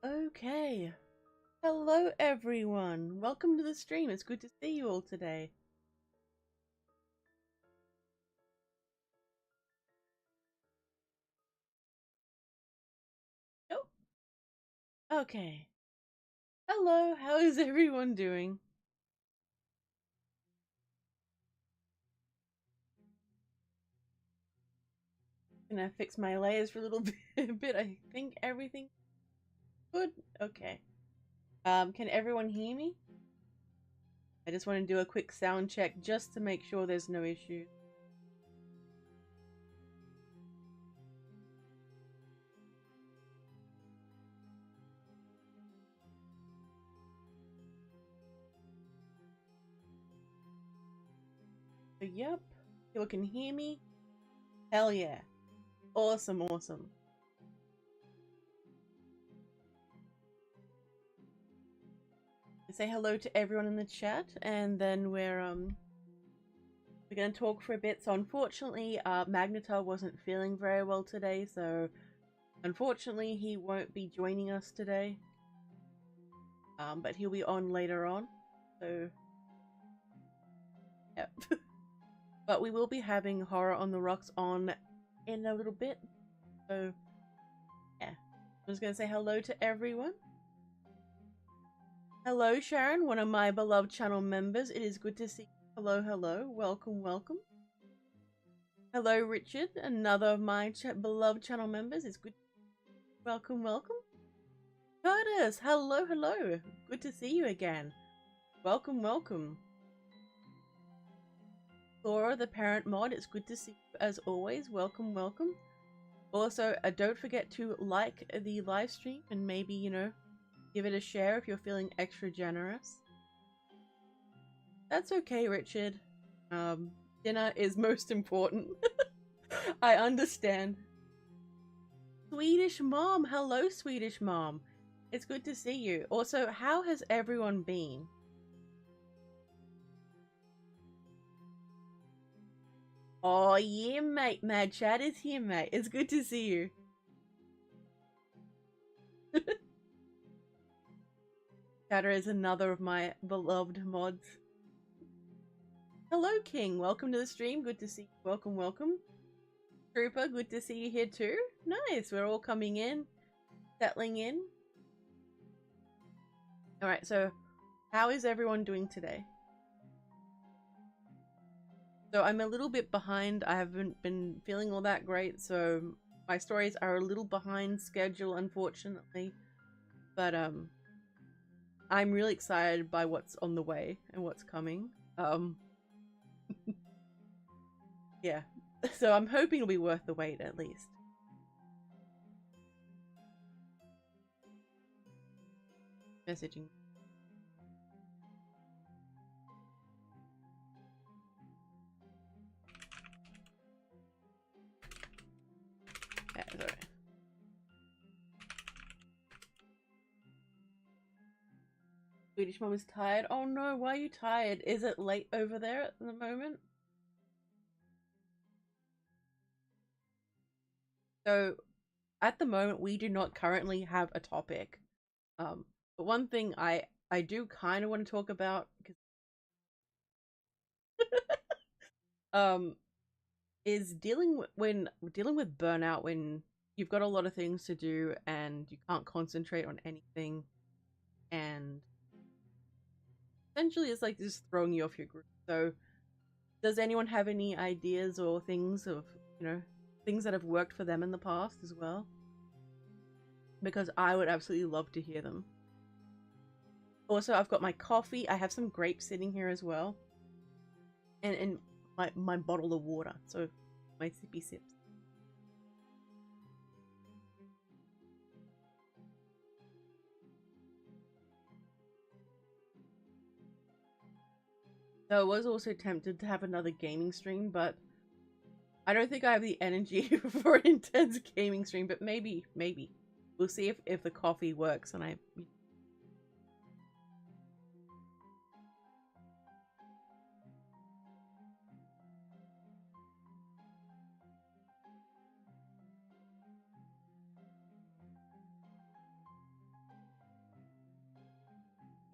Okay. Hello everyone. Welcome to the stream. It's good to see you all today. Oh. Okay. Hello. How is everyone doing? Gonna fix my layers for a little bit. I think everything good. Okay. Can everyone hear me? I just want to do a quick sound check just to make sure there's no issues. So, yep. People can hear me. Hell yeah. Awesome, awesome. Say hello to everyone in the chat, and then we're going to talk for a bit. So unfortunately, Magnetar wasn't feeling very well today, so unfortunately he won't be joining us today. But he'll be on later on. So, yep. But we will be having Horror on the Rocks on in a little bit. So, yeah. I'm just going to say hello to everyone. Hello, Sharon, one of my beloved channel members. It is good to see you. Hello, hello. Welcome, welcome. Hello, Richard, another of my beloved channel members. It's good. Welcome, welcome. Curtis, hello, hello. Good to see you again. Welcome, welcome. Laura, the parent mod, it's good to see you as always. Welcome, welcome. Also, don't forget to like the live stream and maybe, you know, give it a share if you're feeling extra generous. That's okay, Richard. Dinner is most important. I understand. Swedish Mom, hello Swedish Mom. It's good to see you. Also, how has everyone been? Oh yeah, mate. Mad Chat is here, mate. It's good to see you. Chatter is another of my beloved mods. Hello, King. Welcome to the stream. Good to see you. Welcome, welcome. Trooper, good to see you here too. Nice. We're all coming in, settling in. Alright, so how is everyone doing today? So I'm a little bit behind. I haven't been feeling all that great, so my stories are a little behind schedule, unfortunately. But I'm really excited by what's on the way and what's coming. Yeah. So I'm hoping it'll be worth the wait at least. Messaging. Yeah, sorry. Swedish Mom is tired. Oh no, why are you tired? Is it late over there at the moment? So, at the moment, we do not currently have a topic. But one thing I do kind of want to talk about, because is dealing with burnout when you've got a lot of things to do and you can't concentrate on anything, and essentially it's like just throwing you off your group. So, does anyone have any ideas or things of, you know, things that have worked for them in the past as well? Because I would absolutely love to hear them. Also, I've got my coffee. I have some grapes sitting here as well. And my bottle of water. So, my sippy sips. So I was also tempted to have another gaming stream, but I don't think I have the energy for an intense gaming stream, but maybe. We'll see if the coffee works and I...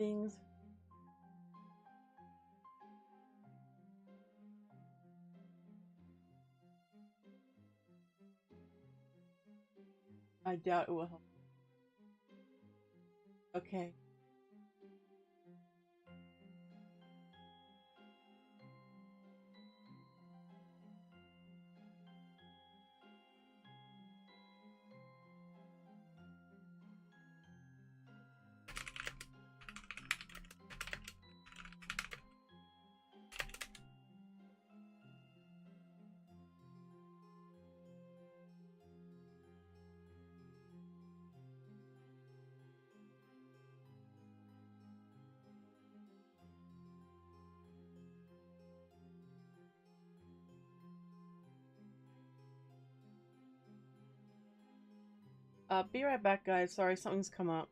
things. I doubt it will help. Okay. Be right back, guys. Sorry, something's come up.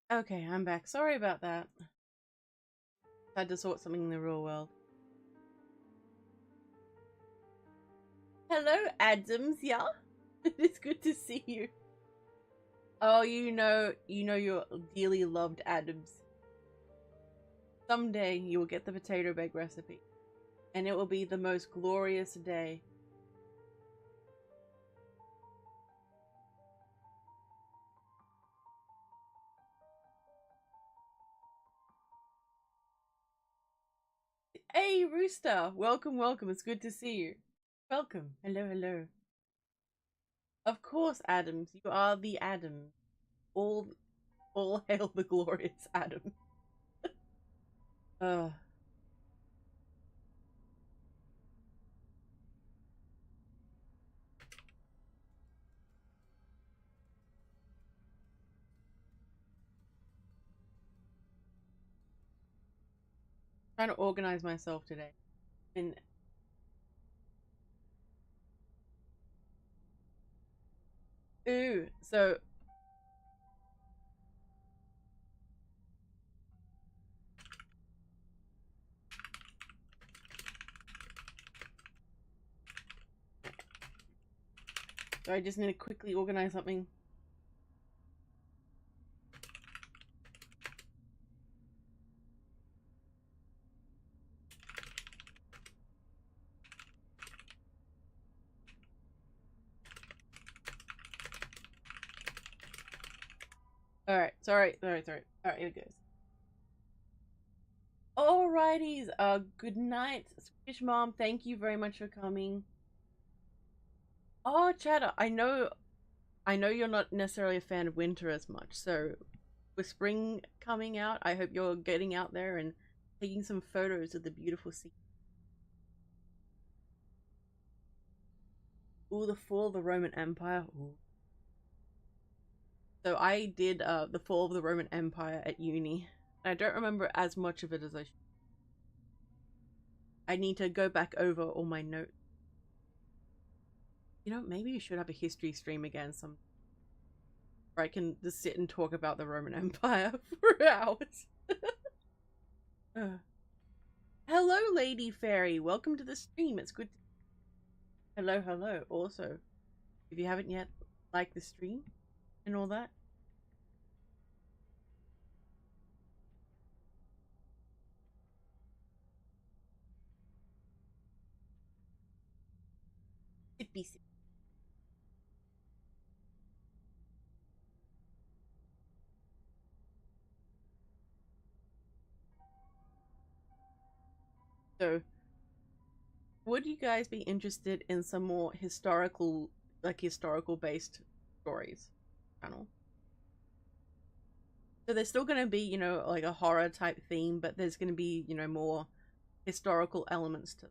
Okay, I'm back. Sorry about that. I had to sort something in the real world. Hello, Adams. Yeah, it's good to see you. Oh, you know your dearly loved Adams. Someday you will get the potato bag recipe, and it will be the most glorious day. Hey, Rooster! Welcome, welcome. It's good to see you. Welcome. Hello, hello. Of course, Adams. You are the Adam. All hail the glorious Adam. uh. Trying to organize myself today. And ooh, so I just need to quickly organize something. Alright, sorry. Alright, here it goes. Alrighties, good night, Swedish Mom. Thank you very much for coming. Oh, Chatter, I know you're not necessarily a fan of winter as much, so with spring coming out, I hope you're getting out there and taking some photos of the beautiful sea. Ooh, the fall of the Roman Empire. Ooh. So I did the fall of the Roman Empire at uni. I don't remember as much of it as I should. I need to go back over all my notes. You know, maybe we should have a history stream again where I can just sit and talk about the Roman Empire for hours. Hello, Lady Fairy. Welcome to the stream. It's good. Hello, hello. Also, if you haven't yet liked the stream and all that, Sleepy City. So, would you guys be interested in some more historical, like historical based stories? Channel. So there's still going to be, you know, like a horror type theme, but there's going to be, you know, more historical elements to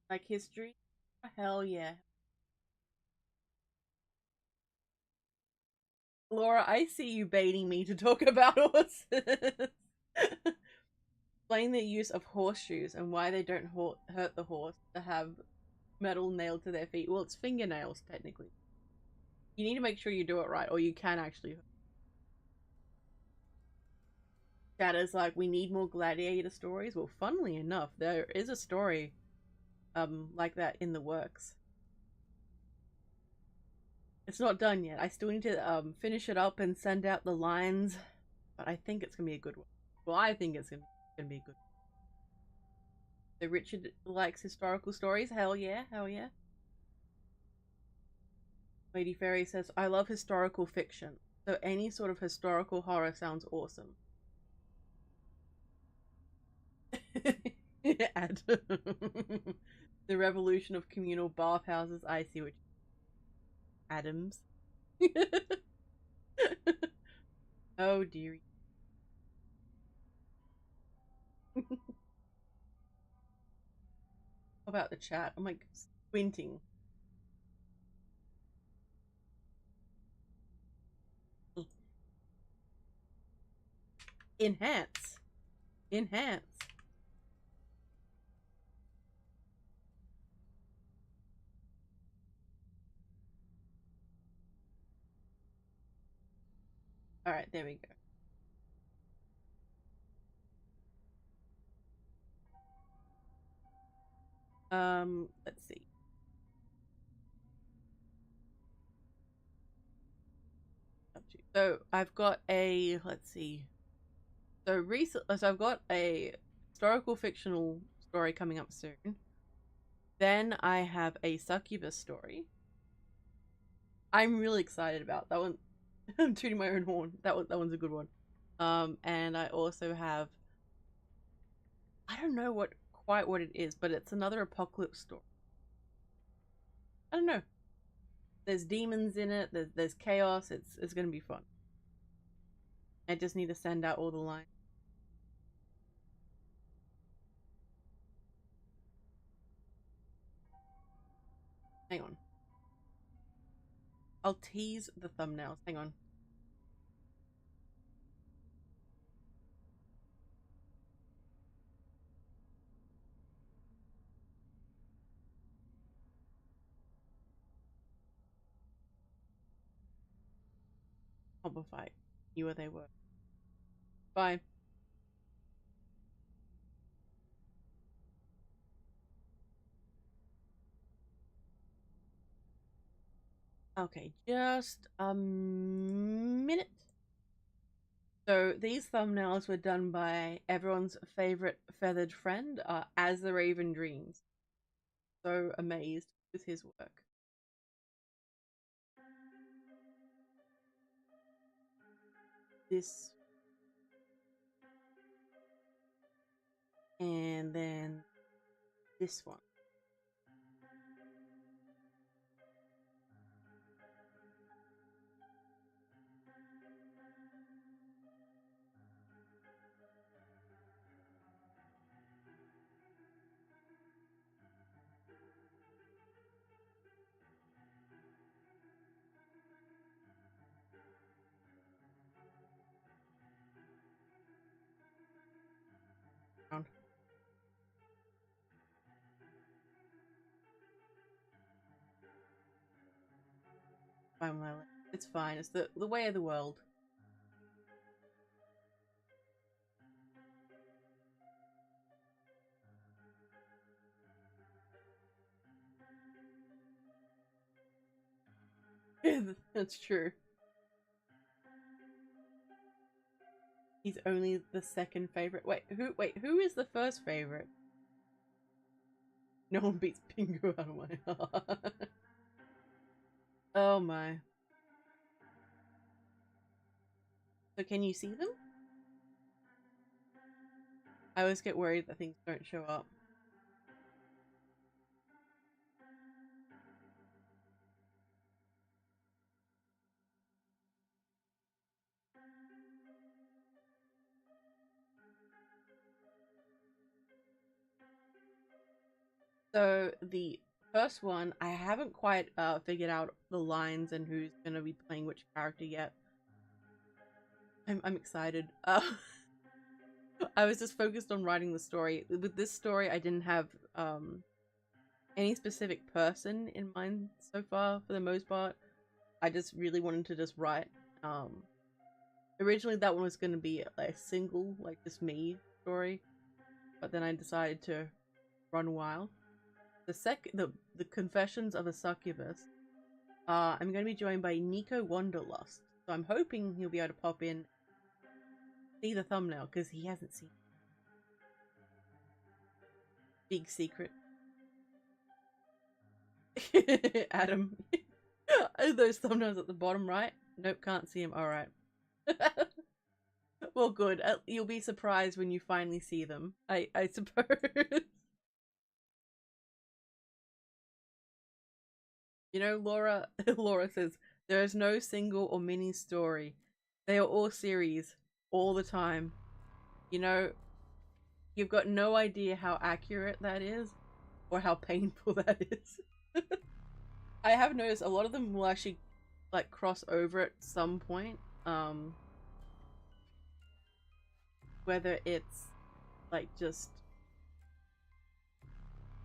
like history. Hell yeah. Laura, I see you baiting me to talk about horses. Explain the use of horseshoes and why they don't hurt the horse to have metal nailed to their feet. Well, it's fingernails, technically. You need to make sure you do it right, or you can actually. Shadow's like, we need more gladiator stories. Well, funnily enough, there is a story like that in the works. It's not done yet. I still need to finish it up and send out the lines, but I think it's gonna be a good one. Well, I think it's gonna be good. So Richard likes historical stories. Hell yeah, hell yeah. Lady Fairy says, I love historical fiction. So any sort of historical horror sounds awesome. Add the revolution of communal bathhouses. I see what Adams. Oh dearie. How about the chat? I'm like squinting. Enhance. Enhance. Alright, there we go. Let's see. So I've got a let's see. So I've got a historical fictional story coming up soon. Then I have a succubus story. I'm really excited about that one. I'm tooting my own horn. That one's a good one. And I also have I don't know what it is, but it's another apocalypse story. I don't know. There's demons in it. There's chaos. It's gonna be fun. I just need to send out all the lines. Hang on. I'll tease the thumbnails. Hang on. Amplify. You where they were. Bye. Okay, just a minute. So these thumbnails were done by everyone's favorite feathered friend, As the Raven Dreams. So amazed with his work. This and then this one. It's fine. It's the way of the world. That's true. He's only the second favorite. Wait, who is the first favorite? No one beats Pingu out of my heart. Oh my. So can you see them? I always get worried that things don't show up. So the first one, I haven't quite figured out the lines and who's gonna be playing which character yet. I'm excited. I was just focused on writing the story. With this story, I didn't have any specific person in mind so far. For the most part, I just really wanted to just write. Originally, that one was gonna be a single, like just me story, but then I decided to run wild. The Confessions of a Succubus. I'm going to be joined by Nico Wanderlust, so I'm hoping he'll be able to pop in, see the thumbnail, because he hasn't seen it. Big secret. Adam. Are those thumbnails at the bottom right? Nope, can't see him. Alright. Well, good. You'll be surprised when you finally see them, I suppose. You know, Laura says, there is no single or mini story. They are all series, all the time. You know, you've got no idea how accurate that is, or how painful that is. I have noticed a lot of them will actually, like, cross over at some point. Whether it's, like, just...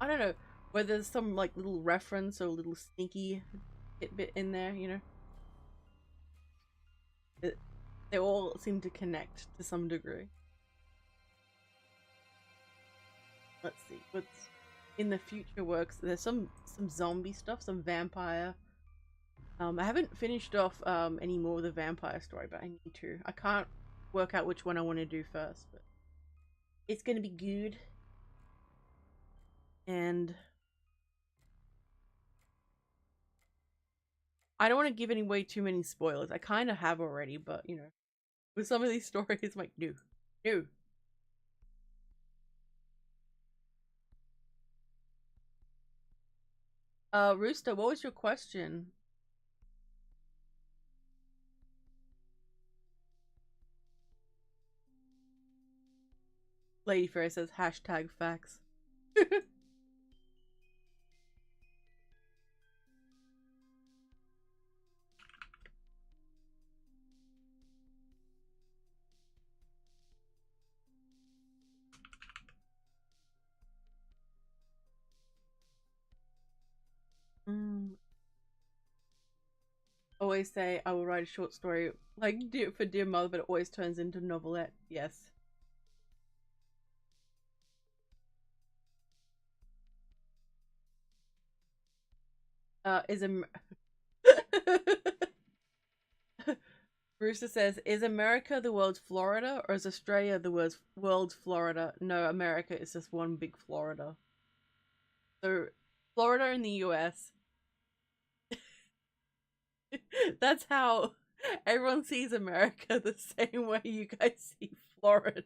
I don't know, whether there's some, like, little reference or little sneaky tidbit in there, you know? They all seem to connect to some degree. Let's see what's in the future works. There's some zombie stuff, some vampire. I haven't finished off any more of the vampire story, but I need to. I can't work out which one I want to do first, but it's gonna be good. And I don't want to give away too many spoilers. I kind of have already, but you know, with some of these stories, I'm like, no. Rooster, what was your question? Lady Fairy says hashtag facts. Always say I will write a short story like for Dear Mother, but it always turns into novelette. Yes. Is Brewster says, is America the world's Florida, or is Australia the world's Florida? No, America is just one big Florida. So, Florida in the US. That's how everyone sees America, the same way you guys see Florida.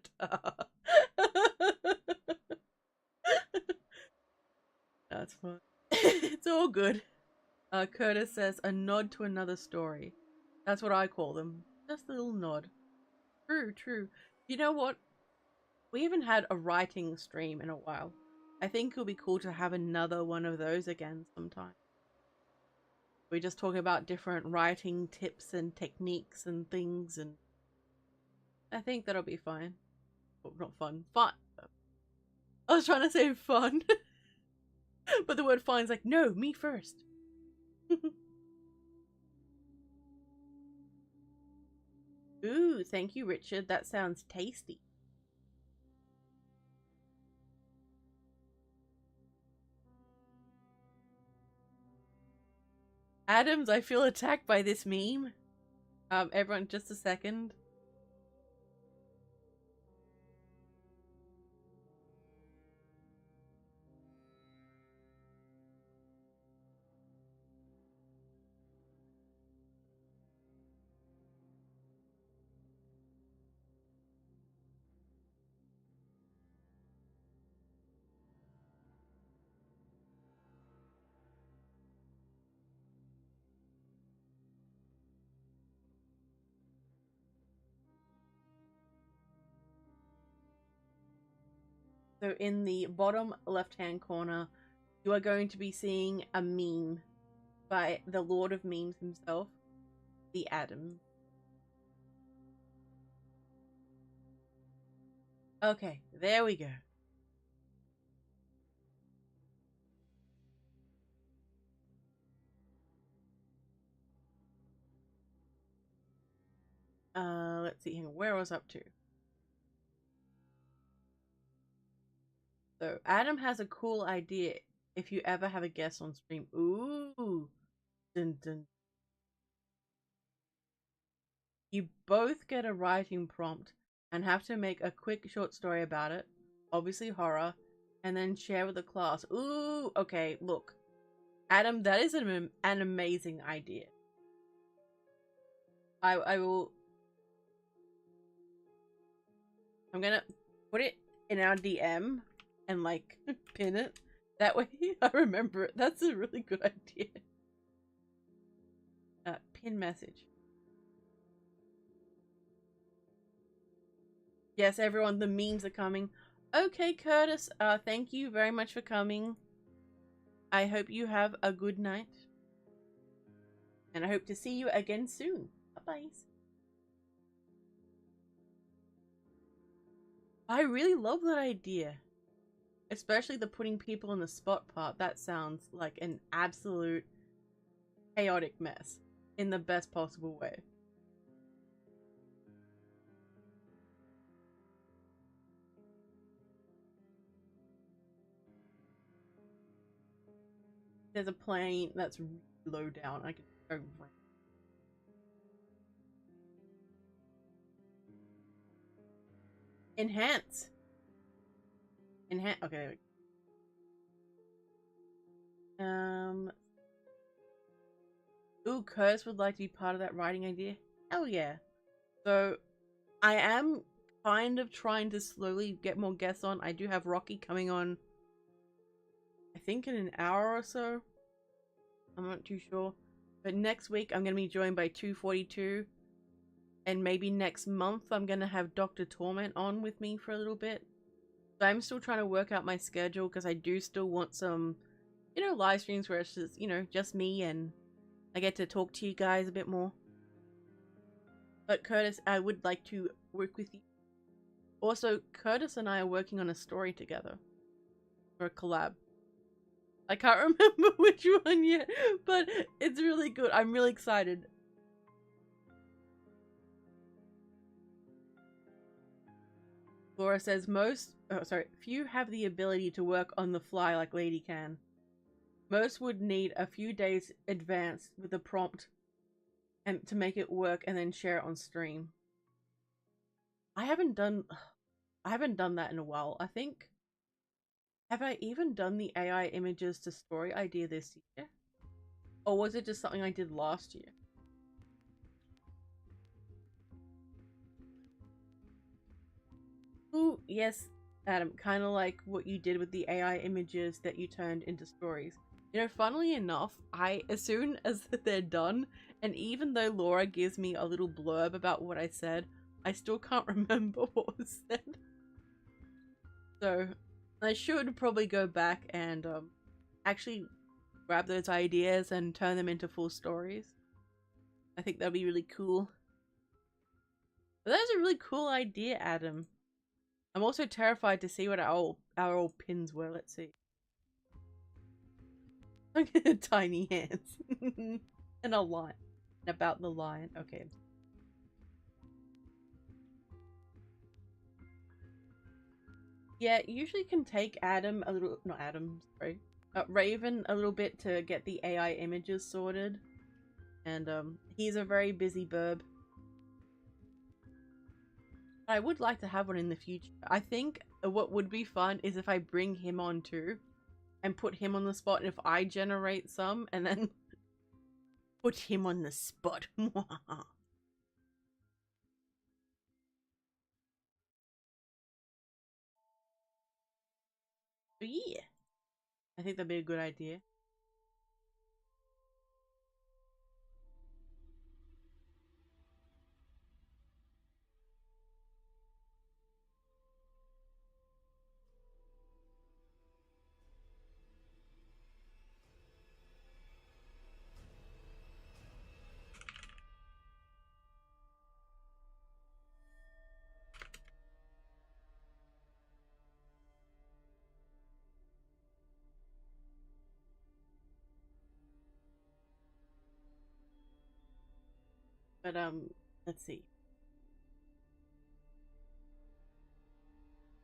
That's fun. It's all good. Curtis says, a nod to another story. That's what I call them. Just a little nod. True. You know what? We haven't had a writing stream in a while. I think it'll be cool to have another one of those again sometime. We just talk about different writing tips and techniques and things, and I think that'll be fine. Well, not fun. Fun. I was trying to say fun. But the word fine's like, no, me first. Ooh, thank you, Richard. That sounds tasty. Adams, I feel attacked by this meme. Everyone, just a second. So in the bottom left-hand corner, you are going to be seeing a meme by the Lord of Memes himself, the Adam. Okay, there we go. Let's see, hang on, where was I up to? So Adam has a cool idea. If you ever have a guest on stream, ooh, dun dun. You both get a writing prompt and have to make a quick short story about it, obviously horror, and then share with the class. Ooh, okay, look. Adam, that is an amazing idea. I will... I'm gonna put it in our DM and, like, pin it. That way I remember it. That's a really good idea. Pin message. Yes, everyone, the memes are coming. Okay, Curtis, thank you very much for coming. I hope you have a good night. And I hope to see you again soon. Bye-bye. I really love that idea. Especially the putting people on the spot part. That sounds like an absolute chaotic mess. In the best possible way. There's a plane that's really low down. I can go right. Enhance. Enhance. Okay. Ooh, Curtis would like to be part of that writing idea. Hell yeah. So, I am kind of trying to slowly get more guests on. I do have Rocky coming on, I think in an hour or so. I'm not too sure. But next week I'm going to be joined by 242. And maybe next month I'm going to have Dr. Torment on with me for a little bit. So I'm still trying to work out my schedule because I do still want some, you know, live streams where it's just, you know, just me and I get to talk to you guys a bit more. But Curtis, I would like to work with you. Also, Curtis and I are working on a story together. For a collab. I can't remember which one yet, but it's really good. I'm really excited. Laura says few have the ability to work on the fly like Lady can. Most would need a few days advance with a prompt and to make it work and then share it on stream. I haven't done that in a while. I think, have I even done the AI images to story idea this year? Or was it just something I did last year? Ooh, yes, Adam, kind of like what you did with the AI images that you turned into stories. You know, funnily enough, as soon as they're done, and even though Laura gives me a little blurb about what I said, I still can't remember what was said. So, I should probably go back and actually grab those ideas and turn them into full stories. I think that'd be really cool. But that's a really cool idea, Adam. I'm also terrified to see what our old pins were. Let's see. Tiny hands. And a line. About the lion. Okay. Yeah, it usually can take Adam a little... Not Adam, sorry. Raven a little bit to get the AI images sorted. and he's a very busy burb. I would like to have one in the future. I think what would be fun is if I bring him on too and put him on the spot, and if I generate some and then put him on the spot. But yeah, I think that'd be a good idea. But let's see.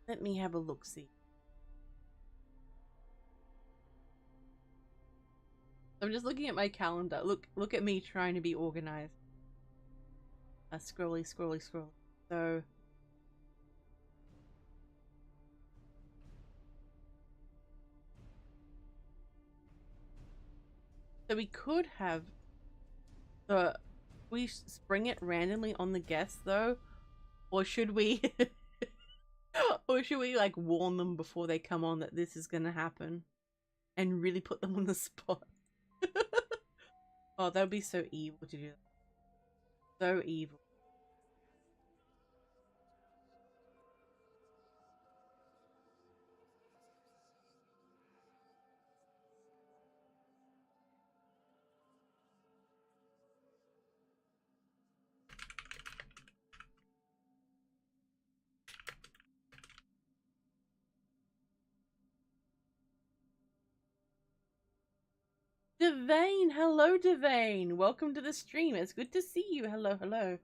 Let me have a look-see. I'm just looking at my calendar. Look at me trying to be organized. Scrolly. So we could have we spring it randomly on the guests though, or should we or should we like warn them before they come on that this is gonna happen and really put them on the spot? Oh, that would be so evil to do that. So evil. Devane, hello Devane. Welcome to the stream. It's good to see you. Hello.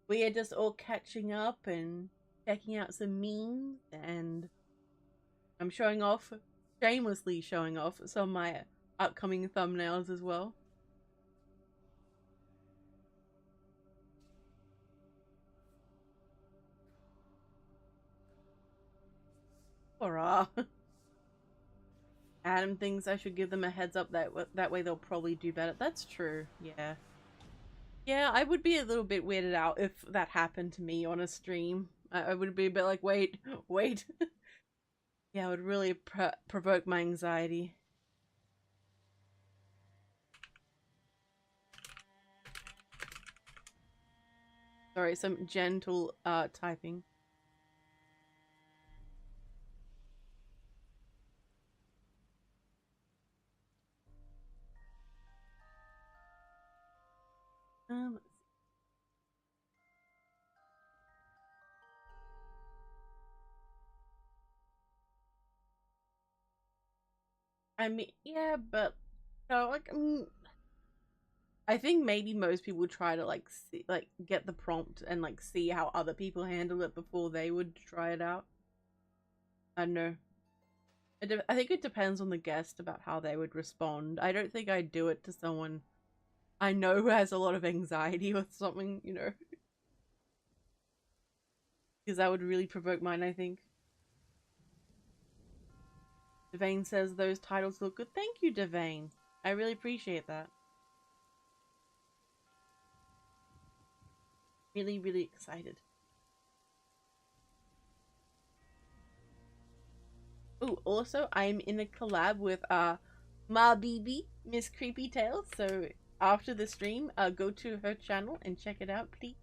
We are just all catching up and checking out some memes, and I'm shamelessly showing off some of my upcoming thumbnails as well. Hurrah. Adam thinks I should give them a heads up that way they'll probably do better. That's true. Yeah, I would be a little bit weirded out if that happened to me on a stream. I would be a bit like, wait. Yeah, it would really provoke my anxiety. Sorry, some gentle typing. I mean, yeah, but no, like, I think maybe most people try to like see, like get the prompt and like see how other people handle it before they would try it out. I don't know. I think it depends on the guest about how they would respond. I don't think I'd do it to someone I know who has a lot of anxiety or something, you know, because that would really provoke mine, I think. Devane says those titles look good. Thank you, Devane. I really appreciate that. Really excited. Oh, also, I'm in a collab with Ma BB, Miss Creepy Tales. So after the stream, go to her channel and check it out, please.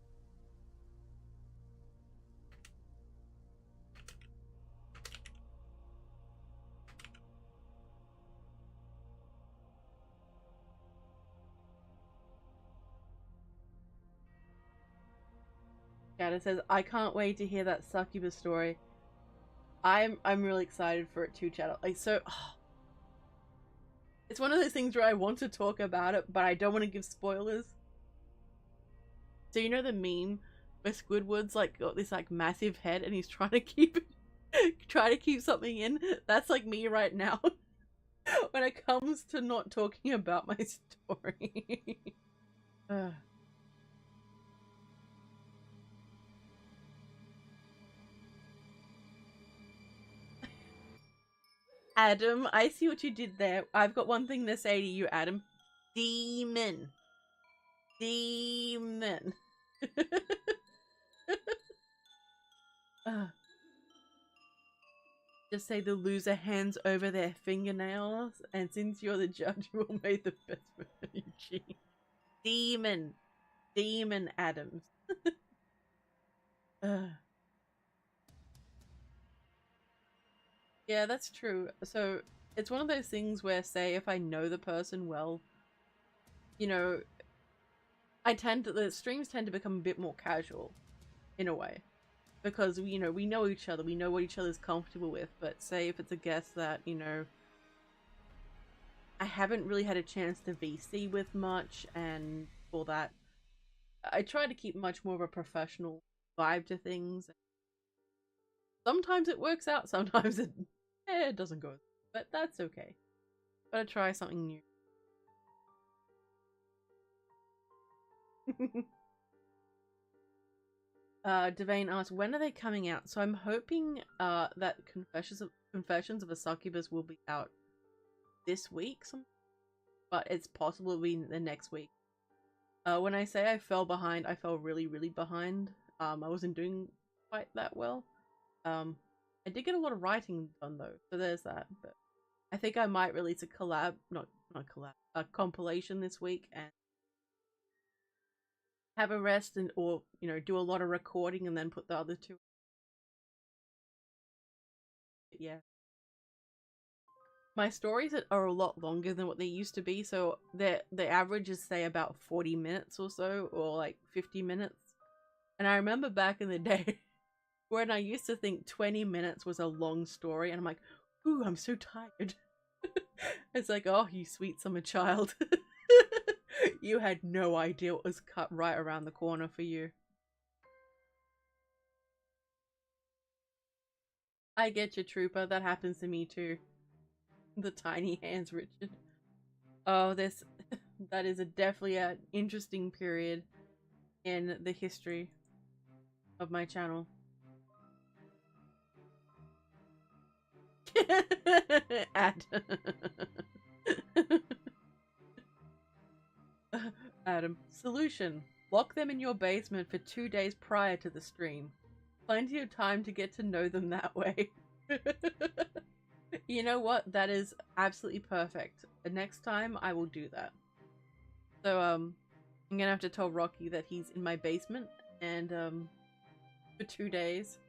Gada says, I can't wait to hear that succubus story. I'm really excited for it too, chat. Like, so it's one of those things where I want to talk about it, but I don't want to give spoilers. So you know the meme where Squidward's like got this like massive head and he's trying to keep something in? That's like me right now when it comes to not talking about my story. Adam, I see what you did there. I've got one thing to say to you, Adam. Demon. Demon. Just say the loser hands over their fingernails, and since you're the judge, you will make the best for Eugene. Demon. Demon Adams. Yeah, that's true. So it's one of those things where, say, if I know the person well, you know, the streams tend to become a bit more casual in a way. Because, you know, we know each other, we know what each other's comfortable with, but say if it's a guest that, you know, I haven't really had a chance to VC with much and all that, I try to keep much more of a professional vibe to things. Sometimes it works out, sometimes it doesn't go, but that's okay. Gotta try something new. Devane asks, when are they coming out? So I'm hoping that Confessions of a Succubus will be out this week, but it's possible it'll be the next week. When I say I fell behind, I fell really, really behind. I wasn't doing quite that well. I did get a lot of writing done though, so there's that. But I think I might release a compilation this week and have a rest or you know, do a lot of recording and then put the other two. But yeah. My stories are a lot longer than what they used to be, so the average is say about 40 minutes or so, or like 50 minutes. And I remember back in the day when I used to think 20 minutes was a long story, and I'm like, ooh, I'm so tired. It's like, oh, you sweet summer child. You had no idea what was cut right around the corner for you. I get you, Trooper. That happens to me too. The tiny hands, Richard. Oh, that is definitely an interesting period in the history of my channel. Adam. Solution. Lock them in your basement for 2 days prior to the stream. Plenty of time to get to know them that way. You know what? That is absolutely perfect. The next time I will do that. So, I'm gonna have to tell Rocky that he's in my basement and, for 2 days.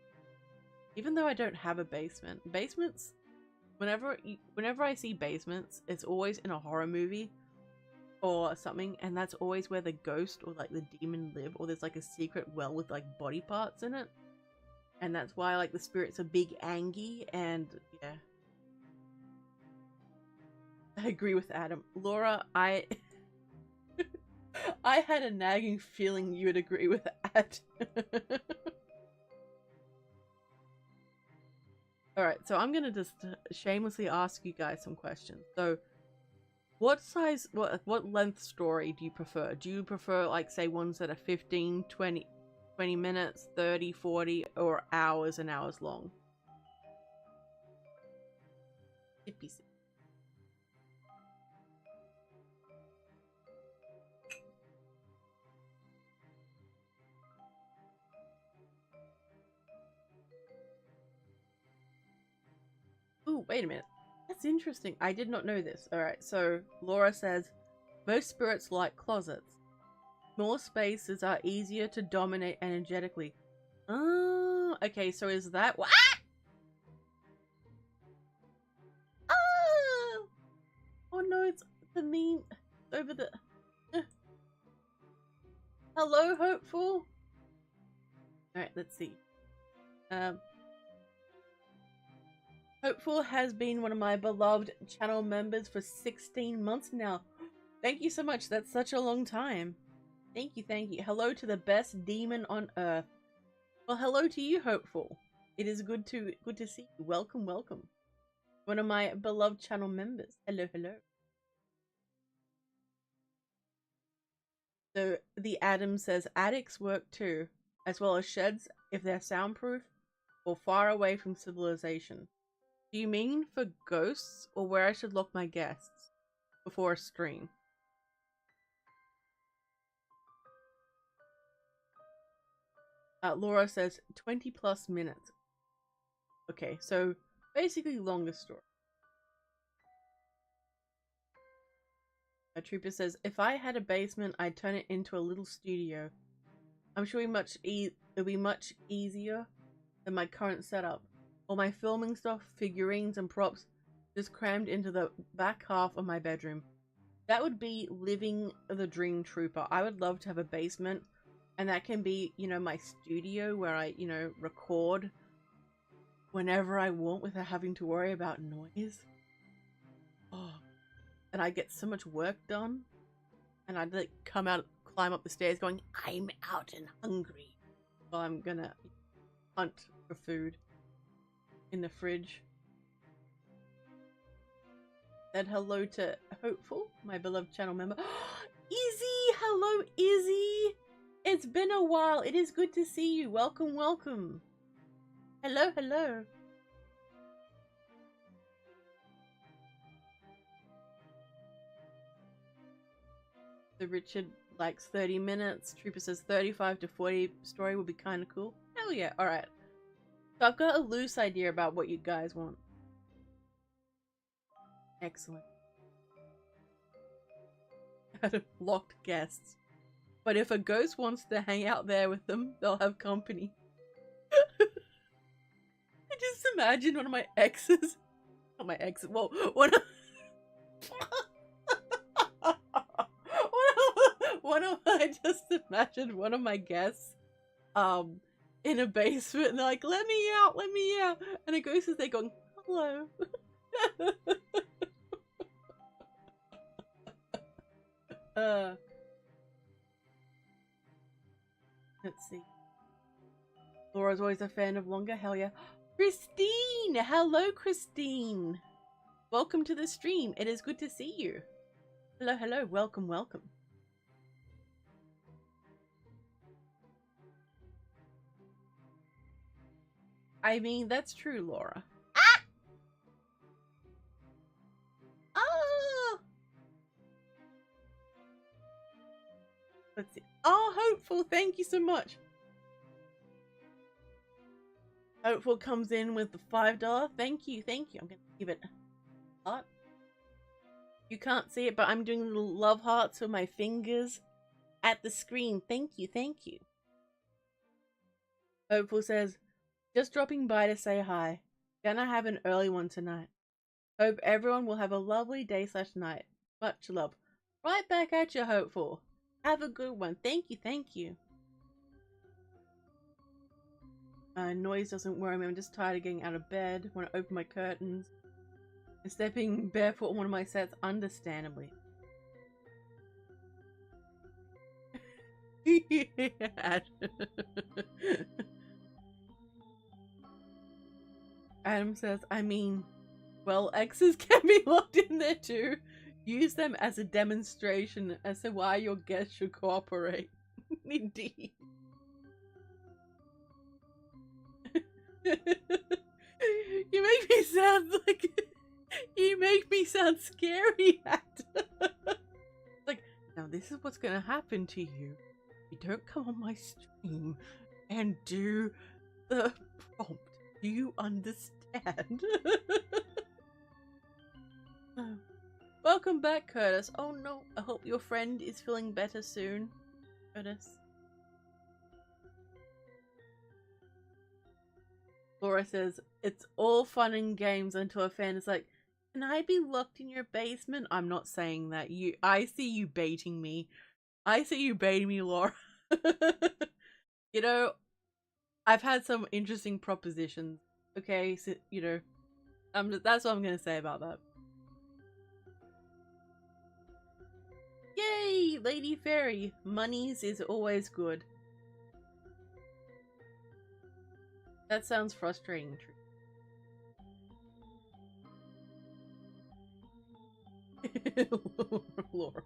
Even though I don't have a basement. Basements, whenever I see basements, it's always in a horror movie or something, and that's always where the ghost or like the demon live, or there's like a secret well with like body parts in it. And that's why like the spirits are big angy, and yeah. I agree with Adam. Laura, I had a nagging feeling you would agree with that. Alright, so I'm gonna just shamelessly ask you guys some questions. So, what length story do you prefer? Do you prefer, like, say, ones that are 15, 20 minutes, 30, 40, or hours and hours long? Ooh, wait a minute. That's interesting. I did not know this. Alright, so Laura says, most spirits like closets. Small spaces are easier to dominate energetically. Oh, okay, so is that what? Ah! Oh no, it's the meme over the... Hello, Hopeful? Alright, let's see. Hopeful has been one of my beloved channel members for 16 months now. Thank you so much. That's such a long time. Thank you, thank you. Hello to the best demon on earth. Well, hello to you, Hopeful. It is good to see you. Welcome, welcome. One of my beloved channel members. Hello, hello. So the Adam says attics work too, as well as sheds if they're soundproof or far away from civilization. Do you mean for ghosts or where I should lock my guests before a stream? Laura says 20 plus minutes. Okay, so basically longer story. A trooper says, if I had a basement, I'd turn it into a little studio. I'm sure it'll be much easier than my current setup. All my filming stuff, figurines, and props just crammed into the back half of my bedroom. That would be living the dream, trooper. I would love to have a basement, and that can be, you know, my studio where I, you know, record whenever I want without having to worry about noise. Oh, and I get so much work done, and I'd like climb up the stairs going, I'm out and hungry, while I'm gonna hunt for food in the fridge. Said hello to Hopeful, my beloved channel member. Izzy! Hello, Izzy! It's been a while. It is good to see you. Welcome, welcome. Hello, hello. So Richard likes 30 minutes. Trooper says 35 to 40 story would be kind of cool. Hell yeah. Alright. So I've got a loose idea about what you guys want. Excellent. Locked guests. But if a ghost wants to hang out there with them, they'll have company. I just imagine one of my exes. Not my exes. Well, I just imagined one of my guests in a basement and they're like, let me out, and a ghost is there going, hello. Let's see. Laura's always a fan of longer. Hell yeah. Christine! Hello, Christine! Welcome to the stream. It is good to see you. Hello, hello. Welcome, welcome. I mean, that's true, Laura. Ah! Oh! Let's see. Oh, Hopeful, thank you so much. Hopeful comes in with the $5. Thank you, thank you. I'm gonna give it a heart. You can't see it, but I'm doing little love hearts with my fingers at the screen. Thank you, thank you. Hopeful says, just dropping by to say hi. Gonna have an early one tonight. Hope everyone will have a lovely day/night. Much love. Right back at you, Hopeful. Have a good one. Thank you, thank you. Noise doesn't worry me. I'm just tired of getting out of bed. Want to open my curtains. And stepping barefoot on one of my sets, understandably. Adam says, I mean, well, exes can be locked in there too. Use them as a demonstration as to why your guests should cooperate. Indeed. You make me sound like... You make me sound scary, actor. Like, now this is what's gonna happen to you. You don't come on my stream and do the prompt. Do you understand? Welcome back, Curtis. Oh no, I hope your friend is feeling better soon, Curtis. Laura says, it's all fun and games until a fan is like, can I be locked in your basement? I'm not saying that. I see you baiting me. I see you baiting me, Laura. You know, I've had some interesting propositions. Okay, so, you know, that's what I'm gonna say about that. Yay, Lady Fairy. Monies is always good. That sounds frustrating. Laura.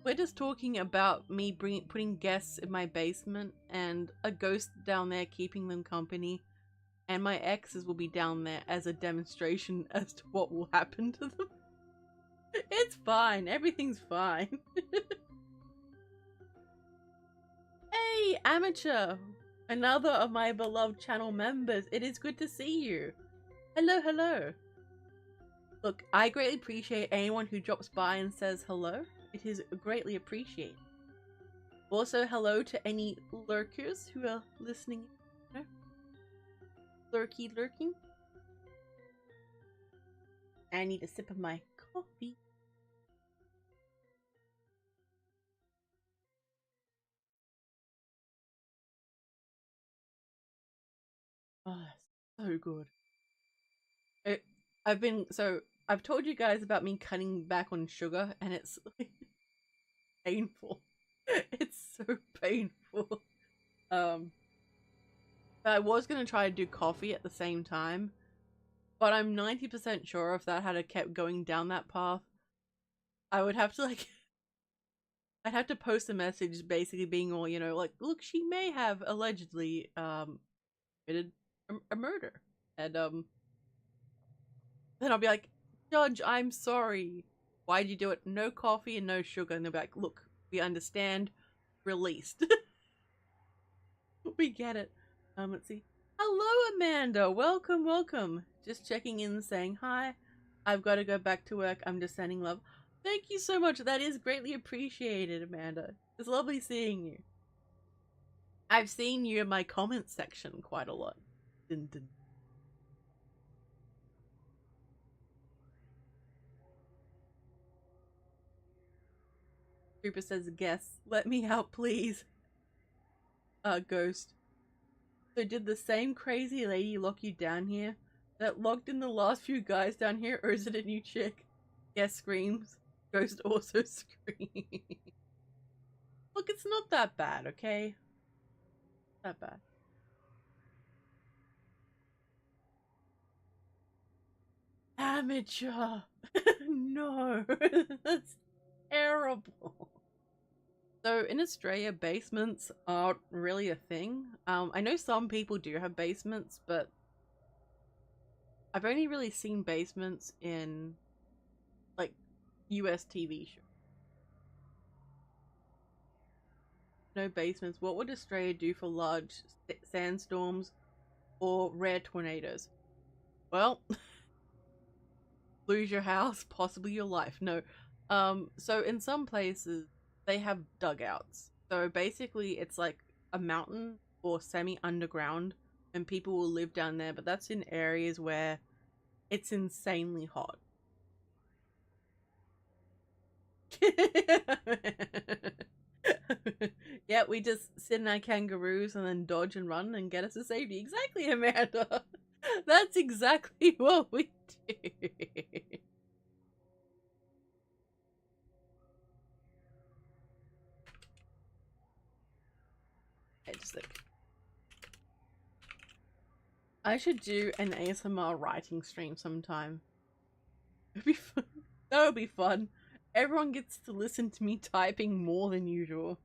we're just talking about me putting guests in my basement and a ghost down there keeping them company, and my exes will be down there as a demonstration as to what will happen to them. It's fine. Everything's fine. Hey, Amateur! Another of my beloved channel members. It is good to see you. Hello, hello. Look, I greatly appreciate anyone who drops by and says hello. It is greatly appreciated. Also, hello to any lurkers who are listening. You know? Lurking. I need a sip of my coffee. Oh, so good. I've told you guys about me cutting back on sugar, and it's painful. It's so painful. I was gonna try to do coffee at the same time, but I'm 90% sure if that had kept going down that path, I would have to I'd have to post a message basically being all, you know, like, look, she may have allegedly committed a murder, and then I'll be like, Judge, I'm sorry. Why'd you do it? No coffee and no sugar. And they'll be like, look, we understand. Released. We get it. Let's see. Hello, Amanda. Welcome, welcome. Just checking in, saying hi. I've got to go back to work. I'm just sending love. Thank you so much. That is greatly appreciated, Amanda. It's lovely seeing you. I've seen you in my comments section quite a lot. Dun, dun. Creeper says, guess. Let me out, please. Ghost. So did the same crazy lady lock you down here? That locked in the last few guys down here, or is it a new chick? Guess screams. Ghost also screams. Look, it's not that bad, okay? Not that bad. Amateur! No! That's terrible. So in Australia, basements aren't really a thing. I know some people do have basements, but I've only really seen basements in, like, US TV shows. No basements. What would Australia do for large sandstorms or rare tornadoes? Well, lose your house, possibly your life. No. So in some places, they have dugouts. So basically, it's like a mountain or semi-underground, and people will live down there, but that's in areas where it's insanely hot. Yeah, we just sit in our kangaroos and then dodge and run and get us to safety. Exactly, Amanda. That's exactly what we do. Okay, just like, I should do an ASMR writing stream sometime. It'd be fun. That would be fun. Everyone gets to listen to me typing more than usual.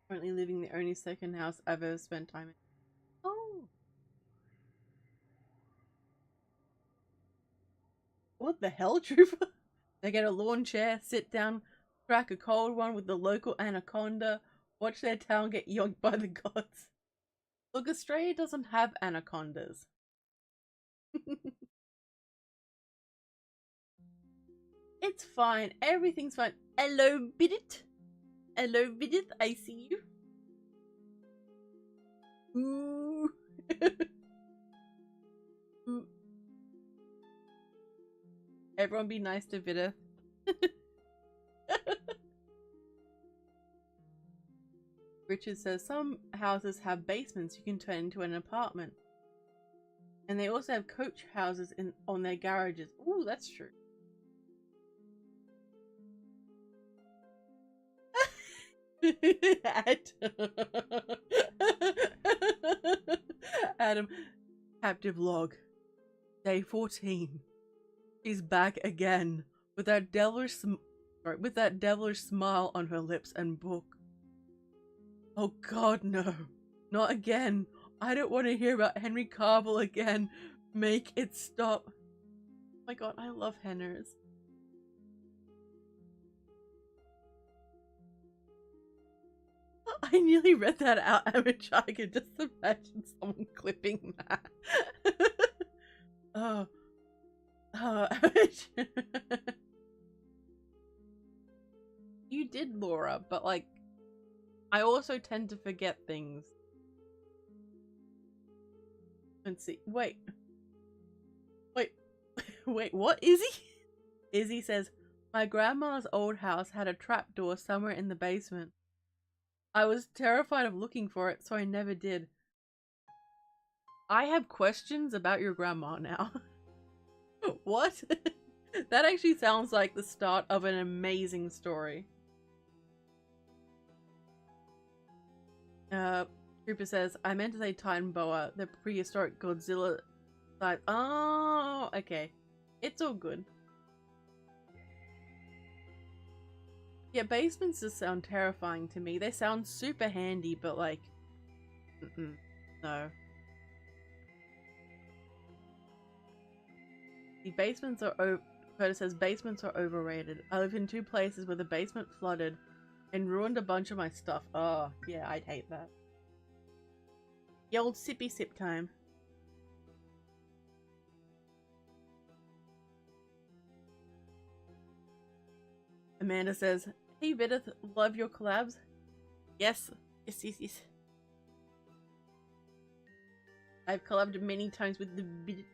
Currently living the only second house I've ever spent time in. Oh. What the hell, Trooper? They get a lawn chair, sit down, crack a cold one with the local anaconda, watch their town get yoinked by the gods. Look, Australia doesn't have anacondas. It's fine. Everything's fine. Hello, Bidit. Hello, Bidit. I see you. Ooh. Ooh. Everyone be nice to Vidith. Richard says some houses have basements you can turn into an apartment. And they also have coach houses on their garages. Ooh, that's true. Adam, captive log. Day 14. She's back again with that devilish smile on her lips and book. Oh God, no. Not again. I don't want to hear about Henry Cavill again. Make it stop. Oh my God, I love Henners. I nearly read that out, amateur. I could just imagine someone clipping that. Oh, amateur. You did, Laura, but like, I also tend to forget things. Let's see. Wait, what? Izzy? Izzy says, my grandma's old house had a trapdoor somewhere in the basement. I was terrified of looking for it, so I never did. I have questions about your grandma now. What? That actually sounds like the start of an amazing story. Trooper says, I meant to say Titan Boa, the prehistoric Godzilla type. Oh, okay. It's all good. Yeah, basements just sound terrifying to me. They sound super handy, but like, no. The basements are Curtis says basements are overrated. I live in 2 places where the basement flooded and ruined a bunch of my stuff. Oh, yeah, I'd hate that. The old sippy sip time. Amanda says, hey Vidith, love your collabs? Yes. Yes. I've collabed many times with the Vidith.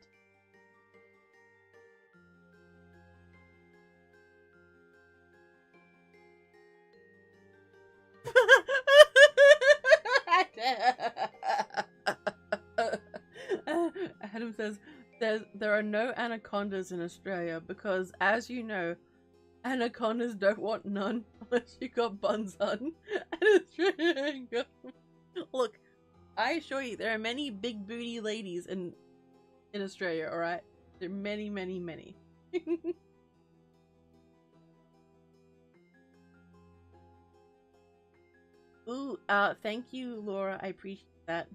Adam says, there are no anacondas in Australia because, as you know, anacondas don't want none unless you got buns on. Look, I assure you, there are many big booty ladies in Australia, alright? There are many, many, many. Ooh, thank you, Laura. I appreciate that.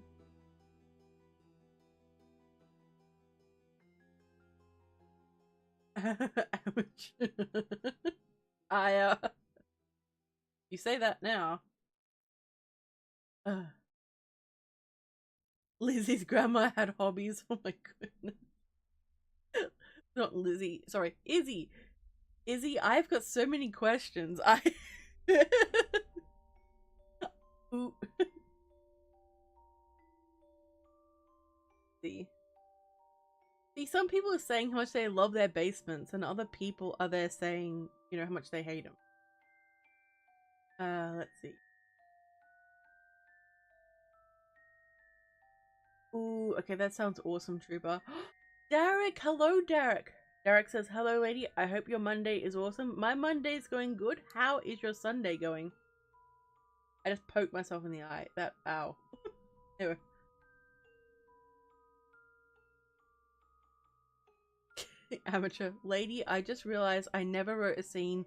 Ouch. You say that now. Lizzie's grandma had hobbies. Oh my goodness. Not Lizzie. Sorry, Izzy. Izzy, I've got so many questions. Ooh. See, some people are saying how much they love their basements, and other people are there saying, you know, how much they hate them. Let's see. Ooh, okay, that sounds awesome, Trooper. Derek, hello, Derek. Derek says, hello, lady. I hope your Monday is awesome. My Monday's going good. How is your Sunday going? I just poked myself in the eye. That, ow. Anyway. Amateur. Lady, I just realized I never wrote a scene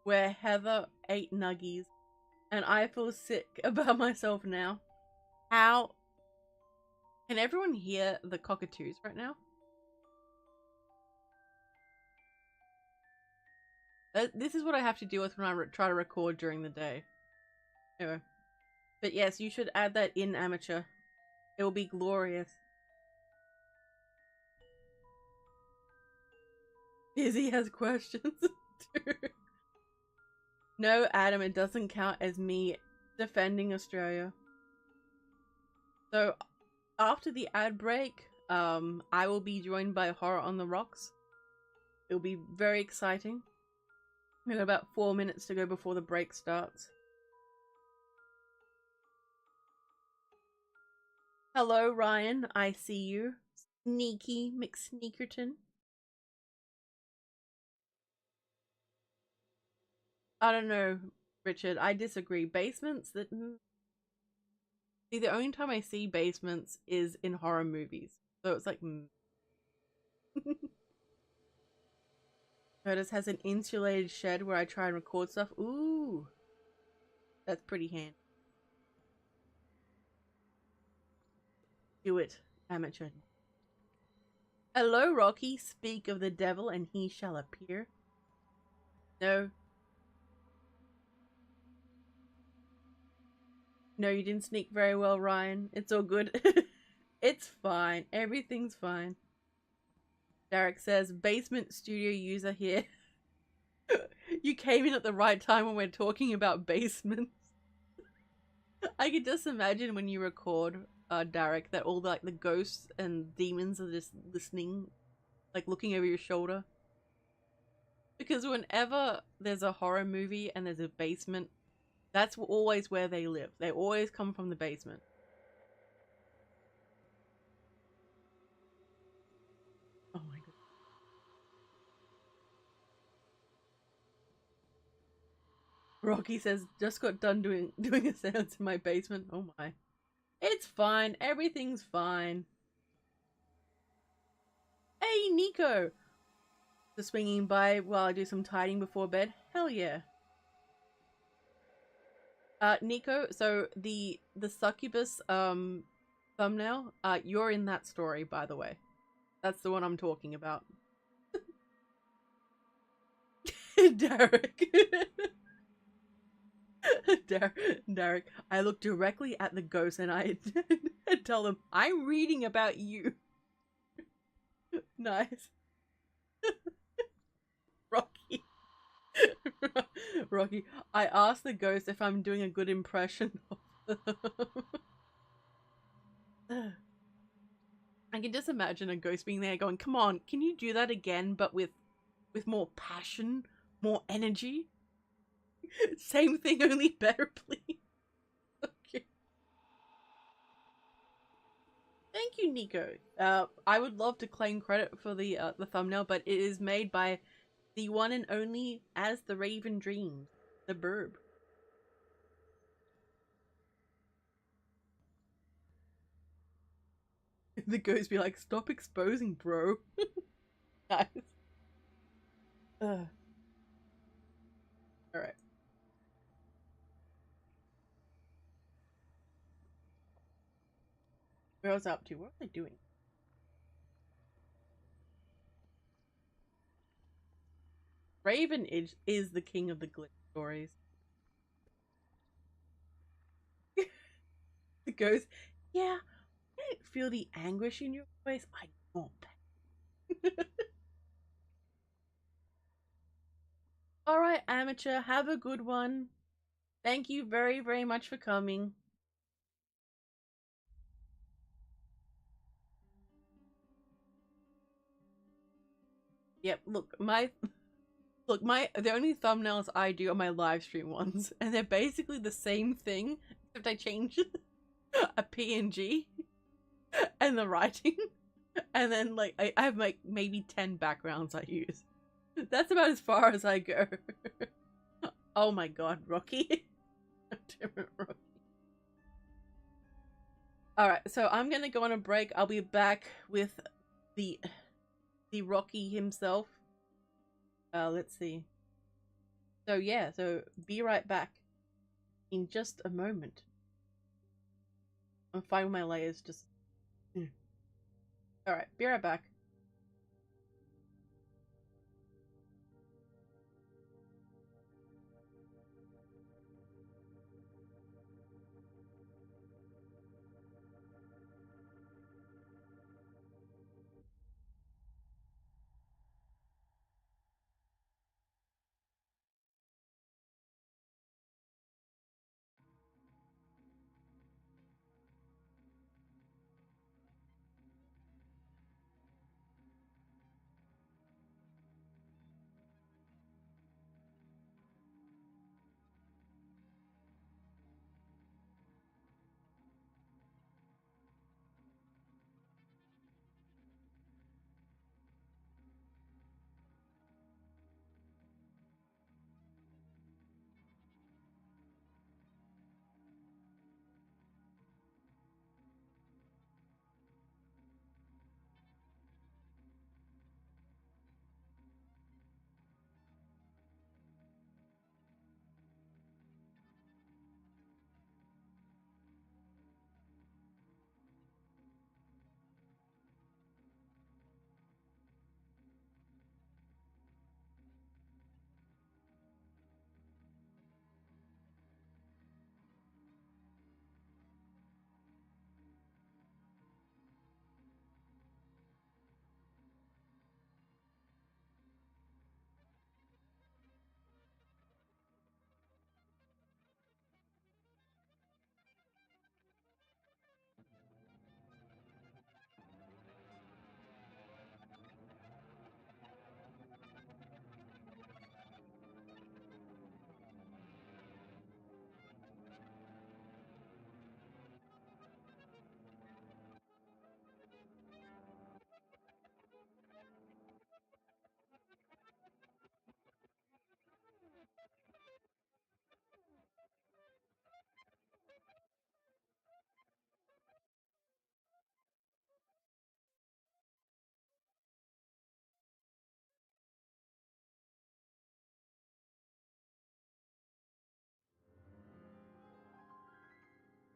where Heather ate nuggies, and I feel sick about myself now. How? Can everyone hear the cockatoos right now? This is what I have to deal with when I try to record during the day. Anyway. But yes, you should add that in, amateur. It will be glorious. Izzy has questions too. No, Adam, it doesn't count as me defending Australia. So, after the ad break, I will be joined by Horror on the Rocks. It'll be very exciting. We've got about 4 minutes to go before the break starts. Hello, Ryan. I see you. Sneaky McSneakerton. I don't know, Richard, I disagree. Basements that see, the only time I see basements is in horror movies. So it's like Curtis has an insulated shed where I try and record stuff. Ooh. That's pretty handy. Do it, amateur. Hello, Rocky. Speak of the devil and he shall appear. No. No, you didn't sneak very well, Ryan. It's all good. It's fine. Everything's fine. Derek says, basement studio user here. You came in at the right time when we're talking about basements. I could just imagine when you record, Derek, that all the ghosts and demons are just listening, like looking over your shoulder. Because whenever there's a horror movie and there's a basement, that's always where they live. They always come from the basement. Oh my god. Rocky says, just got done doing a seance in my basement. Oh my. It's fine. Everything's fine. Hey, Nico! Just swinging by while I do some tidying before bed. Hell yeah. Nico, so the succubus thumbnail, you're in that story, by the way. That's the one I'm talking about. Derek. Derek, I look directly at the ghost and I tell them, I'm reading about you. Nice. Rocky. Rocky, I asked the ghost if I'm doing a good impression of them. I can just imagine a ghost being there going, come on, can you do that again, but with more passion, more energy? Same thing, only better, please. Okay. Thank you, Nico. I would love to claim credit for the thumbnail, but it is made by the one and only As the Raven Dreams, the Burb. The ghost be like, stop exposing, bro. Nice. Alright. What was I up to? What was I doing? Raven is the king of the glitch stories. The ghost, yeah, I didn't feel the anguish in your voice. I want that. Alright, amateur, have a good one. Thank you very, very much for coming. Yep, look, the only thumbnails I do are my live stream ones, and they're basically the same thing, except I change a PNG and the writing, and then like I have like maybe 10 backgrounds I use. That's about as far as I go. Oh my god, Rocky. Rocky. Alright, so I'm gonna go on a break. I'll be back with the Rocky himself. Let's see. So yeah, so be right back in just a moment. I'm fine with my layers, just... Alright, be right back.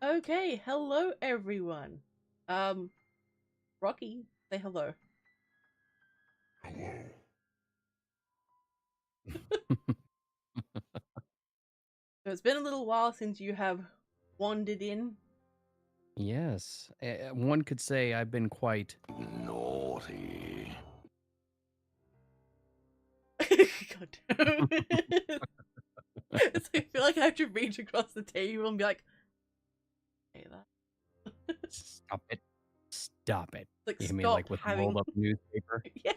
Okay, hello everyone. Rocky, say hello. So it's been a little while since you have wandered in. Yes, one could say I've been quite naughty. God damn it. So I feel like I have to reach across the table and be like, "Say that." Stop it. Stop it. Like, You mean stop like with the having. rolled up newspaper? Yeah.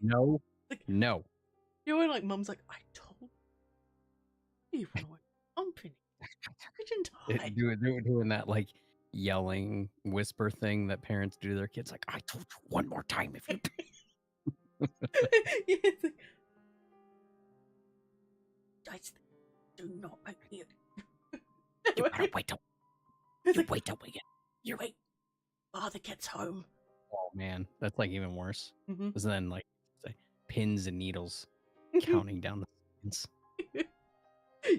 No. Like, No. you know when like mum's like, I told you run away from company. Didn't I? Doing that like yelling whisper thing that parents do to their kids. Like, I told you one more time if you. Yeah, it's like, I do not make me. You gotta wait till. It's You like, wait till we get. you wait. Father gets home. Oh man, that's like even worse. Mm-hmm. Because then like say, pins and needles counting down the seconds.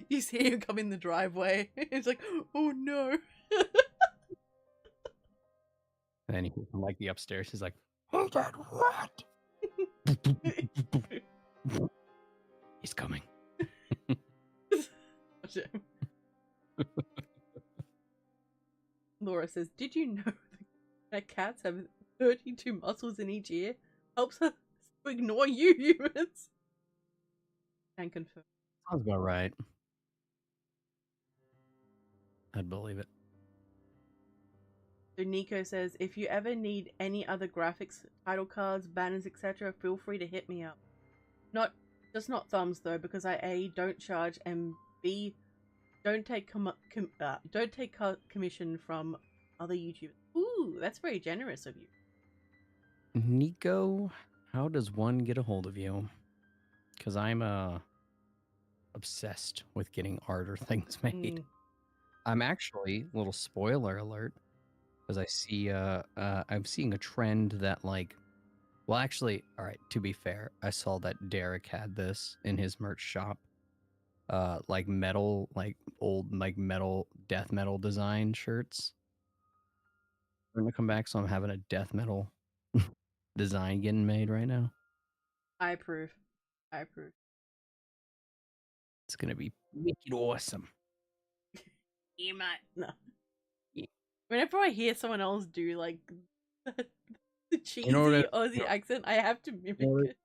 You see him come in the driveway. It's like, oh no. And then he from like the upstairs. He's like, "Who did what?" He's coming. Laura says, did you know that cats have 32 muscles in each ear? Helps us to ignore you humans. Can confirm. Sounds about right. I'd believe it. So Nico says, if you ever need any other graphics, title cards, banners, etc., feel free to hit me up. Just not thumbs though, because I A, don't charge, and B, don't take commission from other YouTubers. Ooh, that's very generous of you. Nico, how does one get a hold of you? Because I'm obsessed with getting art or things made. I'm actually, little spoiler alert, because I see I'm seeing a trend that like, well actually, all right, to be fair, I saw that Derek had this in his merch shop. Like metal, like old like metal death metal design shirts. I'm gonna come back, so I'm having a death metal design getting made right now. I approve. I approve. It's gonna be wicked awesome. You might. No. Yeah. Whenever I hear someone else do like the cheesy Aussie accent, I have to mimic it.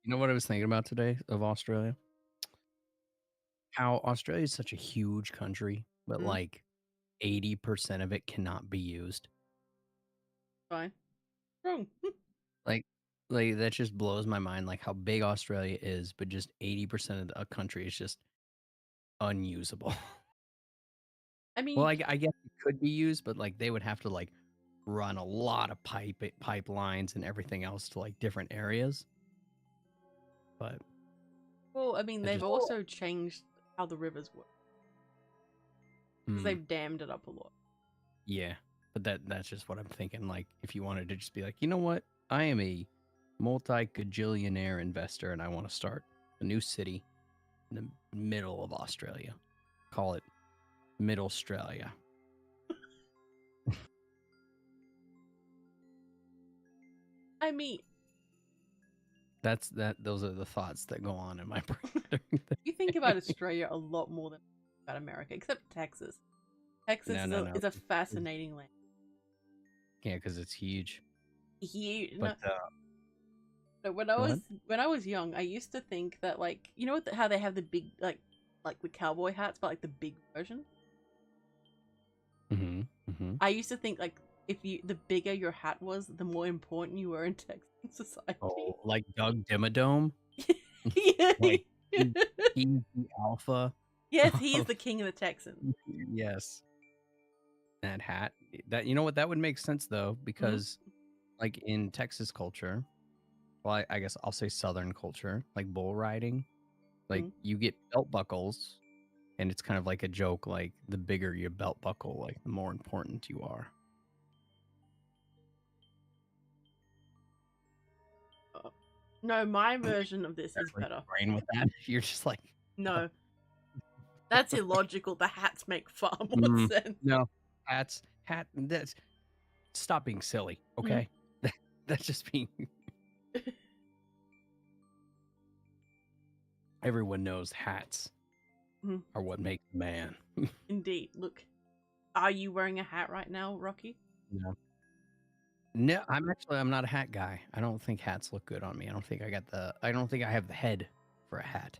You know what I was thinking about today of Australia? How Australia is such a huge country, but like 80% of it cannot be used. Fine. Wrong. Like that just blows my mind. Like how big Australia is, but just 80% of the country is just unusable. I mean, well, I guess it could be used, but like they would have to like run a lot of pipelines and everything else to like different areas. But well, I mean, they've also changed how the rivers work because they've dammed it up a lot. Yeah, but that's just what I'm thinking. Like, if you wanted to just be like, you know what, I am a multi-gajillionaire investor, and I want to start a new city in the middle of Australia. Call it Middle Australia. I mean, those are the thoughts that go on in my brain. You think about Australia a lot more than about America, except Texas. Texas is a fascinating land. Yeah, because it's huge. Huge. But when I was young, I used to think that like how they have the big like the cowboy hats, but like the big version. I used to think like the bigger your hat was, the more important you were in Texan society. Oh, like Doug Dimmadome? Yeah. Like he's the alpha. Yes, he is the king of the Texans. Yes. That hat. That you know what, that would make sense though, because like in Texas culture, well, I guess I'll say Southern culture, like bull riding, like you get belt buckles, and it's kind of like a joke, like the bigger your belt buckle, like the more important you are. No, my version of this is better. Brain with that, you're just like, no, that's illogical. The hats make far more sense. No, That's stop being silly, okay? That's just being. Everyone knows hats are what make the man. Indeed. Look, are you wearing a hat right now, Rocky? No. No, I'm not a hat guy. I don't think hats look good on me. I don't think I have the head for a hat.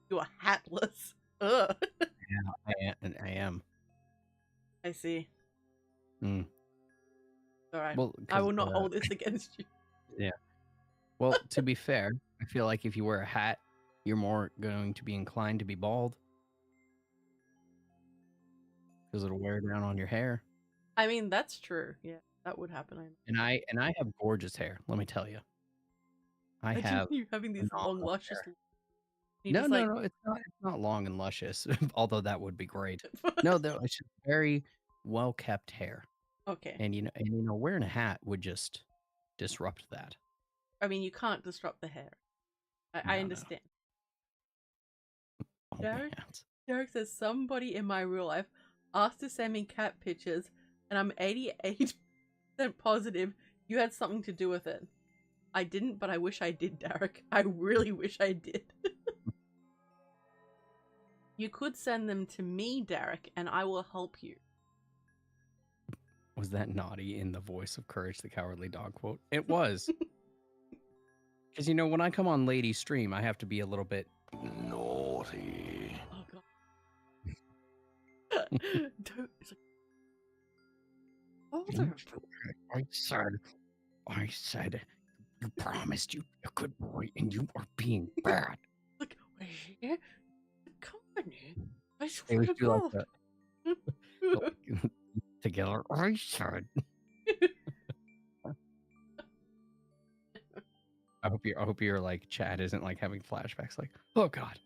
You are hatless. Ugh. Yeah, I am. I see. Mm. All right. Well, I will not hold this against you. Yeah. Well, to be fair, I feel like if you wear a hat, you're more going to be inclined to be bald because it'll wear down on your hair. I mean, that's true. Yeah, that would happen. And I have gorgeous hair. Let me tell you, I have you having these long, luscious. No, it's not long and luscious. Although that would be great. No, though it's just very well kept hair. Okay. And wearing a hat would just disrupt that. I mean, you can't disrupt the hair. I understand. No. Derek says somebody in my real life asked to send me cat pictures, and I'm 88% positive you had something to do with it. I didn't, but I wish I did, Derek. I really wish I did. You could send them to me, Derek, and I will help you. Was that naughty in the voice of Courage the Cowardly Dog quote? It was. Because, when I come on Lady Stream, I have to be a little bit naughty. Oh, God. It's like, I said, you promised you'd be a good boy, and you are being bad. Look, we're here. Company. I swear to God. Together, I said. I hope your like chat isn't like having flashbacks. Like, oh God.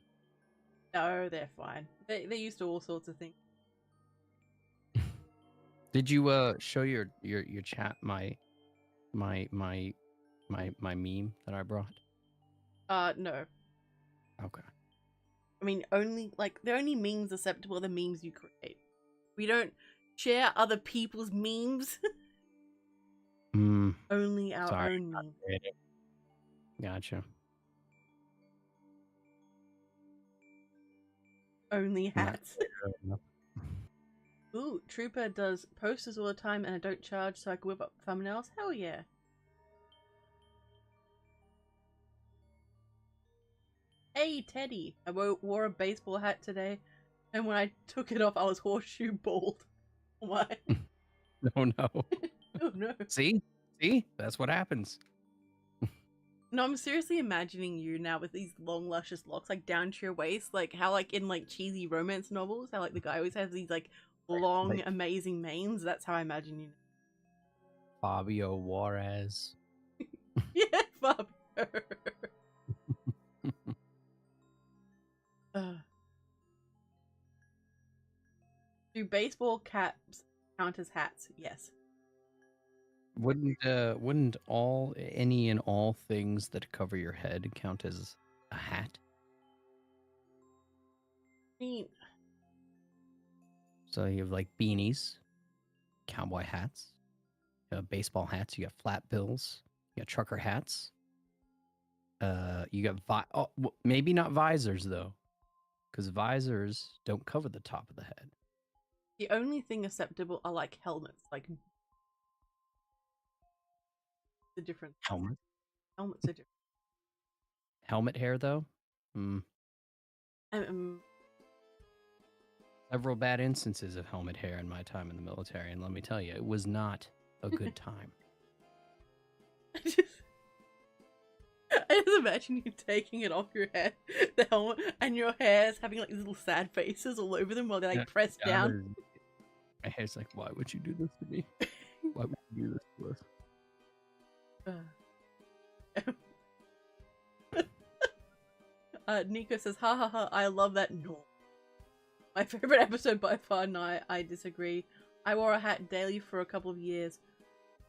No, they're fine. They're used to all sorts of things. Did you show your chat my meme that I brought? No. Okay. I mean, the only memes acceptable are the memes you create. We don't share other people's memes. Only our own memes. Gotcha. Only hats. Ooh, Trooper does posters all the time and I don't charge so I can whip up thumbnails. Hell yeah. Hey, Teddy. I wore a baseball hat today and when I took it off I was horseshoe bald. What? Oh no. Oh no. See? That's what happens. No, I'm seriously imagining you now with these long, luscious locks, like down to your waist, like how, like in like cheesy romance novels, how like the guy always has these like long, amazing manes. That's how I imagine you. Fabio Juarez. Yeah, Fabio. Do baseball caps count as hats? Yes. Wouldn't any and all things that cover your head count as a hat? I mean, so you have like beanies, cowboy hats, baseball hats. You got flat bills. You got trucker hats. You got maybe not visors though, because visors don't cover the top of the head. The only thing acceptable are like helmets, like the difference. Helmets are different. Helmet hair though. Several bad instances of helmet hair in my time in the military, and let me tell you, it was not a good time. I just imagine you taking it off your head, the helmet, and your hair's having like these little sad faces all over them while they're like pressed down. My hair's like, why would you do this to me? Why would you do this to us? Nico says, ha ha ha, I love that. No. My favorite episode by far. No, I disagree. I wore a hat daily for a couple of years.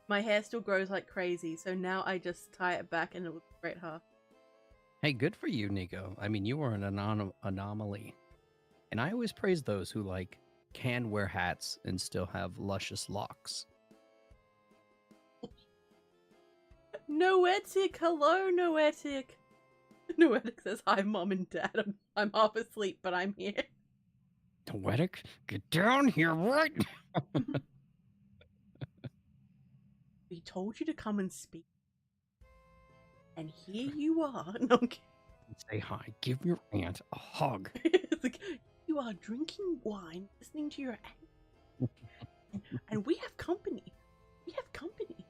My hair still grows like crazy, so now I just tie it back and it looks great, huh? Hey, good for you, Nico. I mean, you were an anomaly. And I always praise those who, like, can wear hats and still have luscious locks. Noetic, hello, Noetic. Noetic says, "Hi, Mom and Dad. I'm half asleep, but I'm here." Noetic, get down here right now. We told you to come and speak, and here you are. No, I'm kidding. Say hi. Give your aunt a hug. It's like, you are drinking wine, listening to your aunt, and we have company. We have company.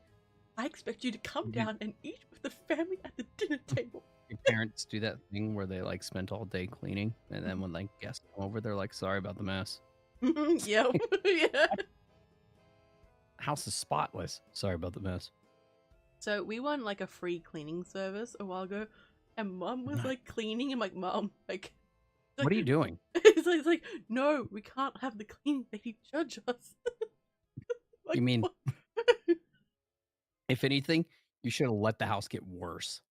I expect you to come down and eat with the family at the dinner table. Your parents do that thing where they like spent all day cleaning, and then when like guests come over, they're like, "Sorry about the mess." Yeah, yeah. House is spotless. Sorry about the mess. So we won like a free cleaning service a while ago, and Mum was Nice. like cleaning, and like, Mum, like, What are you doing? It's like, no, we can't have the cleaning lady judge us. Like, You mean, what? if anything, you should have let the house get worse.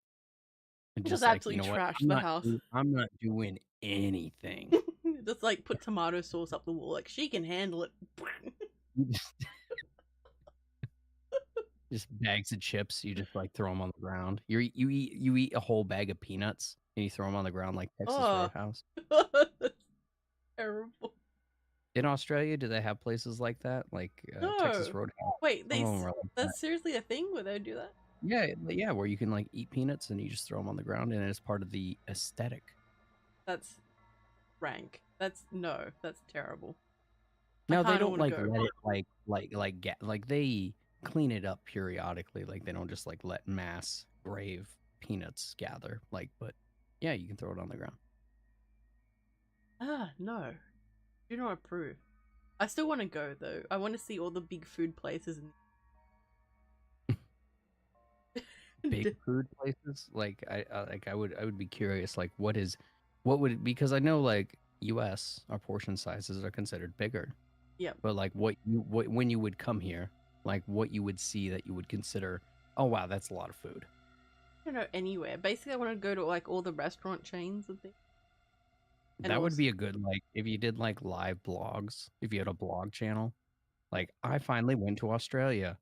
And Just just like, absolutely what? trashed the house. I'm not doing anything. Just like put tomato sauce up the wall, like she can handle it. You just bags of chips. You just like throw them on the ground. You eat a whole bag of peanuts and you throw them on the ground like Texas Oh. Roadhouse. That's terrible. In Australia, do they have places like that, like No. Texas Roadhouse? Wait, Some of 'em are like that's that. seriously a thing where they do that? Yeah, where you can like eat peanuts and you just throw them on the ground, and it's part of the aesthetic. That's rank. That's terrible. No, they kinda don't wanna like go. let it like they clean it up periodically. Like they don't just like let mass grave peanuts gather. Like, but yeah, you can throw it on the ground. No. Do not approve. I still want to go though. I want to see all the big food places. Big food places, like I would be curious, like what would, because I know like U.S. our portion sizes are considered bigger. Yep. But like what when you would come here, like what you would see that you would consider, oh wow, that's a lot of food. I don't know, anywhere. Basically, I want to go to like all the restaurant chains and things. And That would also- be a good, like, if you did like live blogs, if you had a blog channel, like I finally went to Australia.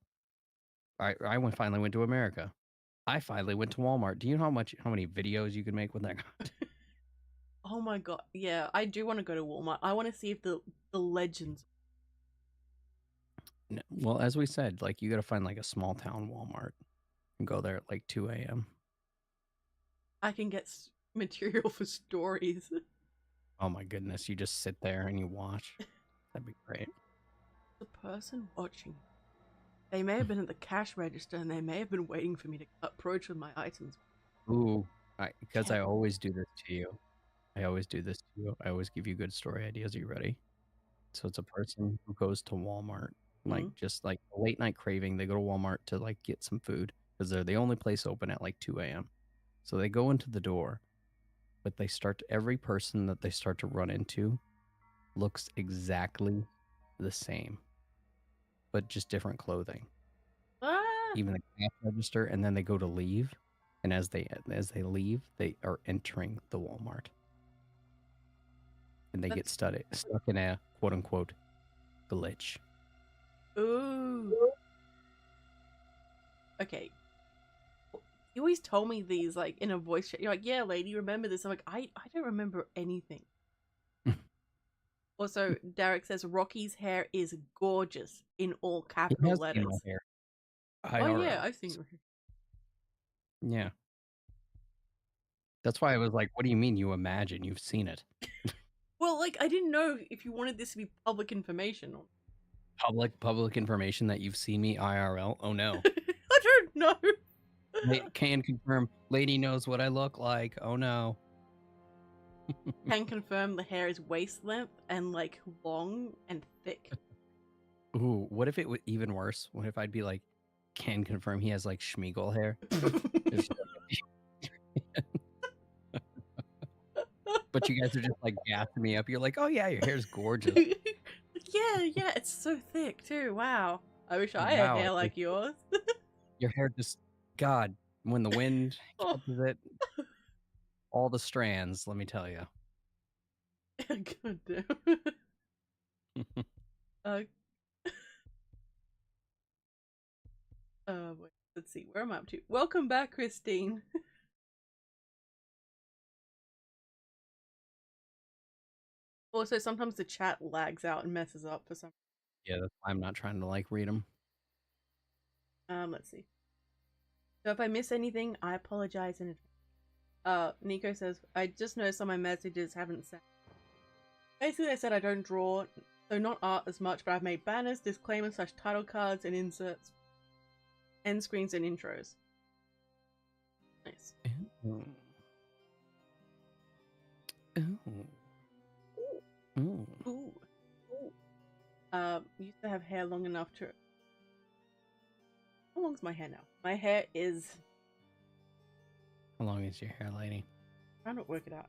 I finally went to America. I finally went to Walmart. Do you know how many videos you can make with that content? Oh my god, yeah, I do want to go to Walmart. I want to see if the legends. Well, as we said, like you got to find like a small town Walmart and go there at like 2 a.m. I can get material for stories. Oh my goodness, you just sit there and you watch. That'd be great. The person watching, they may have been at the cash register and they may have been waiting for me to approach with my items. Ooh, because I always do this to you. I always do this to you. I always give you good story ideas. Are you ready? So it's a person who goes to Walmart, like just like a late night craving. They go to Walmart to like get some food because they're the only place open at like 2 a.m. So they go into the door, but every person that they start to run into looks exactly the same, but just different clothing. Even the cash register, and then they go to leave, and as they leave, they are entering the Walmart. And they get stuck in a quote unquote glitch. Ooh. Okay. You always told me these like in a voice chat. You're like, yeah, lady, remember this? I'm like, I don't remember anything. Also, Derek says Rocky's hair is gorgeous in all capital letters. Hair. Oh yeah, I've seen her hair. Yeah. That's why I was like, what do you mean you imagine? You've seen it. Well, like, I didn't know if you wanted this to be public information. Public information that you've seen me IRL? Oh no. I don't know. Can confirm. Lady knows what I look like. Oh no. Can confirm the hair is waist length and like long and thick. Ooh, what if it was even worse? What if I'd be like, can confirm he has like Schmeagol hair? But you guys are just like gassing me up. You're like, oh yeah, your hair's gorgeous. Yeah, it's so thick too. Wow. I wish I had hair like yours. Your hair just, God, when the wind catches it, all the strands, let me tell you. God damn. Uh, wait, let's see. Where am I up to? Welcome back, Christine. Also, sometimes the chat lags out and messes up for some. Yeah, that's why I'm not trying to like read them. Let's see. So if I miss anything, I apologize in advance. Nico says, I just noticed some of my messages haven't sent. Basically, I said I don't draw, so not art as much, but I've made banners, disclaimers, / title cards, and inserts, end screens, and intros. Nice. Ooh. Ooh. Ooh. Ooh. Used to have hair long enough to... How long's my hair now? My hair is... How long is your hair, lady? I'm trying to work it out.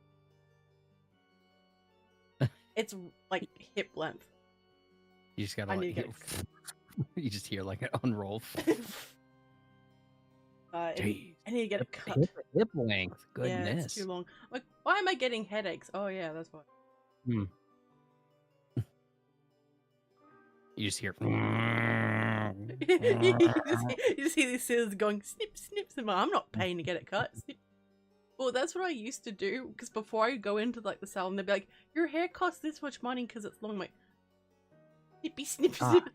It's like hip length. You just gotta like, you just hear like an unroll. I need to get it cut. Hip length. Goodness. Yeah, it's too long. Like, why am I getting headaches? Oh yeah, that's why. You just hear. you see these scissors going snip, snips, and I'm not paying to get it cut. Snip. Well, that's what I used to do, because before I go into like the salon, they'd be like, "Your hair costs this much money because it's long." I'm like, snippy, snip, snip.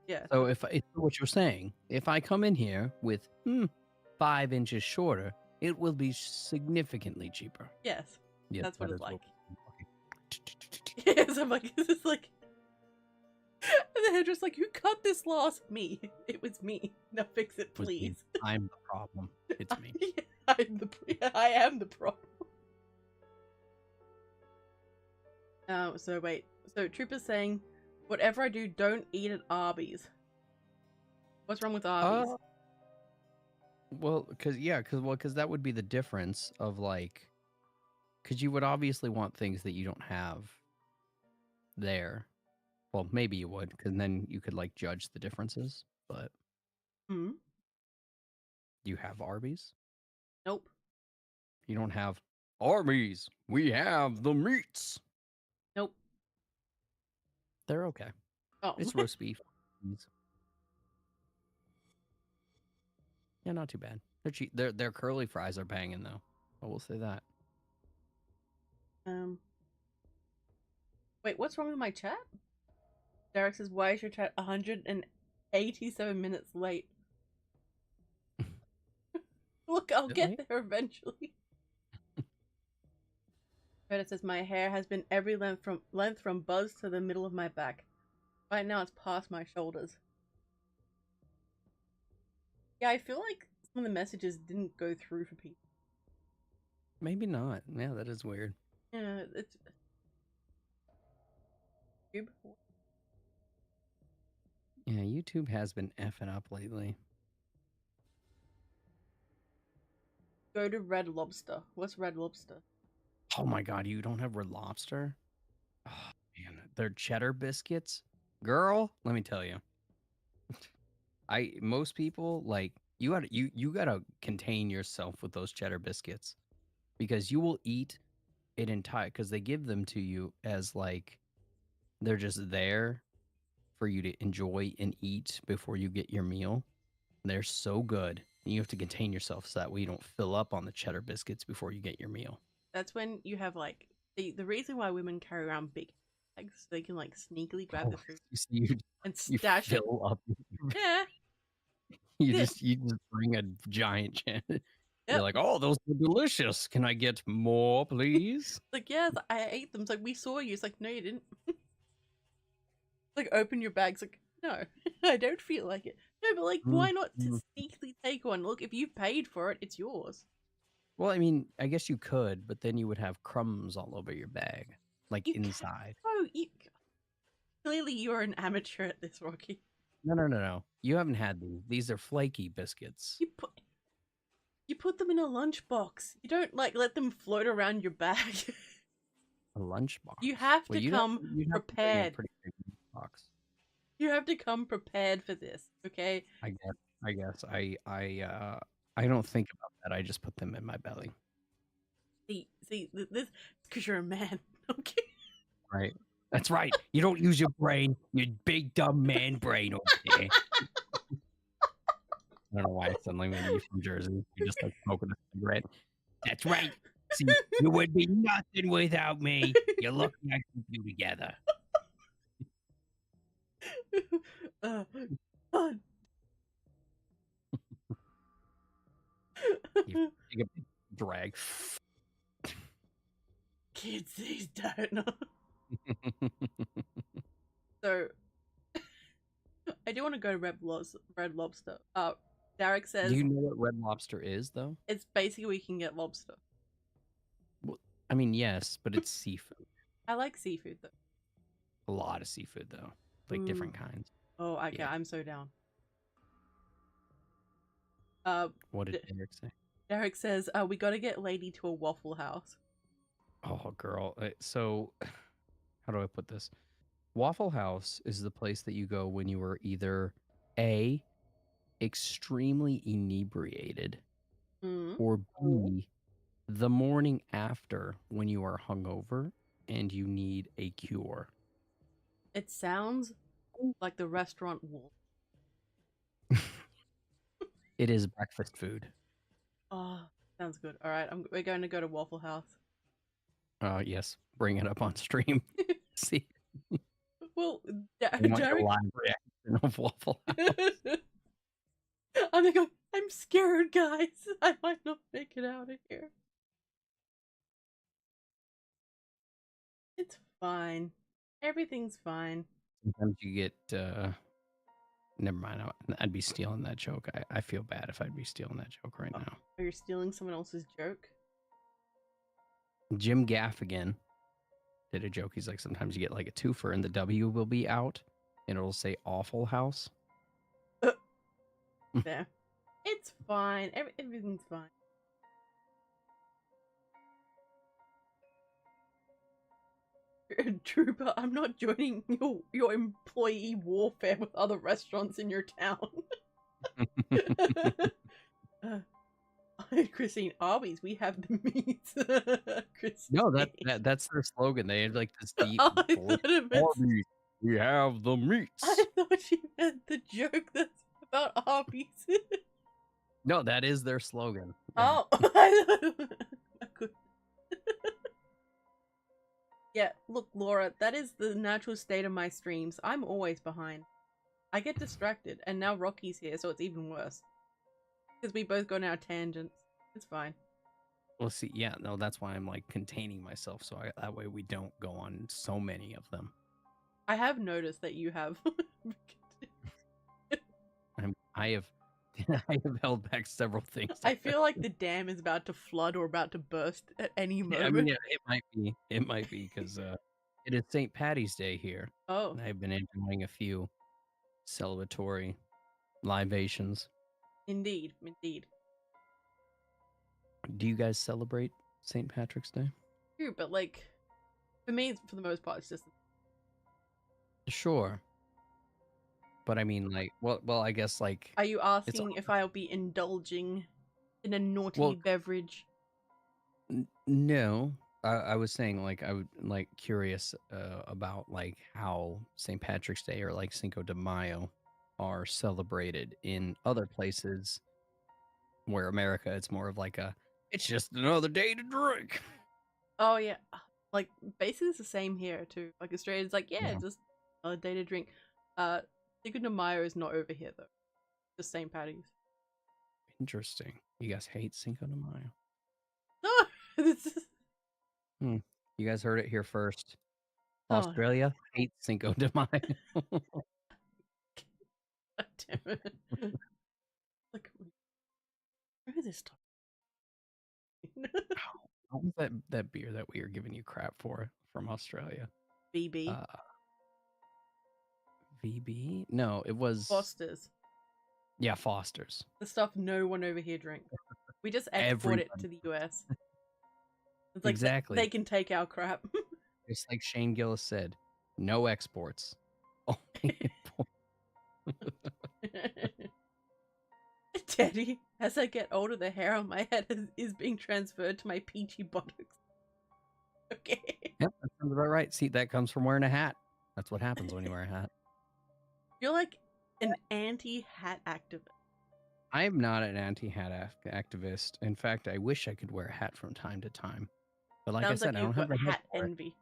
Yeah. So if what you're saying, if I come in here with 5 inches shorter, it will be significantly cheaper. Yes. Yes, That's what it's like. Okay. Yes, I'm like, is this like... And the hairdresser's like, who cut this last? Me. It was me. Now fix it, please. I'm the problem. It's me. I am the problem. So wait. So Trooper's saying, whatever I do, don't eat at Arby's. What's wrong with Arby's? Well, because that would be the difference of like, because you would obviously want things that you don't have there. Well, maybe you would, because then you could like judge the differences. But you have Arby's? Nope. You don't have Arby's. We have the meats. Nope. They're okay. Oh, it's roast beef. Yeah, not too bad. They're cheap. Their curly fries are banging though. I will say that. Wait, what's wrong with my chat? Derek says, why is your chat 187 minutes late? Look, I'll get there eventually. Reddit says, my hair has been every length from buzz to the middle of my back. Right now it's past my shoulders. Yeah, I feel like some of the messages didn't go through for people. Maybe not. Yeah, that is weird. Yeah, it's... Yeah, YouTube has been effing up lately. Go to Red Lobster. What's Red Lobster? Oh my god, you don't have Red Lobster? Oh man, their cheddar biscuits? Girl, let me tell you. Most people like you gotta contain yourself with those cheddar biscuits. Because you will eat it entire, because they give them to you as like they're just there for you to enjoy and eat before you get your meal. They're so good. And you have to contain yourself so that way you don't fill up on the cheddar biscuits before you get your meal. That's when you have like the reason why women carry around big bags so they can like sneakily grab the food and stash it. Up. Yeah. You just bring a giant You're like, oh, those are delicious. Can I get more, please? Like, yes, I ate them. It's like, we saw you. It's like, no, you didn't. Like, open your bags. Like, no, I don't feel like it. No, but like, why not sneakily take one? Look, if you paid for it, it's yours. Well, I mean, I guess you could, but then you would have crumbs all over your bag, like inside. Oh, clearly you're an amateur at this, Rocky. No. You haven't had these. These are flaky biscuits. You put them in a lunchbox. You don't like let them float around your bag. A lunchbox. You have to come prepared. You have to come prepared for this, okay? I guess. I don't think about that. I just put them in my belly. See, this because you're a man, okay? Right. That's right. You don't use your brain, your big dumb man brain over there. I don't know why I suddenly made you from Jersey. You just like smoking a cigarette. That's right. See, you would be nothing without me. You look like you do together. Fun. You take a big drag. Kids these don't. So I do want to go to Red Lobster. Derek says. Do you know what Red Lobster is, though? It's basically where you can get lobster. Well, I mean, yes, but it's seafood. I like seafood though. A lot of seafood, though, like different kinds. Oh, okay, Yeah. I'm so down. What did Derek say? Derek says, we got to get Lady to a Waffle House. Oh, girl. So, how do I put this? Waffle House is the place that you go when you are either A, extremely inebriated, or B, the morning after when you are hungover and you need a cure. It sounds like the restaurant Wolf. It is breakfast food. Oh, sounds good. All right, we're going to go to Waffle House. Yes, bring it up on stream. See, well, I want your live reaction of Waffle House. I'm like, I'm scared, guys. I might not make it out of here. It's fine. Everything's fine. Sometimes you get. Never mind. I'd be stealing that joke. I feel bad if I'd be stealing that joke right now. Are you stealing someone else's joke? Jim Gaffigan did a joke. He's like, sometimes you get like a twofer and the W will be out and it'll say Awful House. There. It's fine. Everything's fine. Trooper, I'm not joining your employee warfare with other restaurants in your town. Christine, Arby's, we have the meats. No, that's their slogan. They have like this deep. Arby's, we have the meats. I thought you meant the joke that's about Arby's. No, that is their slogan. Oh, yeah, look, Laura, that is the natural state of my streams. I'm always behind. I get distracted, and now Rocky's here, so it's even worse. Because we both go on our tangents. It's fine. Well, see, yeah, no, that's why I'm like containing myself, so that way we don't go on so many of them. I have noticed that you have. I have held back several things. I feel like the dam is about to flood or about to burst at any moment. Yeah, I mean, it might be. It might be because it is St. Patty's Day here. Oh. And I've been enjoying a few celebratory libations. Indeed, indeed. Do you guys celebrate St. Patrick's Day? True, but like, for me, for the most part, it's just. Sure. But I mean, like, well, I guess like. Are you asking if I'll be indulging in a naughty beverage? No, I was saying like I would like curious about like how St. Patrick's Day or like Cinco de Mayo are celebrated in other places where America it's more of like it's just another day to drink. Oh yeah, like basically it's the same here too. Like Australia's like it's just another day to drink. Cinco de Mayo is not over here though. Just St. Patty's. Interesting. You guys hate Cinco de Mayo. No, this is... You guys heard it here first. Australia hates Cinco de Mayo. God damn it. Like, where is this stuff? What was that beer that we were giving you crap for from Australia? VB. VB? No, it was Foster's. Yeah, Foster's. The stuff no one over here drinks. We just export it to the US. It's like exactly. They can take our crap. It's like Shane Gillis said, no exports. Only imports. Teddy, as I get older, the hair on my head is being transferred to my peachy buttocks. Okay. Yep, that sounds about right. See, that comes from wearing a hat. That's what happens when you wear a hat. You're like an anti-hat activist. I am not an anti-hat activist. In fact, I wish I could wear a hat from time to time. But like Sounds I said, like I don't you've have got the head hat for it. envy.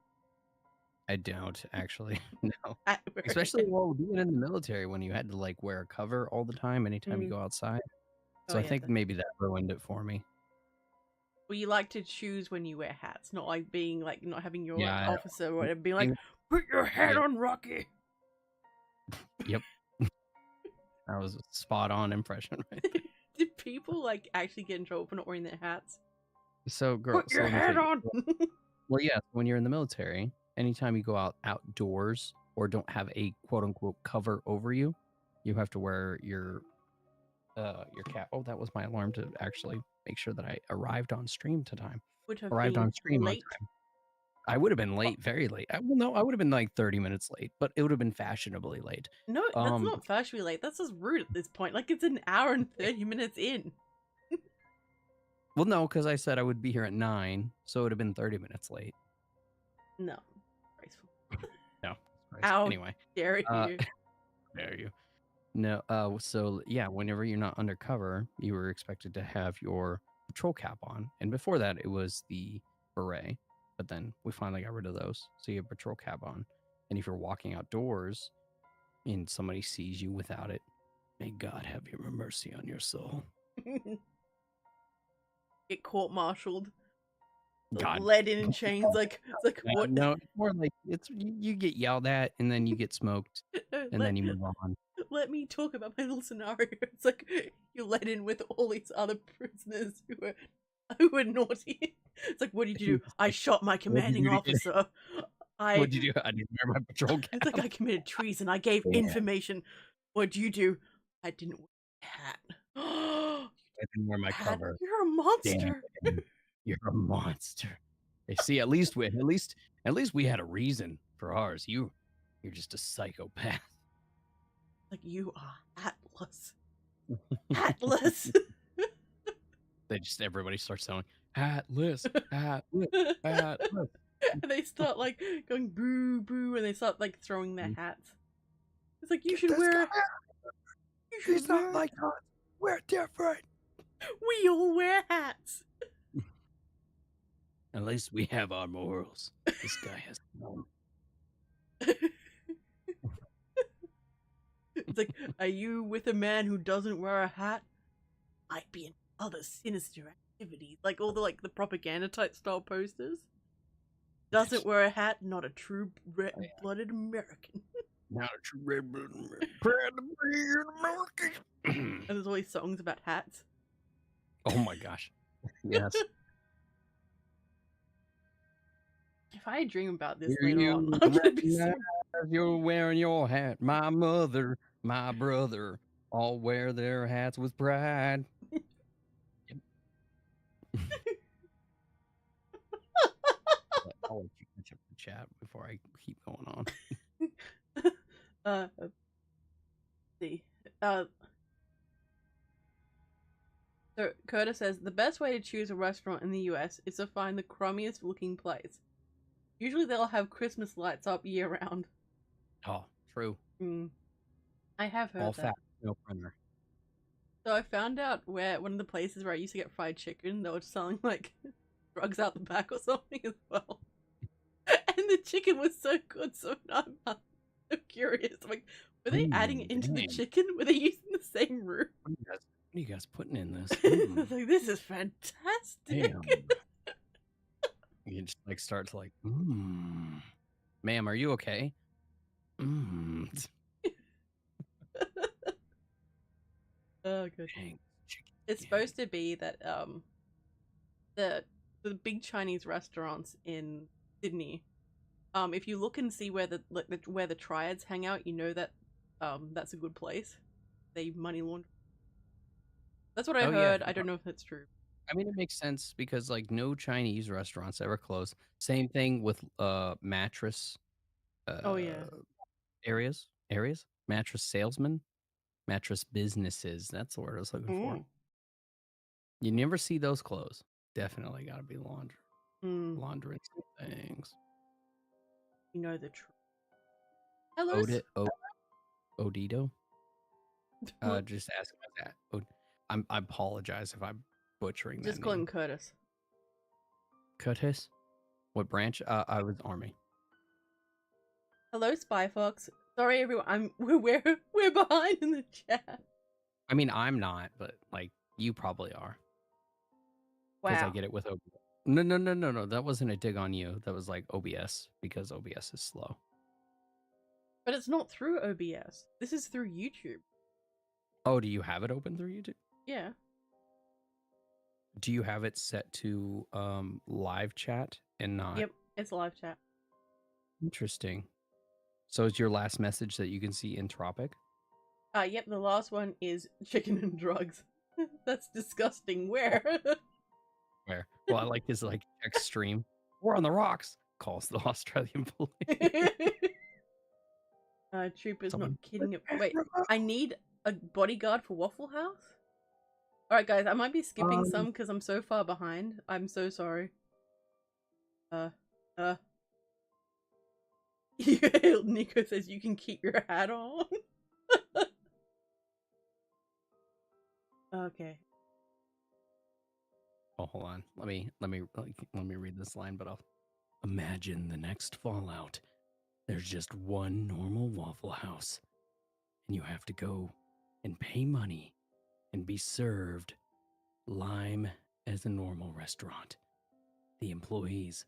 I don't actually. No. Hat wearing Especially envy. while being in the military when you had to like wear a cover all the time anytime you Mm. go outside. Oh So I yeah. think maybe that ruined it for me. Well, you like to choose when you wear hats, not like being like not having your Yeah, like I don't- officer or whatever being like, put your hat Yeah. on, Rocky. Yep. That was a spot on impression right there. Did people like actually get in trouble for not wearing their hats? So girl, Put so your let me hat tell you. on. Well, yeah, when you're in the military, anytime you go outdoors or don't have a quote unquote cover over you, you have to wear your cap. Oh, that was my alarm to actually make sure that I arrived on stream to time. Would have Arrived been on stream late. on time. I would have been late, very late. Well, no, I would have been like 30 minutes late, but it would have been fashionably late. No, that's not fashionably late. That's just rude at this point. Like it's an hour and 30 minutes in. Well, no, because I said I would be here at 9, so it would have been 30 minutes late. No. Graceful. No. How anyway. dare you? Dare you. No, so yeah, whenever you're not undercover, you were expected to have your patrol cap on. And before that, it was the beret. But then we finally got rid of those. So you have patrol cap on. And if you're walking outdoors and somebody sees you without it, may God have your mercy on your soul. Get court-martialed. God. Led in chains. Like, it's like, No, what? no, it's more like you get yelled at and then you get smoked and then you move on. Let me talk about my little scenario. It's like you're let in with all these other prisoners who were naughty. It's like, what did you do? I shot my commanding officer. What'd you do? I didn't wear my patrol cap. It's like I committed treason. I gave information. What'd you do? I didn't wear a hat. I didn't wear my cover. You're a monster. Damn, you're a monster. They see, at least we had a reason for ours. You're just a psychopath. Like you are hatless. Hatless. Everybody starts saying hatless, hatless, hatless. And they start like going boo boo, and they start like throwing their hats. It's like you should wear. He's not like us. We're different. We all wear hats. At least we have our morals. This guy has none. It's like, are you with a man who doesn't wear a hat? Might be in other sinister activities, like all the propaganda type style posters. Doesn't wear a hat, not a true red-blooded American. Not a true red-blooded American. And there's always songs about hats. Oh my gosh. Yes. If I dream about this later on, I'm gonna be so... You're wearing your hat. My mother, my brother, all wear their hats with pride. I'll let you catch up the chat before I keep going on. See. So Curtis says the best way to choose a restaurant in the US is to find the crummiest looking place. Usually they'll have Christmas lights up year round. Oh, true. I have heard all that. fat, no printer. So I found out where one of the places where I used to get fried chicken, they were selling like drugs out the back or something as well. And the chicken was so good, so I'm so curious. I'm like, were they adding it into the chicken? Were they using the same roux? What are you guys putting in this? I was like, this is fantastic. Damn. You just like start to like, ma'am, are you okay? Oh, good. Dang. It's supposed to be that the big Chinese restaurants in Sydney, if you look and see where the triads hang out, you know that that's a good place. They money launder. That's what I heard. Yeah. I don't know if that's true. I mean, it makes sense because like no Chinese restaurants ever close. Same thing with mattress. Oh yeah. Areas, mattress salesmen, mattress businesses. That's the word I was looking for. You never see those close. Definitely got to be laundry. Laundering some things. You know the truth. Hello. Odito? Just ask about that. I apologize if I'm butchering that Just call him name. Curtis. Curtis? What branch? I was Army. Hello, Spy Fox. Sorry, everyone. We're behind in the chat. I mean, I'm not, but like you probably are. Because Wow. I get it with OBS. No. That wasn't a dig on you. That was like OBS because OBS is slow. But it's not through OBS. This is through YouTube. Oh, do you have it open through YouTube? Yeah. Do you have it set to live chat and not? Yep, it's live chat. Interesting. So is your last message that you can see in Tropic? Yep, the last one is chicken and drugs. That's disgusting. Where? Where? Well, I like his like extreme. We're on the rocks. Calls the Australian police. Trooper's not kidding it. Wait, I need a bodyguard for Waffle House? Alright guys, I might be skipping some because I'm so far behind. I'm so sorry. Nico says you can keep your hat on. Okay. Oh, hold on. Let me read this line, but I'll imagine the next Fallout. There's just one normal Waffle House, and you have to go and pay money and be served lime as a normal restaurant. The employees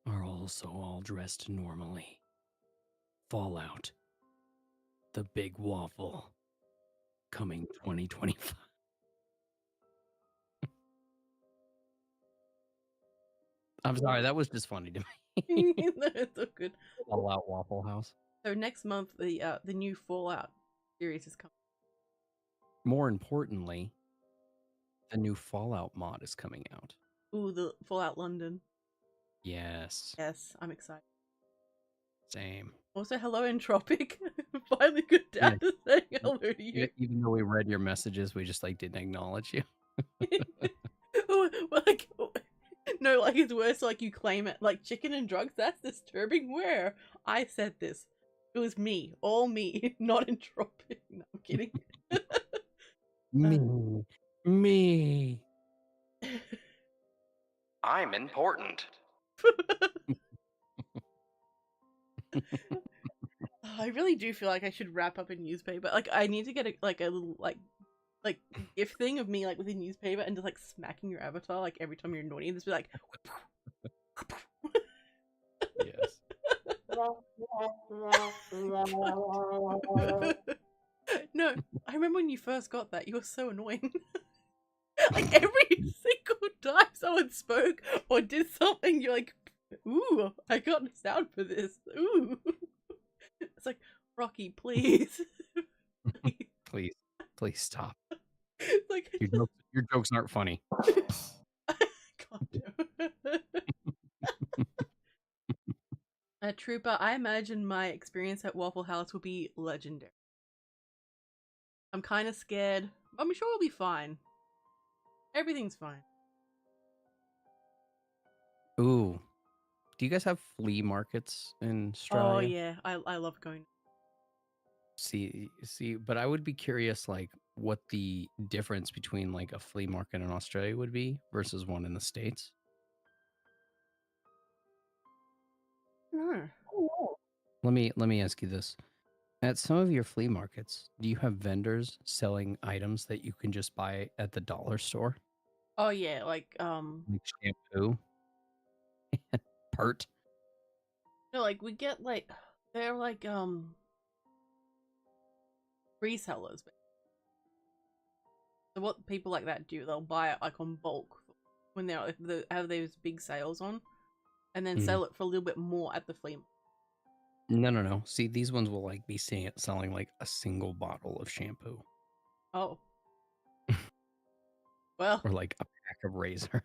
are also all dressed normally. Fallout, the big waffle, coming 2025. I'm sorry, that was just funny to me. No, it's so good. Fallout Waffle House. So next month the new Fallout series is coming. More importantly, the new Fallout mod is coming out. Ooh, the Fallout London. Yes. Yes, I'm excited. Same. Also, hello Entropic. Finally good down to saying hello to you. Even though we read your messages, we just like didn't acknowledge you. Like, no, like it's worse. Like you claim it, like chicken and drugs. That's disturbing. Where I said this, it was me, all me, not Entropic. No, I'm kidding. Me. I'm important. I really do feel like I should wrap up a newspaper. Like I need to get a little like GIF thing of me like with a newspaper and just like smacking your avatar like every time you're naughty and just be like. Yes. No, I remember when you first got that. You were so annoying. Like every single time someone spoke or did something, you're like, "Ooh, I got a sound for this." Ooh, it's like Rocky, please, please stop. Like your jokes aren't funny. Trooper, I imagine my experience at Waffle House will be legendary. I'm kind of scared. I'm sure we'll be fine. Everything's fine. Ooh. Do you guys have flea markets in Australia? Oh yeah, I love going. See, but I would be curious, like, what the difference between like a flea market in Australia would be versus one in the States. No. Let me ask you this: at some of your flea markets, do you have vendors selling items that you can just buy at the dollar store? Oh yeah, like shampoo, pert. No, like we get like they're like resellers. So what people like that do, they'll buy it like on bulk when they have those big sales on, and then sell it for a little bit more at the flea market. No. See, these ones will like be selling like a single bottle of shampoo. Oh. Well. Or like a pack of razors.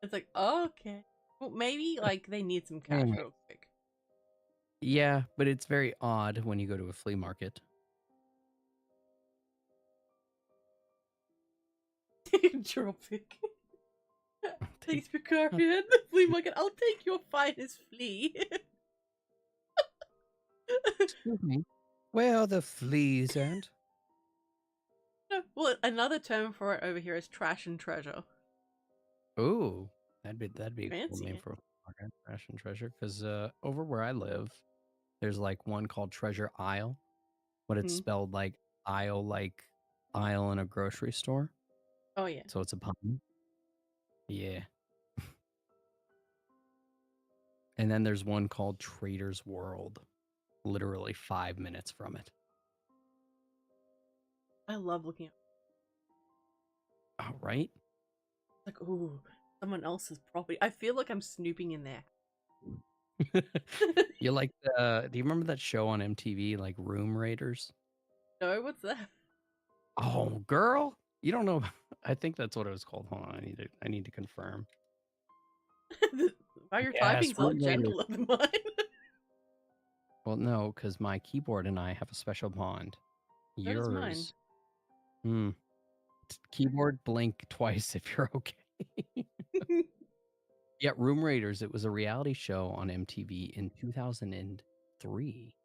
It's like, oh, okay. Well, maybe like they need some cash real quick. Yeah, but it's very odd when you go to a flea market. Tropic. Thanks, Spookaria. The flea market. I'll take your finest flea. Excuse me. Where are the fleas and? Well, another term for it over here is trash and treasure. Ooh, that'd be a cool Fancy. name for a market, trash and treasure. Because over where I live, there's like one called Treasure Isle, but it's spelled like aisle in a grocery store. Oh yeah. So it's a pun. Yeah. And then there's one called Trader's World, literally 5 minutes from it. I love looking at. Oh, right? Like, ooh, someone else's property. I feel like I'm snooping in there. You like do you remember that show on MTV, like Room Raiders? No, what's that? Oh, girl, you don't know. I think that's what it was called. Hold on, I need to confirm. Wow, your Yes, typing's a lot Room Raiders. gentler than mine. Well, no, because my keyboard and I have a special bond. So does mine. Yours. Keyboard, blink twice if you're okay. Yeah, Room Raiders. It was a reality show on MTV in 2003,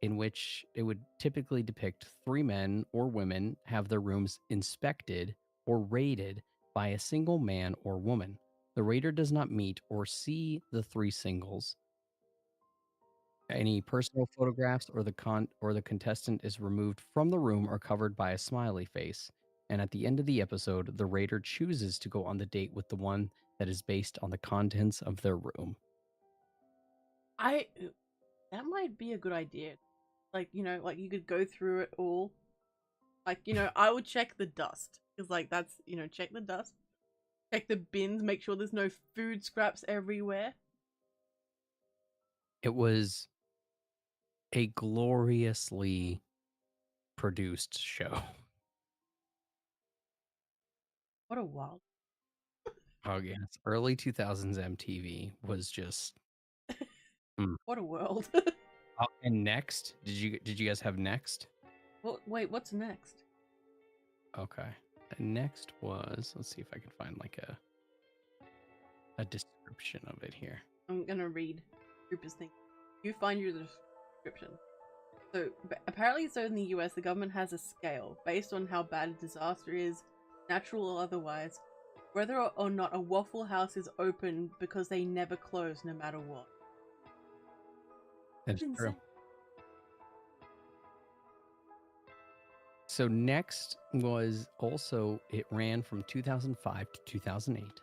in which it would typically depict 3 men or women have their rooms inspected or raided by a single man or woman. The raider does not meet or see the 3 singles. Any personal photographs or the contestant is removed from the room or covered by a smiley face. And at the end of the episode, the raider chooses to go on the date with the one that is based on the contents of their room. That might be a good idea. Like, like you could go through it all. Like, I would check the dust. Because, like, that's, check the dust. Check the bins, make sure there's no food scraps everywhere. It was a gloriously produced show. What a wild. Oh, yes. Early 2000s MTV was just... What a world. And Next? Did you guys have Next? Well, wait, what's next? Okay. Next was... Let's see if I can find like a description of it here. I'm gonna read Rupert thing. You find your description. So, apparently, in the US, the government has a scale based on how bad a disaster is, natural or otherwise, whether or not a Waffle House is open because they never close no matter what. That's true. So Next was also, it ran from 2005 to 2008,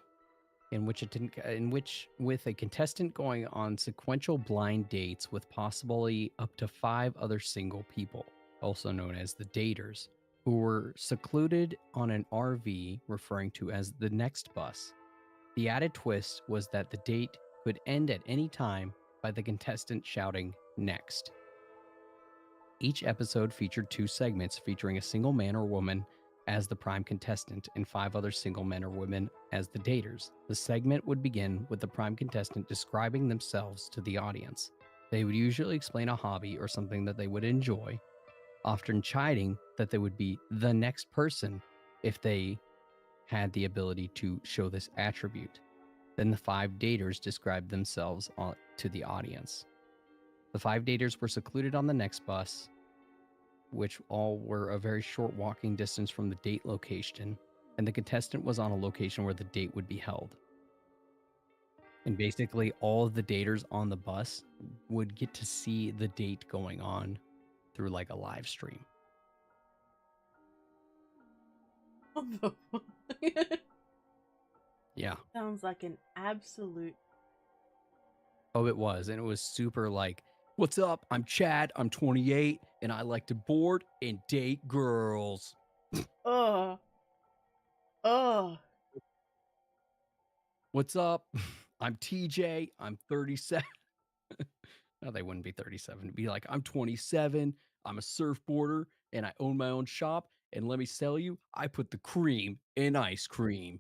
with a contestant going on sequential blind dates with possibly up to 5 other single people, also known as the daters, who were secluded on an RV, referring to as the Next Bus. The added twist was that the date could end at any time by the contestant shouting "Next." Each episode featured 2 segments featuring a single man or woman as the prime contestant and 5 other single men or women as the daters. The segment would begin with the prime contestant describing themselves to the audience. They would usually explain a hobby or something that they would enjoy, often chiding that they would be the next person if they had the ability to show this attribute. Then the 5 daters described themselves to the audience. The 5 daters were secluded on the Next Bus, which all were a very short walking distance from the date location, and the contestant was on a location where the date would be held. And basically all of the daters on the bus would get to see the date going on through like a live stream. What the fuck? Yeah. Sounds like an absolute... Oh, it was. And it was super like, what's up? I'm Chad. I'm 28 and I like to board and date girls. Oh. What's up? I'm TJ. I'm 37. No, they wouldn't be 37. It'd be like, I'm 27. I'm a surfboarder and I own my own shop. And let me tell you, I put the cream in ice cream.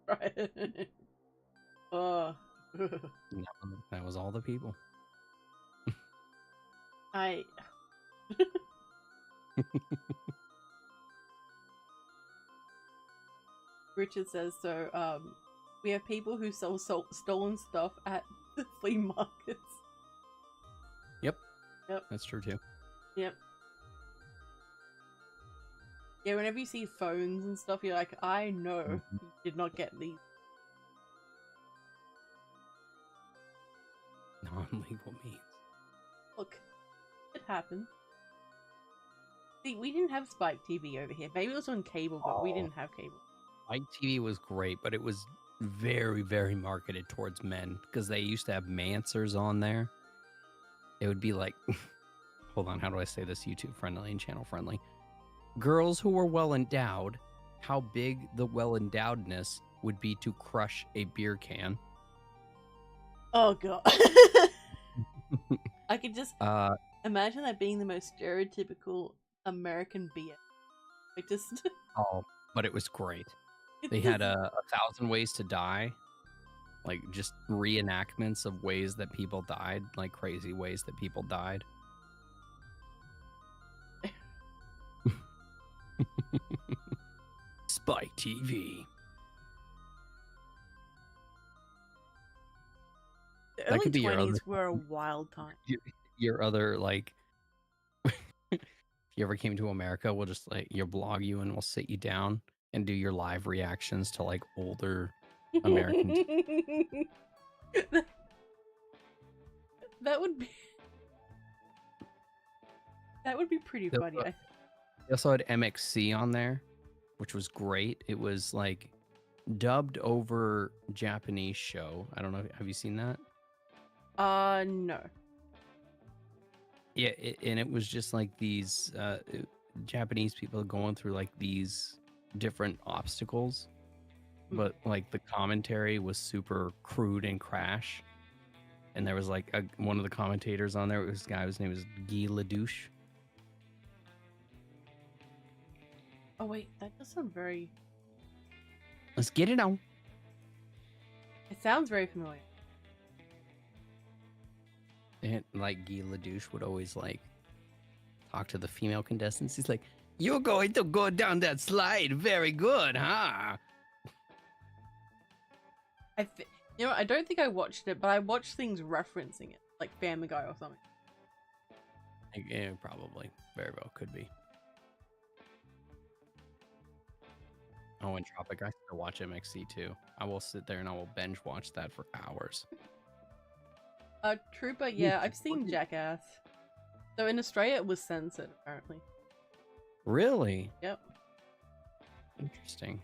Right. Oh. That was all the people. Richard says so. We have people who sell stolen stuff at the flea markets. Yep. Yep. That's true too. Yep. Yeah, whenever you see phones and stuff, you're like, I know you did not get these. Non-legal means. Look, it happened. See, we didn't have Spike TV over here. Maybe it was on cable, but we didn't have cable. Spike TV was great, but it was very, very marketed towards men because they used to have mansers on there. It would be like, hold on, how do I say this YouTube friendly and channel friendly? Girls who were well endowed, how big the well endowedness would be to crush a beer can. Oh god. I could just imagine that being the most stereotypical American beer. Like just Oh, but it was great. They had a 1,000 Ways to Die, like just reenactments of ways that people died, like crazy ways that people died. Spike TV. The That early could be your 20s other were a wild time. your other like if you ever came to America, we'll just like you'll blog you and we'll sit you down and do your live reactions to like older American That would be pretty funny. They also had MXC on there, which was great. It was like dubbed over Japanese show. I don't know. Have you seen that? No. Yeah, and it was just like these Japanese people going through like these different obstacles, but like the commentary was super crude and crash. And there was like one of the commentators on there. This guy, his name was Guy Ledouche. Oh wait, that does sound very... Let's get it on. It sounds very familiar. And like Guy Ledouche would always like talk to the female contestants. He's like, "You're going to go down that slide. Very good, huh?" You know, I don't think I watched it, but I watched things referencing it, like Family Guy or something. Yeah, probably. Very well could be. Oh, and Tropic, I still watch MXC too. I will sit there and I will binge watch that for hours. Trooper, yeah, I've seen Jackass. So in Australia it was censored, apparently. Really? Yep. Interesting.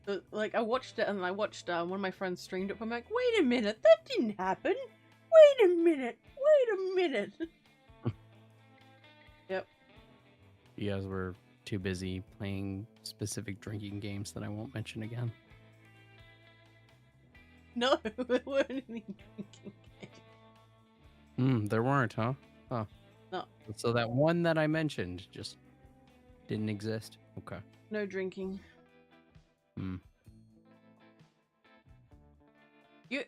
So, like, I watched it and I watched one of my friends streamed it. I'm like, wait a minute, that didn't happen. Wait a minute. Wait a minute. Yep. You guys were too busy playing specific drinking games that I won't mention again. No, we weren't any drinking games. There weren't, huh? Huh. No. So that one that I mentioned just didn't exist? Okay. No drinking.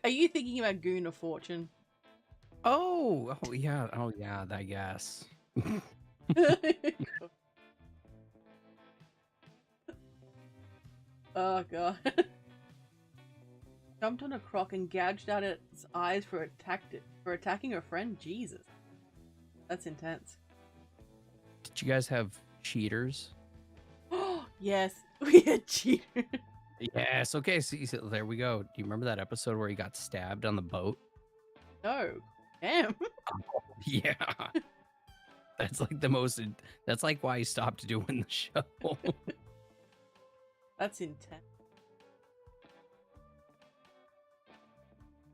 Are you thinking about Goon of Fortune? Oh yeah, I guess. Oh god. Jumped on a croc and gouged out its eyes for attacking a friend? Jesus. That's intense. Did you guys have cheaters? Oh, yes. We had cheaters. Yes, okay, so there we go. Do you remember that episode where he got stabbed on the boat? No. Damn. Yeah. That's like that's like why he stopped doing the show. That's intense.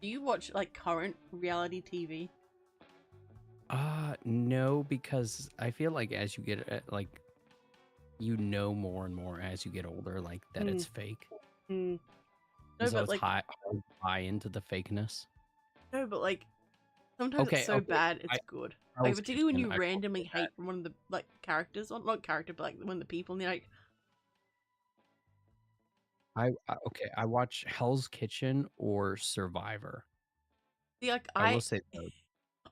Do you watch like current reality TV? No, because I feel like as you get like you know more and more as you get older, like that it's fake. No, So but it's like hard to buy into the fakeness. no, but like sometimes it's so bad it's good. Like particularly when you randomly hate one of the like characters, or not character, but like one of the people, and you're like, I watch Hell's Kitchen or Survivor. see, like I will say those.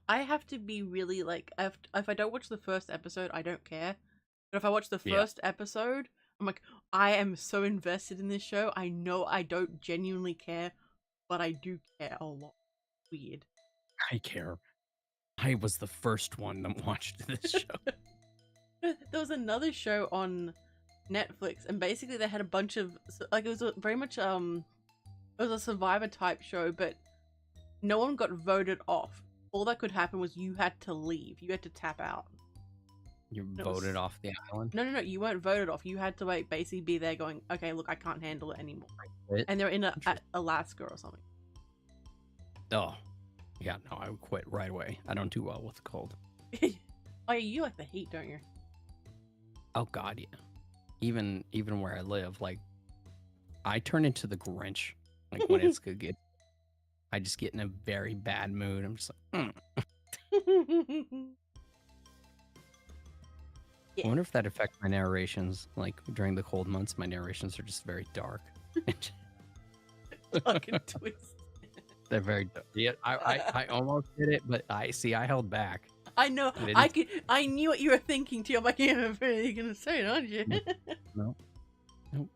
I have to be really like if I don't watch the first episode, I don't care. But if I watch the first episode, I'm like, I am so invested in this show. I know I don't genuinely care, but I do care a lot. Weird. I care. I was the first one that watched this show. There was another show on Netflix, and basically they had a bunch of like, it was very much it was a Survivor type show, but no one got voted off. All that could happen was you had to leave. You had to tap out. You voted off the island? No, you weren't voted off. You had to like basically be there going, okay, look, I can't handle it anymore. And they're in Alaska or something. Oh, yeah, no, I would quit right away. I don't do well with the cold. Oh, you like the heat, don't you? Oh God, yeah. Even where I live, like, I turn into the Grinch. Like when it's good, I just get in a very bad mood. I'm just like, Yeah. I wonder if that affects my narrations. Like during the cold months, my narrations are just very dark. Fucking twist. They're very dark. Yeah, I almost did it, but I held back. I know. I knew what you were thinking too. I'm like, yeah, you're gonna say it, aren't you? No. Nope.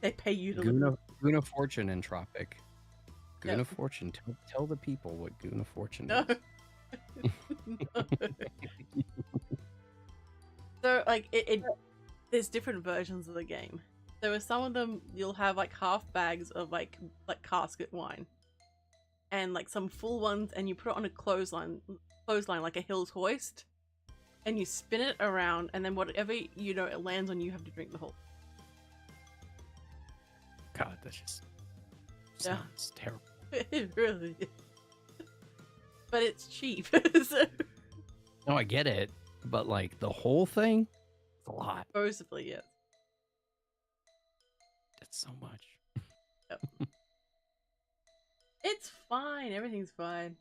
They pay you to Goon of Fortune in Tropic. Goon of Fortune. Tell the people what Goon of Fortune is. No. So like there's different versions of the game. So with some of them you'll have like half bags of like casket wine, and like some full ones, and you put it on a clothesline like a Hills hoist, and you spin it around, and then whatever it lands on, you have to drink the whole. God, that just sounds terrible. It really is. But it's cheap. So. No, I get it, but like the whole thing, it's a lot. Supposedly, yes. That's so much. Yep. It's fine. Everything's fine.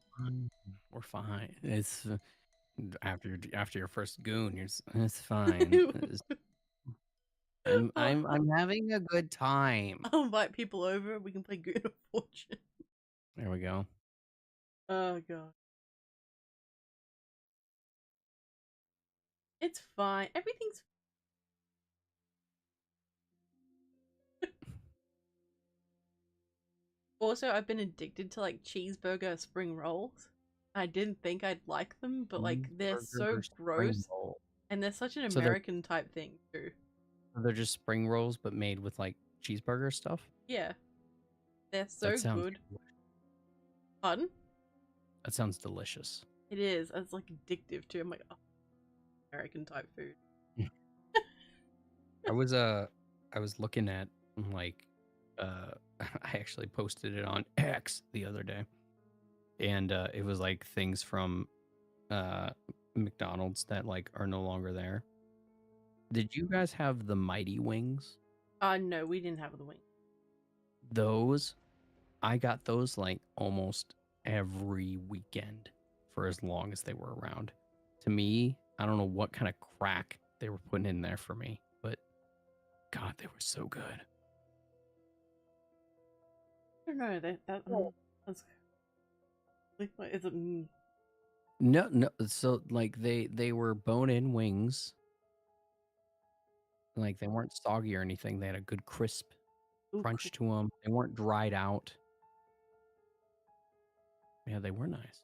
We're fine. It's after your first goon. It's fine. I'm having a good time. I'll invite people over. We can play Goon of Fortune. There we go. Oh god. It's fine. Everything's. Also, I've been addicted to like cheeseburger spring rolls. I didn't think I'd like them, but like they're so gross, and they're such an American type thing too. They're just spring rolls, but made with like cheeseburger stuff. Yeah, they're so good. Pardon? That sounds delicious. It is. It's like addictive too. I'm like, oh, American type food. I was looking at like I actually posted it on X the other day, and it was like things from McDonald's that like are no longer there. Did you guys have the Mighty Wings? No, we didn't have the wings. Those, I got those like almost every weekend for as long as they were around. To me, I don't know what kind of crack they were putting in there for me, but God, they were so good. I don't know. That's is it? No. So like they were bone-in wings. Like they weren't soggy or anything. They had a good crisp crunch to them. They weren't dried out. Yeah, they were nice.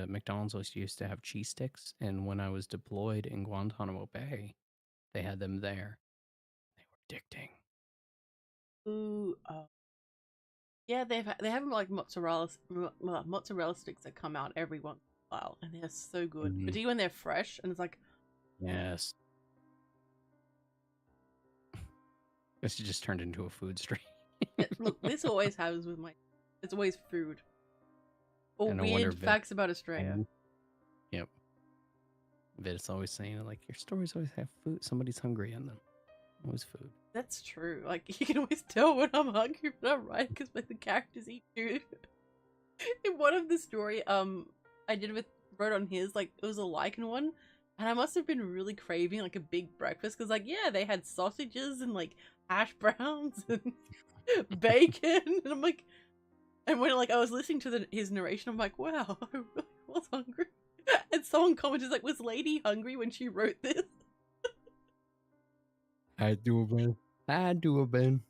McDonald's used to have cheese sticks, and when I was deployed in Guantanamo Bay, they had them there. They were addicting. Ooh, yeah, they have like mozzarella sticks that come out every once in a while, and they're so good. Mm-hmm. Particularly when they're fresh, and it's like, yes. This just turned into a food stream. Look, this always happens with it's always food. Or weird facts about Australia. Yep. It's always saying like your stories always have food. Somebody's hungry in them. Always food. That's true. Like you can always tell when I'm hungry, but I'm right because the characters eat food. In one of the story, I wrote on his, like it was a Lycan one, and I must have been really craving like a big breakfast because like they had sausages and like hash browns and bacon, and I'm like. And when like I was listening to his narration, I'm like, wow, I really was hungry. And someone commented like, was Lady hungry when she wrote this? Had to have been. Had to have been.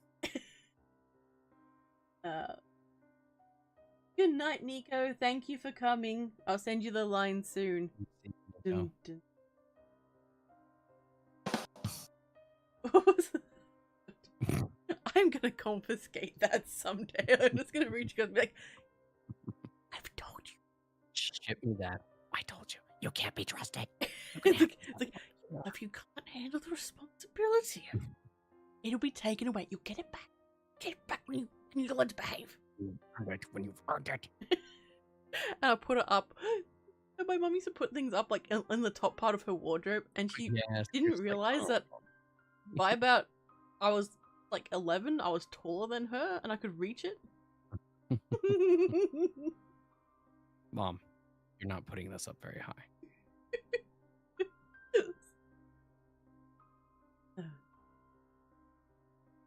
Good night, Nico. Thank you for coming. I'll send you the line soon. Dun, dun. What was that? I'm gonna confiscate that someday. I'm just gonna reach you and be like, I've told you. Ship me that. I told you. You can't be trusted. It's like, if you can't handle the responsibility of it, it'll be taken away. You'll get it back. Get it back when you learn to behave. When you've earned it. And I put it up. And my mum used to put things up like in the top part of her wardrobe, and she didn't realize that by about I was like 11, I was taller than her, and I could reach it. Mom, you're not putting this up very high.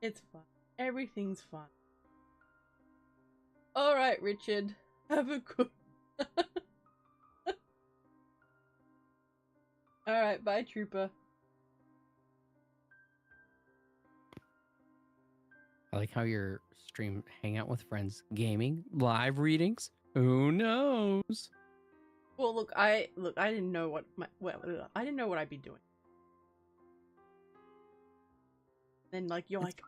It's fun. Everything's fun. All right, Richard. Have a good. All right, bye, Trooper. I like how your stream Hangout with Friends, gaming, live readings. Who knows? Well, look, I didn't know what I didn't know what I'd be doing. Then, like, you're like,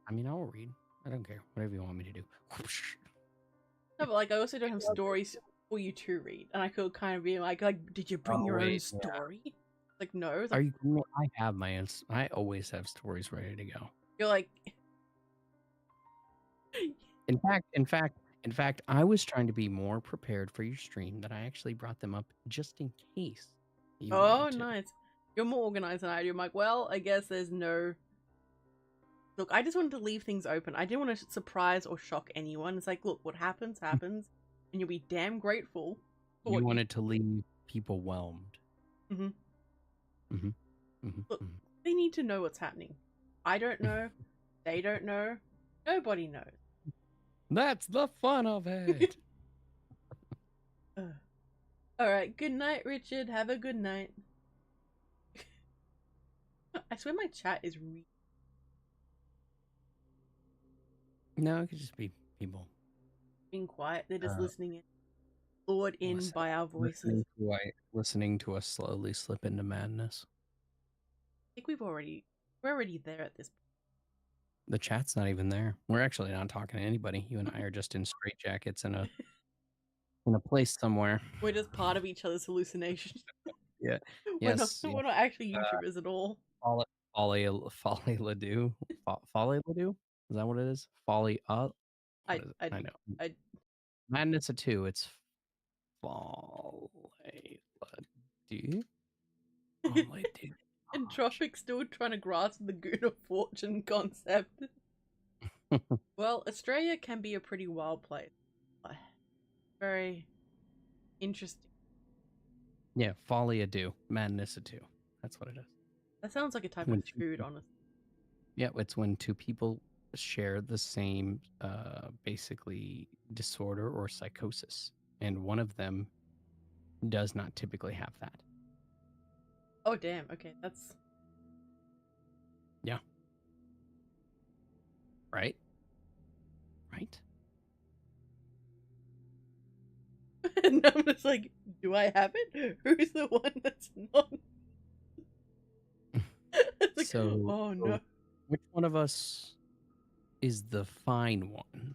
I mean, I'll read. I don't care. Whatever you want me to do. No, but like, I also don't have stories for you to read, and I could kind of be like, did you bring your own story? Yeah. Like, no. Like, are you? I have my own. I always have stories ready to go. You're like. In fact, I was trying to be more prepared for your stream that I actually brought them up just in case. Oh, nice. You're more organized than I do. I'm like, well, I guess there's no. Look, I just wanted to leave things open. I didn't want to surprise or shock anyone. It's like, look, what happens, happens, and you'll be damn grateful. For you wanted to leave people whelmed. Mm-hmm. Mm-hmm. Mm-hmm. Look, they need to know what's happening. I don't know. They don't know. Nobody knows. That's the fun of it. All right. Good night, Richard. Have a good night. I swear my chat is No, it could just be people being quiet. They're just listening in, lured in by our voices. Listening to us slowly slip into madness. I think we're already there at this point. The chat's not even there. We're actually not talking to anybody. You and I are just in straitjackets in a place somewhere. We're just part of each other's hallucinations. Yeah. We're not actually YouTubers at all. Folly Ladoo. Folly Ladoo? Is that what it is? Folly I know. Madness of 2. It's Folly Ladoo. And Tropic's still trying to grasp the Goon of Fortune concept. Well, Australia can be a pretty wild place. Very interesting. Yeah, Folly Ado. Madness of 2. That's what it is. That sounds like a type of food, honestly. Yeah, it's when two people share the same, basically, disorder or psychosis. And one of them does not typically have that. Oh, damn. Okay, that's... Yeah. Right? Right? And I'm just like, do I have it? Who's the one that's not? Like, so, oh no. Which one of us is the fine one?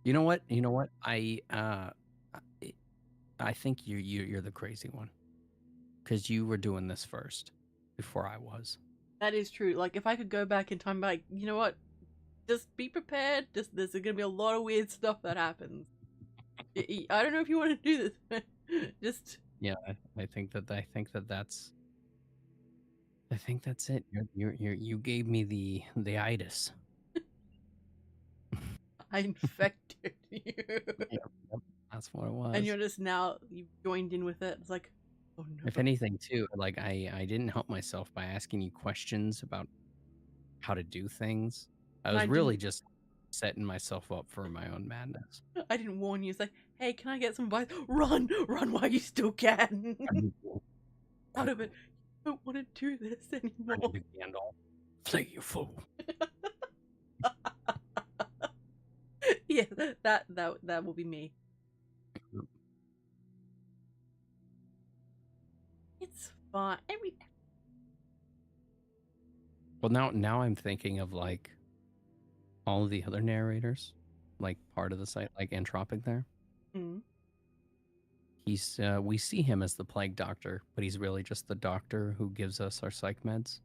You know what? I think you're the crazy one, because you were doing this first before I was. That is true. Like, if I could go back in time, like, you know what? Just be prepared. There's gonna be a lot of weird stuff that happens. I don't know if you want to do this, but just. Yeah, I think that's it. You gave me the itis. I infected you. Yep, that's what it was. And you're just now, you've joined in with it. It's like, oh no. If anything, too, like I didn't help myself by asking you questions about how to do things. I was really just setting myself up for my own madness. I didn't warn you. It's like, hey, can I get some advice? Run! Run while you still can! Out of it. I don't want to do this anymore. Play you fool. Yeah, that will be me. It's fine. Well, now I'm thinking of like all of the other narrators, like part of the site, like Entropic there. Mm. He's we see him as the plague doctor, but he's really just the doctor who gives us our psych meds.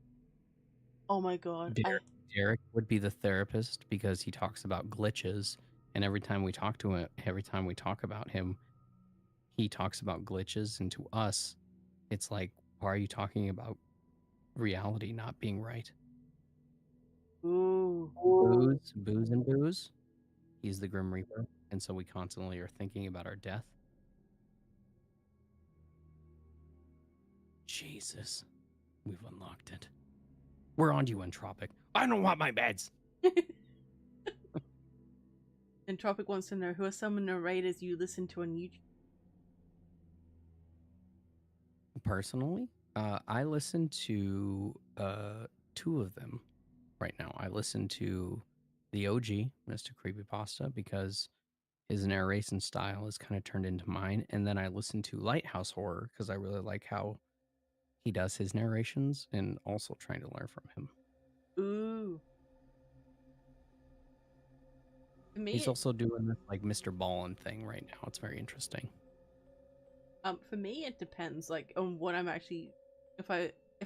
Oh my god. Derek would be the therapist because he talks about glitches, and every time we talk about him, he talks about glitches, and to us, it's like, why are you talking about reality not being right? Ooh. Booze, and booze. He's the Grim Reaper, and so we constantly are thinking about our death. Jesus, we've unlocked it. We're on to you, Entropic. I don't want my meds. Entropic wants to know, who are some narrators you listen to on YouTube? Personally, I listen to 2 of them right now. I listen to the OG, Mr. Creepypasta, because his narration style is kind of turned into mine. And then I listen to Lighthouse Horror because I really like how he does his narrations and also trying to learn from him. Ooh. He's also doing this like Mr. Ballin thing right now. It's very interesting. For me, it depends, like, on what I'm actually. If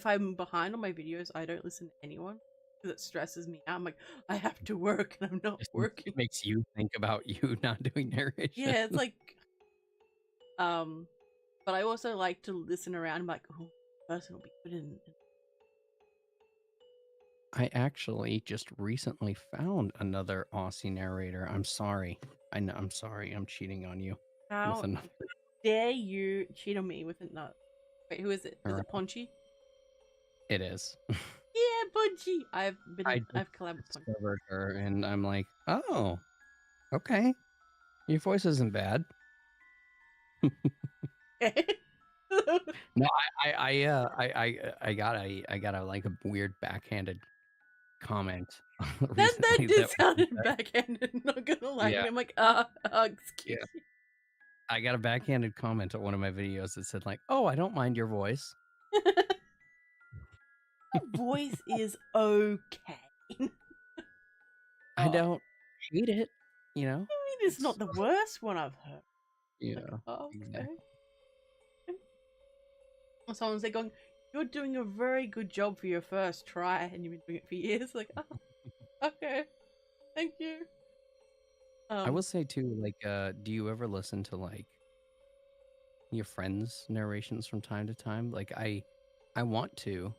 I'm behind on my videos, I don't listen to anyone because it stresses me out. I'm like, I have to work and I'm not working. It makes you think about you not doing narration. Yeah, it's like, but I also like to listen around. I'm like, oh, this person will be good in. I actually just recently found another Aussie narrator. I'm sorry. I'm sorry. I'm cheating on you. How dare you cheat on me with a nut? Wait, who is it? Is it Ponchy? It is. Yeah, Ponchy. I've collabed with Ponchy. Discovered her, and I'm like, oh, okay. Your voice isn't bad. No, I got a like a weird backhanded comment. that did sound backhanded. Not gonna lie, yeah. I'm like, excuse me. I got a backhanded comment on one of my videos that said like, "Oh, I don't mind your voice." Your voice is okay. I don't hate it, you know. I mean, it's not the worst one I've heard. Yeah, like, oh, okay. Exactly. Someone's like going, "You're doing a very good job for your first try, and you've been doing it for years." Like, oh, okay, thank you. I will say too, like, do you ever listen to like your friends' narrations from time to time? Like, I want to,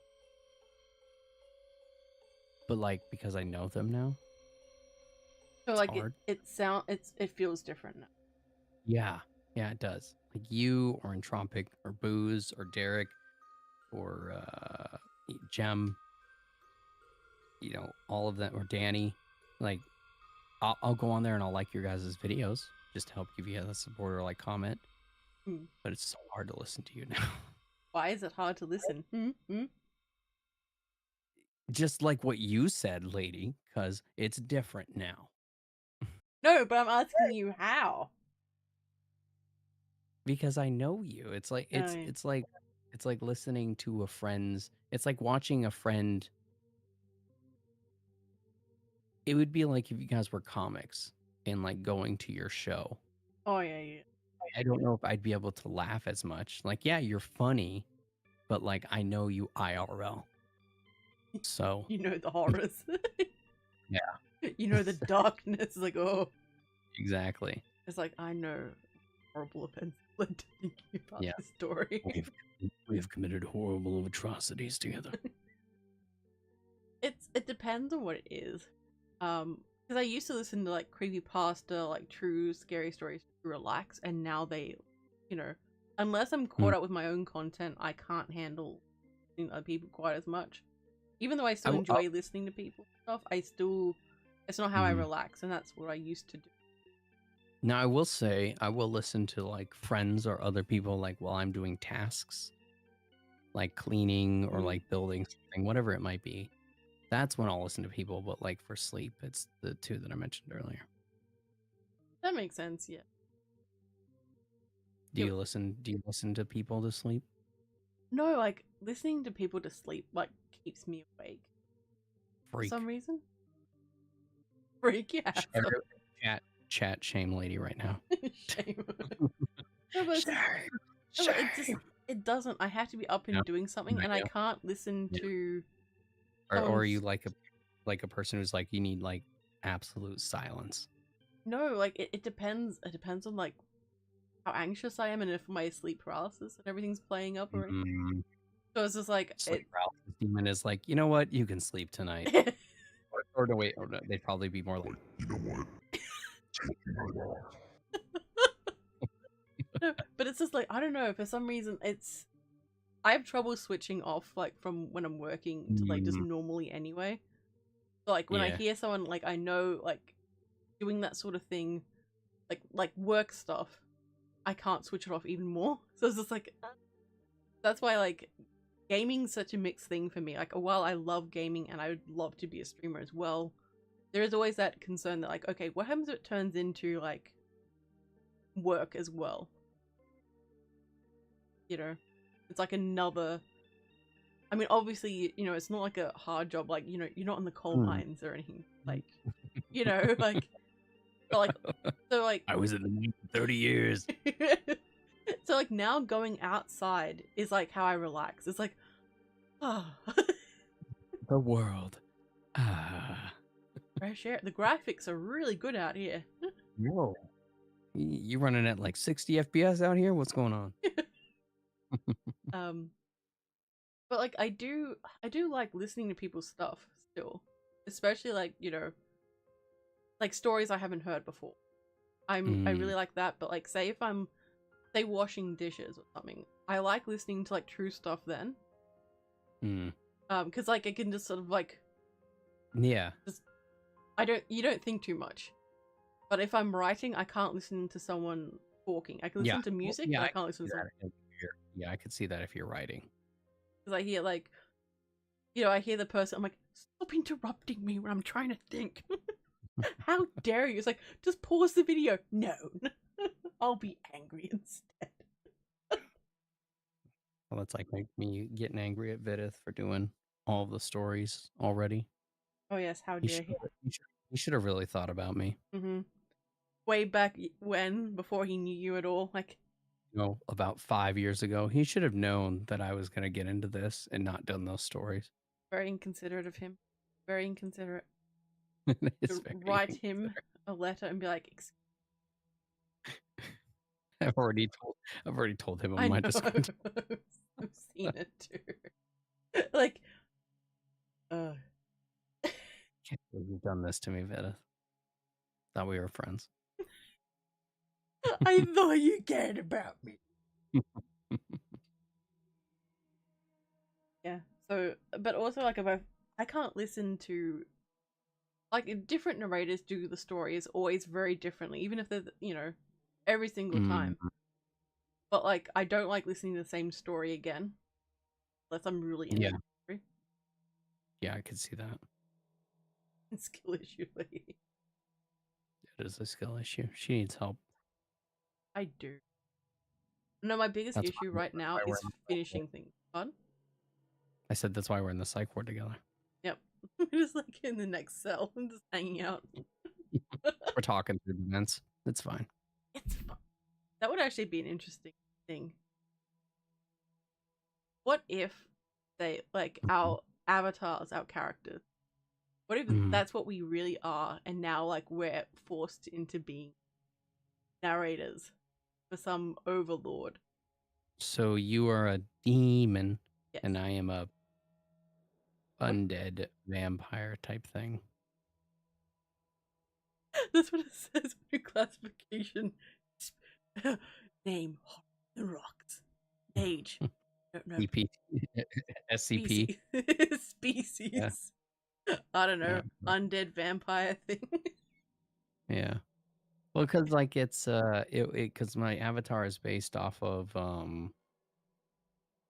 but like because I know them now. So like it feels different now. Yeah, it does. Like you or Entropic or Booze or Derek or Gem, you know, all of them, or Danny. Like, I'll go on there and I'll like your guys' videos just to help give you a support or like comment. But it's so hard to listen to you now. Why is it hard to listen? Just like what you said, lady, because it's different now. No, but I'm asking you how. Because I know you. It's like it's like listening to a friend's. It's like watching a friend. It would be like if you guys were comics and like going to your show. Oh yeah. I don't know if I'd be able to laugh as much. Like, yeah, you're funny, but like I know you IRL. So you know the horrors. Yeah. You know the darkness. Like, oh. Exactly. It's like, I know horrible offenses led to thinking about this story. We've committed horrible atrocities together. It depends on what it is. Because I used to listen to like creepypasta, like true scary stories to relax, and now they, you know, unless I'm caught up with my own content, I can't handle listening to other people quite as much. Even though I still enjoy listening to people and stuff, I still It's not how I relax, and that's what I used to do. Now, I will say, I will listen to like friends or other people like while I'm doing tasks, like cleaning or like building something, whatever it might be. That's when I'll listen to people. But like for sleep, it's the two that I mentioned earlier. That makes sense, yeah. Do you listen to people to sleep? No, like listening to people to sleep like keeps me awake. Freak. For some reason. Freak, yeah. Chat shame lady right now. Shame. No, but it doesn't. I have to be up and doing something, and I can't listen to. Or are you like a person who's like you need like absolute silence? No, like it depends. It depends on like how anxious I am and if my sleep paralysis and everything's playing up or anything. So it's just like sleep paralysis demon is like, you know what, you can sleep tonight. or no, wait, no, they'd probably be more like, you know what. No, but it's just like I don't know. For some reason, I have trouble switching off like from when I'm working to like just normally anyway. So like when I hear someone like I know like doing that sort of thing, like work stuff, I can't switch it off even more. So it's just like that's why like gaming's such a mixed thing for me. Like while I love gaming and I would love to be a streamer as well, there is always that concern that like okay, what happens if it turns into like work as well? You know, it's like another. I mean, obviously, you know, it's not like a hard job. Like, you know, you're not in the coal mines or anything. Like, you know, like, but like, so like. I was in the mine for 30 years. So like now going outside is like how I relax. It's like, ah. The world. Ah. Fresh air. The graphics are really good out here. Whoa. You running at like 60 FPS out here? What's going on? But like I do like listening to people's stuff still, especially like, you know, like stories I haven't heard before. I really like that. But like say if I'm washing dishes or something, I like listening to like true stuff then. Because like I can just sort of like just you don't think too much. But if I'm writing, I can't listen to someone talking. I can listen to music, but I can't listen to someone. Yeah, I could see that if you're writing. Because I hear like, you know, I hear the person, I'm like, stop interrupting me when I'm trying to think. How dare you? It's like, just pause the video. No, I'll be angry instead. Well, that's like me getting angry at Vidith for doing all of the stories already. Oh yes, how dare he? He should have really thought about me. Way back when, before he knew you at all, like. You know, about 5 years ago, he should have known that I was going to get into this and not done those stories. Very inconsiderate of him. Very inconsiderate. Very write him a letter and be like, I've already told him on my Discord. I've seen it too. Like, can't believe you've done this to me, Vidith. Thought we were friends. I thought you cared about me. Yeah. So, but also like if I can't listen to like if different narrators do the story is always very differently, even if they're, you know, every single time. But like I don't like listening to the same story again unless I'm really into the story. Yeah, I could see that. Skill issue, lady. It is a skill issue. She needs help. I do. No, my biggest issue right now is finishing things. Fun. I said that's why we're in the psych ward together. Yep. We're just like in the next cell and just hanging out. We're talking through the vents. It's fine. It's fun. That would actually be an interesting thing. What if they, like, our avatars, our characters, what if that's what we really are, and now, like, we're forced into being narrators for some overlord? So you are a demon, and I am a undead vampire type thing. That's what it says in your classification. Name, the rocks. Age. EP. SCP. Species. I don't know, Yeah. undead vampire thing. Yeah. Well, because like it's because my avatar is based off of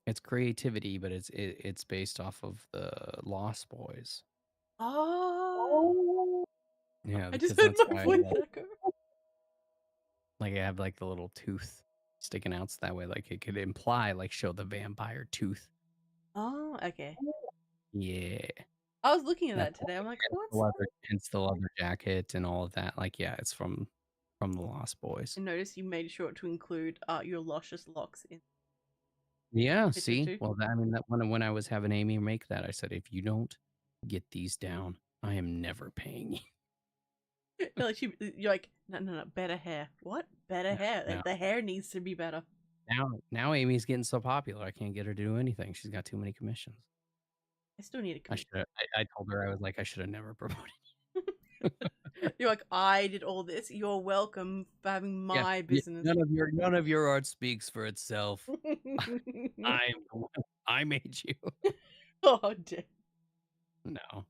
it's creativity, but it's based off of the Lost Boys. Oh, Yeah, I just because heard that's my why voice echo. like I have like the little tooth sticking out so that way, like it could imply like show the vampire tooth. Oh, okay. Yeah. I was looking at That's that today. I'm like, the what's leather, hence the leather jacket and all of that. Like, yeah, it's from the Lost Boys. and notice you made sure to include your luscious locks in Yeah, the picture see? too. Well, that, I mean, that when I was having Amy make that, I said, if you don't get these down, I am never paying you. You're like, you're like, no, better hair. What? Better hair? No. The hair needs to be better. Now Amy's getting so popular, I can't get her to do anything. She's got too many commissions. I still need a commission. I told her, I was like, I should have never promoted. You're like, I did all this. You're welcome for having my business. None of your art speaks for itself. I made you. Oh, dear. No,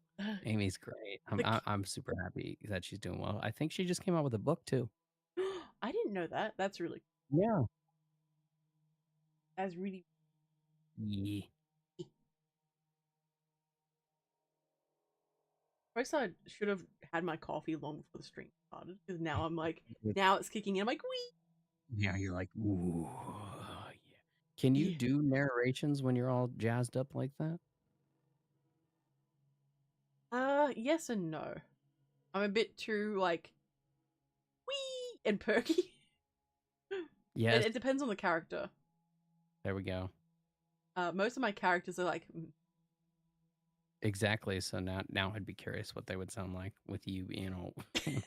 Amy's great. I'm super happy that she's doing well. I think she just came out with a book too. I didn't know that. That's really, Yeah. that's really. Yeah. First, I should have had my coffee long before the stream started because now I'm like, now it's kicking in. I'm like, wee. Yeah, you're like, ooh, yeah. Can you do narrations when you're all jazzed up like that? Yes and no. I'm a bit too like, wee and perky. Yes. It depends on the character. There we go. Most of my characters are like, Exactly. So now I'd be curious what they would sound like with you,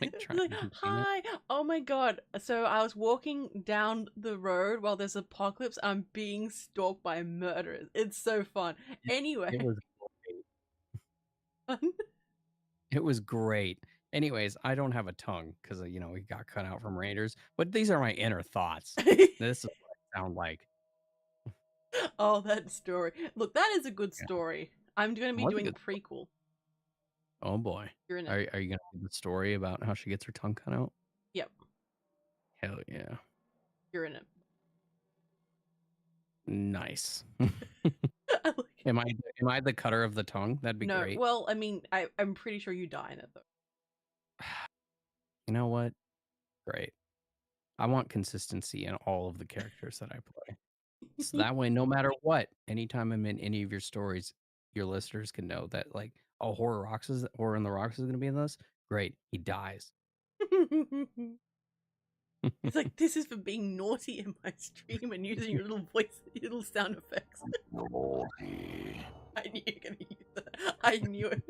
like trying like, to contain it. hi, oh my god. So I was walking down the road while there's apocalypse. I'm being stalked by murderers. It's so fun. Anyway, It was great. It was great. Anyways, I don't have a tongue because we got cut out from Raiders. But these are my inner thoughts. This is what I sound like. Oh, that story. Look, that is a good story. I'm going to be doing a prequel. Oh boy. You're in it. Are you going to do the story about how she gets her tongue cut out? Yep. Hell yeah. You're in it. Nice. Am I the cutter of the tongue? That'd be great. Well, I mean, I'm pretty sure you die in it though. You know what? Great. I want consistency in all of the characters that I play. So that way, no matter what, anytime I'm in any of your stories, your listeners can know that like, oh, Horror in the Rocks is gonna be in this. Great. He dies. It's like, this is for being naughty in my stream and using your little voice, your little sound effects. Naughty. I knew you were gonna use that. I knew it.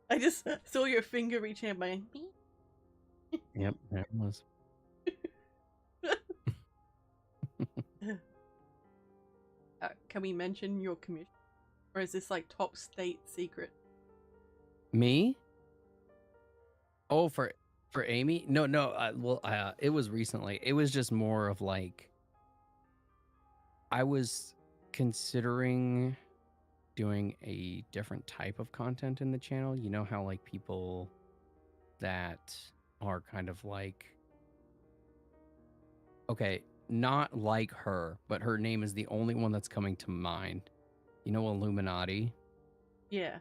I just saw your finger reaching out my. Yep, there it was. Can we mention your commission, or is this like top state secret? Me? Oh, for Amy? No. It was recently. It was just more of like I was considering doing a different type of content in the channel. You know how like people that are kind of like, okay, not like her, but her name is the only one that's coming to mind. You know, Illuminati? Yeah.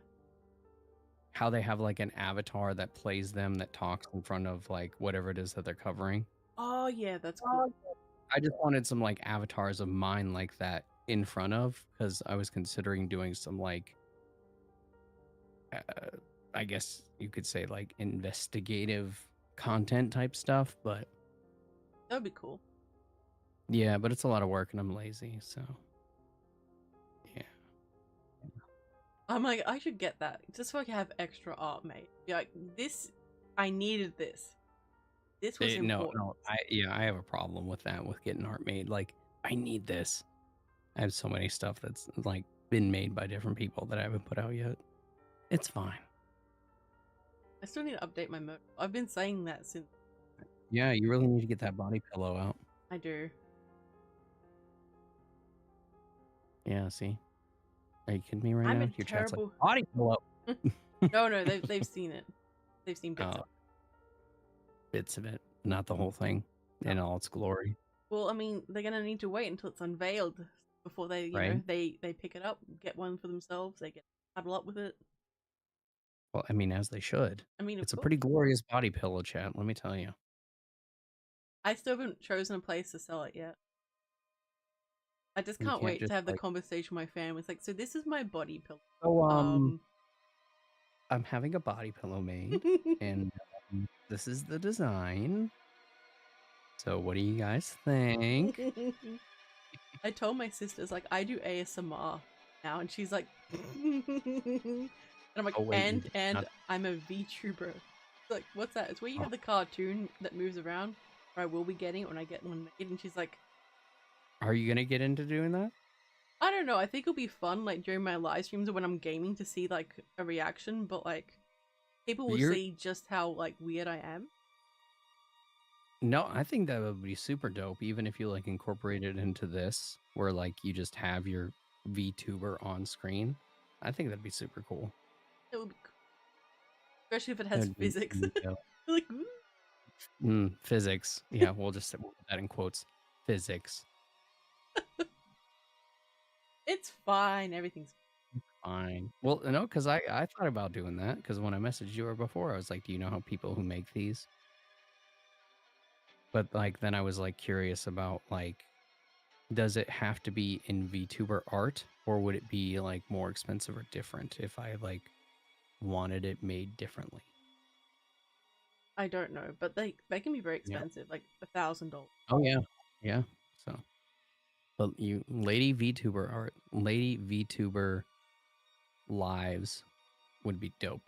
How they have like an avatar that plays them that talks in front of like whatever it is that they're covering. Oh yeah, that's cool. I just wanted some like avatars of mine like that in front of, because I was considering doing some like I guess you could say like investigative content type stuff, but That'd be cool. yeah, but it's a lot of work and I'm lazy, so yeah. I'm like, I should get that just so I can have extra art made. Be like, this, I needed this. This was important. No, I have a problem with that, with getting art made. Like, I need this. I have so many stuff that's like been made by different people that I haven't put out yet. It's fine. I still need to update my mode. I've been saying that since. Yeah, you really need to get that body pillow out. I do. Yeah, see? Are you kidding me right I'm now? a Your chat's like, terrible. body pillow. No, they've seen it. They've seen bits of it. Bits of it, not the whole thing in all its glory. Well, I mean, they're gonna need to wait until it's unveiled before they, you know, Right. they pick it up, get one for themselves. They get cuddle up with it. Well, I mean, as they should. I mean, of It's a course. pretty glorious body pillow, chat. Let me tell you. I still haven't chosen a place to sell it yet. I just You can't can't wait just, to have the like- conversation with my family. It's like, so this is my body pillow. So, I'm having a body pillow made, and this is the design. So, what do you guys think? I told my sisters, like, I do ASMR now, and she's like, and I'm like, Oh, wait, you and not- I'm a VTuber. It's like, what's that? It's where you have the cartoon that moves around, or I will be getting it when I get one made. And she's like, Are you gonna get into doing that? I don't know. I think it'll be fun, like during my live streams or when I'm gaming, to see like a reaction, but like people will see just how like weird I am. No, I think that would be super dope, even if you like incorporate it into this, where like you just have your VTuber on screen. I think that'd be super cool. It would be cool. Especially if it has That'd be physics. really dope. Like, Physics. Yeah, we'll just put that in quotes. Physics. it's fine. Everything's Fine. Well, no, because I thought about doing that, because when I messaged you before, I was like, do you know how people who make these? But like then I was like curious about like, does it have to be in VTuber art, or would it be like more expensive or different if I like wanted it made differently? I don't know, but they can be very expensive, like $1,000. Oh yeah, yeah. So, but you lady VTuber art, lady VTuber lives would be dope.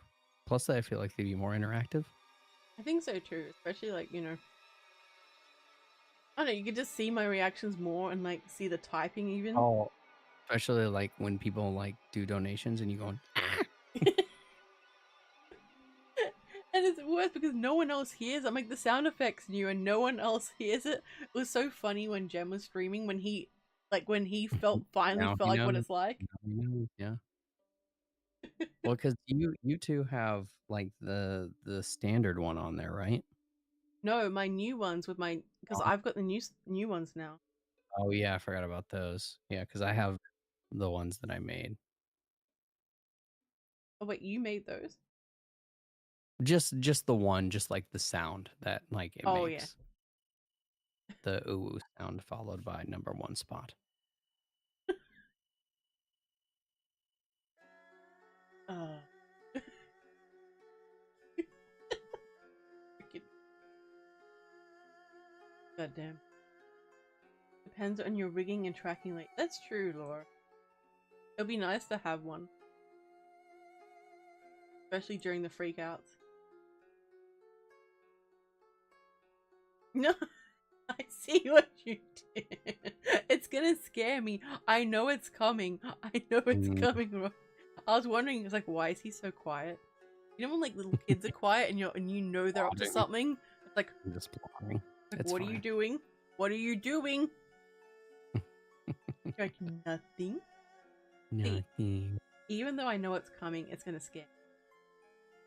Plus, I feel like they'd be more interactive. I think so too, especially like, you know, I don't know, you could just see my reactions more and like see the typing even. Oh, especially like when people like do donations and you going. And it's worse because no one else hears it. I'm like, the sound effect's new and no one else hears it. It was so funny when Jem was streaming, when he finally Now felt he like what knows. it's like. Yeah. Well, because you two have like the standard one on there, right? No, my new ones with my, because I've got the new ones now. Oh yeah, I forgot about those. Yeah, because I have the ones that I made. Oh wait, you made those? Just the one, just like the sound that like it Oh, makes. The ooh sound followed by number one spot. God damn. Depends on your rigging and tracking link. That's true, Laura. It'll be nice to have one. Especially during the freakouts. No, I see what you did. It's gonna scare me. I know it's coming. I know it's coming. I was wondering, it's like, why is he so quiet? You know when like little kids are quiet and you know they're up to something? It's like, I'm just blocking. Like, what are you doing? What are you doing? Like, nothing. Nothing. See, even though I know it's coming, it's gonna scare me.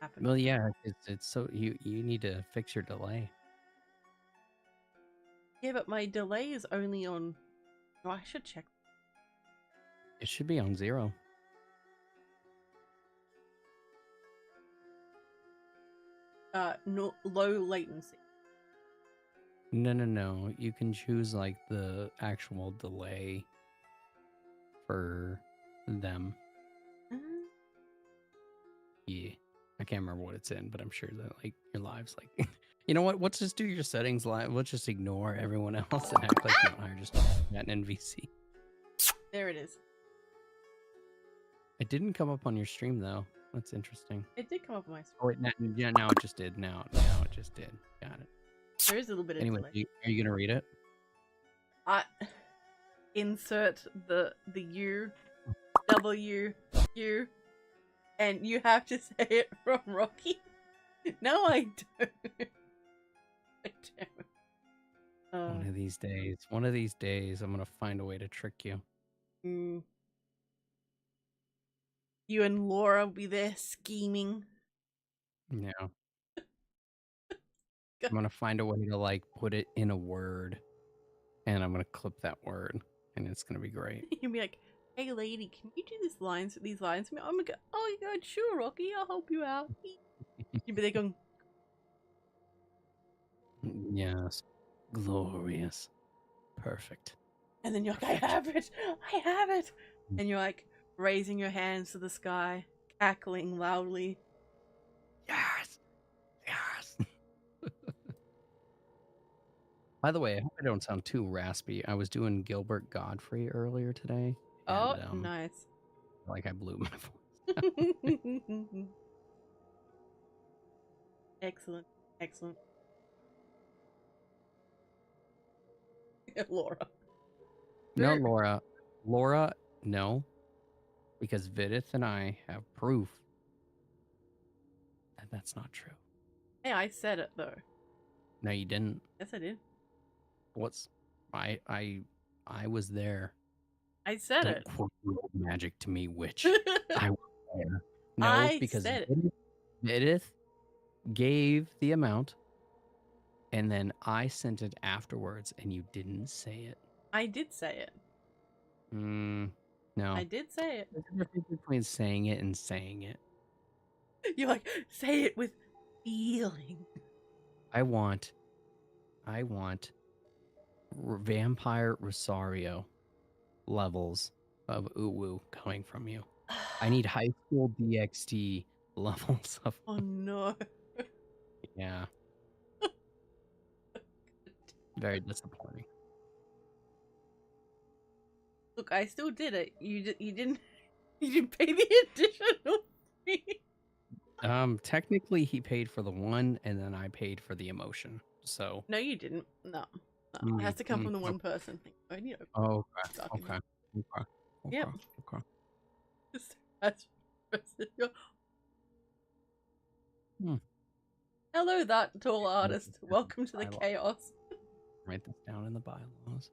Happen. Well, yeah, it's so you need to fix your delay. Yeah, but my delay is only on. Oh, I should check. It should be on 0. No, low latency. No. You can choose like the actual delay for them. Yeah, I can't remember what it's in, but I'm sure that like your live's like, you know what? Let's just do your settings live. Let's just ignore everyone else and act like you and I are just at an NVC. There it is. It didn't come up on your stream though. That's interesting. It did come up on my screen. Oh wait, now it just did. Now it just did. Got it. There is a little bit of Anyway, delay. are you gonna read it? Insert the U, W, U, and you have to say it from Rocky. No, I don't. I don't. One of these days, I'm gonna find a way to trick you. You and Laura will be there scheming. Yeah. I'm gonna find a way to like put it in a word, and I'm gonna clip that word, and it's gonna be great. You'll be like, "Hey, lady, can you do these lines for me?" Oh my god! Oh my god! Sure, Rocky, I'll help you out. You'll be there going, Yes, glorious, perfect. and then you're like, "I have it! I have it!" And you're like raising your hands to the sky, cackling loudly. Yes, yes. By the way, I hope I don't sound too raspy. I was doing Gilbert Godfrey earlier today, Oh, and nice. like I blew my voice. Excellent, excellent. Laura. No, Laura, no, because Vidith and I have proof that that's not true. Hey, I said it though. No, you didn't. Yes, I did. What's I was there. I said Don't it. quote your old magic to me, witch. I was there. No, I because said it. Vidith gave the amount, and then I sent it afterwards, and you didn't say it. I did say it. No. I did say it. There's a difference between saying it and saying it. You're like, say it with feeling. I want Vampire Rosario levels of Uwu coming from you. I need high school DxD levels of. Oh no. Yeah. Very disappointing. Look, I still did it. You didn't pay the additional fee. Technically he paid for the one, and then I paid for the emotion. So No, you didn't. No. It has to come from the one person. You know, okay. Yep. Okay. That's Hello, that tall artist. Welcome to the chaos. Write this down in the bylaws.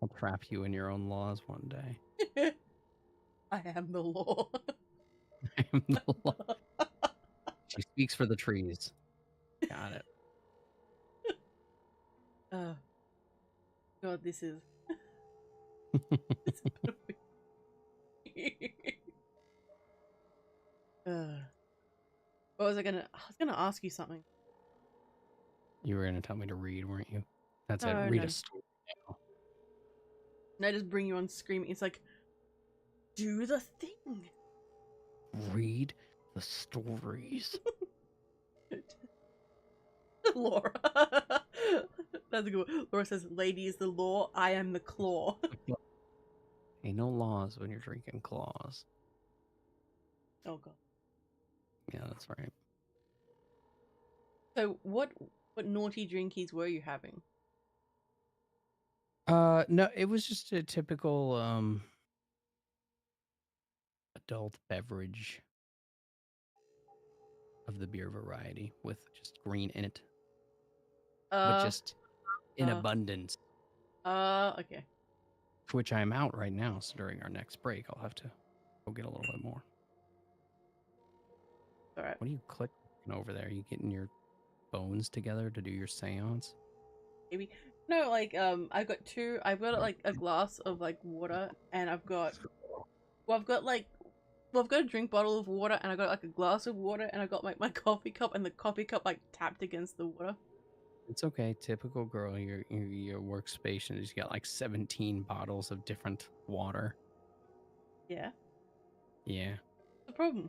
I'll trap you in your own laws one day. I am the law. I am the law. She speaks for the trees. Got it. Oh. God, this is... What was I was gonna ask you something. You were gonna tell me to read, weren't you? That's No, it. Read no. a story now. And I just bring you on screaming. It's like, do the thing. Read the stories. Laura. That's a good one. Laura says, "Lady is the law. I am the claw." Ain't no laws when you're drinking claws. Oh god. Yeah, that's right. So what naughty drinkies were you having? No, it was just a typical adult beverage of the beer variety with just green in it. But just in abundance. Okay. Which I'm out right now, so during our next break I'll have to go get a little bit more. Alright. What are you clicking over there? Are you getting your bones together to do your seance? Maybe. No, like I've got like a glass of like water, and I've got a drink bottle of water, and I got like a glass of water, and I got like my coffee cup, and the coffee cup like tapped against the water. It's okay. Typical girl. Your workstation has got like 17 bottles of different water. Yeah. Yeah. What's the problem?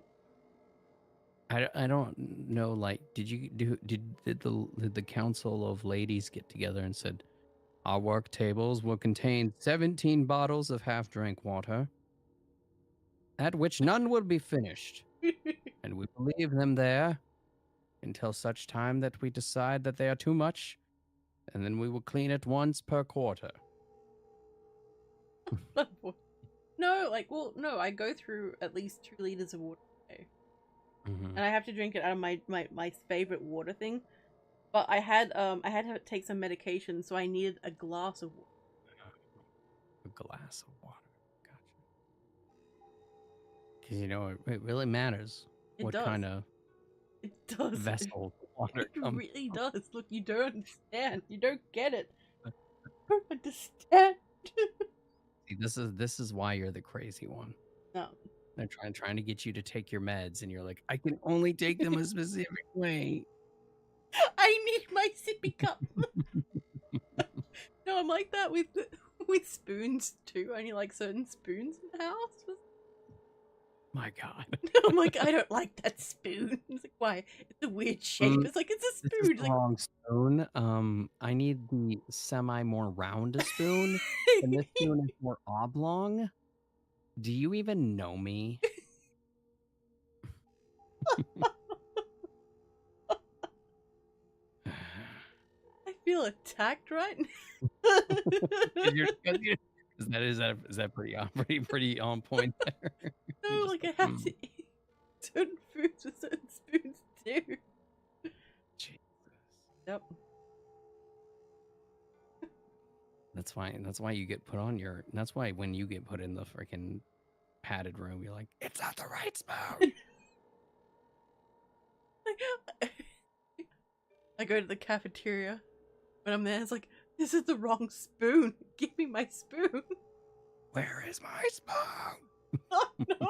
I don't know. Like, did the council of ladies get together and said, our work tables will contain 17 bottles of half-drank water, at which none will be finished, and we will leave them there until such time that we decide that they are too much, and then we will clean it once per quarter. No, no, I go through at least 2 liters of water a day. Mm-hmm. And I have to drink it out of my favorite water thing. But I had to take some medication, so I needed a glass of water. A glass of water. Gotcha. Because you know it really matters It what does. kind of It does. vessel the water It comes really from. does. Look, you don't understand. You don't get it. You don't understand. See, this is why you're the crazy one. No. They're trying to get you to take your meds, and you're like, I can only take them a specific way. I need my sippy cup. No, I'm like that with spoons too. I only like certain spoons in the house. My God. I'm like, I don't like that spoon. It's like, why? It's a weird shape. It's like, it's a This spoon. is the wrong spoon. I need the semi more round spoon, and this spoon is more oblong. Do you even know me? I feel attacked right now. Is that pretty on point there? No, like I have to eat certain foods with certain spoons too. Jesus. Yep. That's why you get put on your. That's why when you get put in the freaking padded room, you're like, it's not the right spoon. I go to the cafeteria when I'm there. It's like, this is the wrong spoon. Give me my spoon. Where is my spoon? Oh no,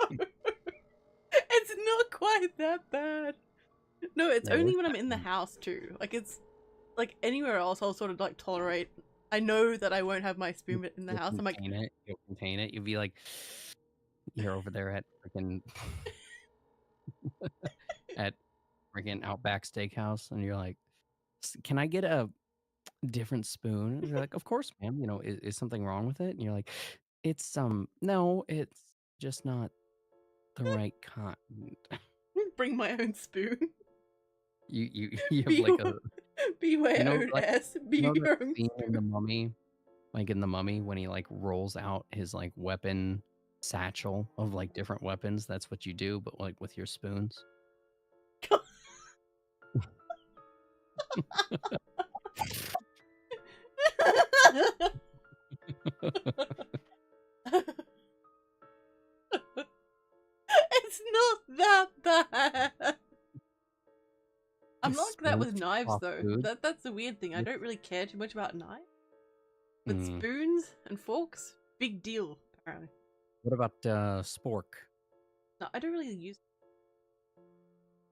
it's not quite that bad. No, it's No, only it's when I'm in the house too. Like it's like anywhere else, I'll sort of like tolerate. I know that I won't have my spoon in the house. I'm like, You'll contain it. You'll be like, you're over there at freaking at freaking Outback Steakhouse, and you're like, can I get a different spoon? And you're like, of course, ma'am. You know, is something wrong with it? And you're like, it's no, it's just not the right kind. bring my own spoon. You have like a Be my you know, own like, ass. Be you know your the own scene in the spoon. Mummy, like in the Mummy when he like rolls out his like weapon satchel of like different weapons. That's what you do, but like with your spoons. It's not that bad. I'm The like that with spoons knives off though. food. That's the weird thing. I don't really care too much about knives. But Mm. spoons and forks, big deal, apparently. What about spork? No, I don't really use.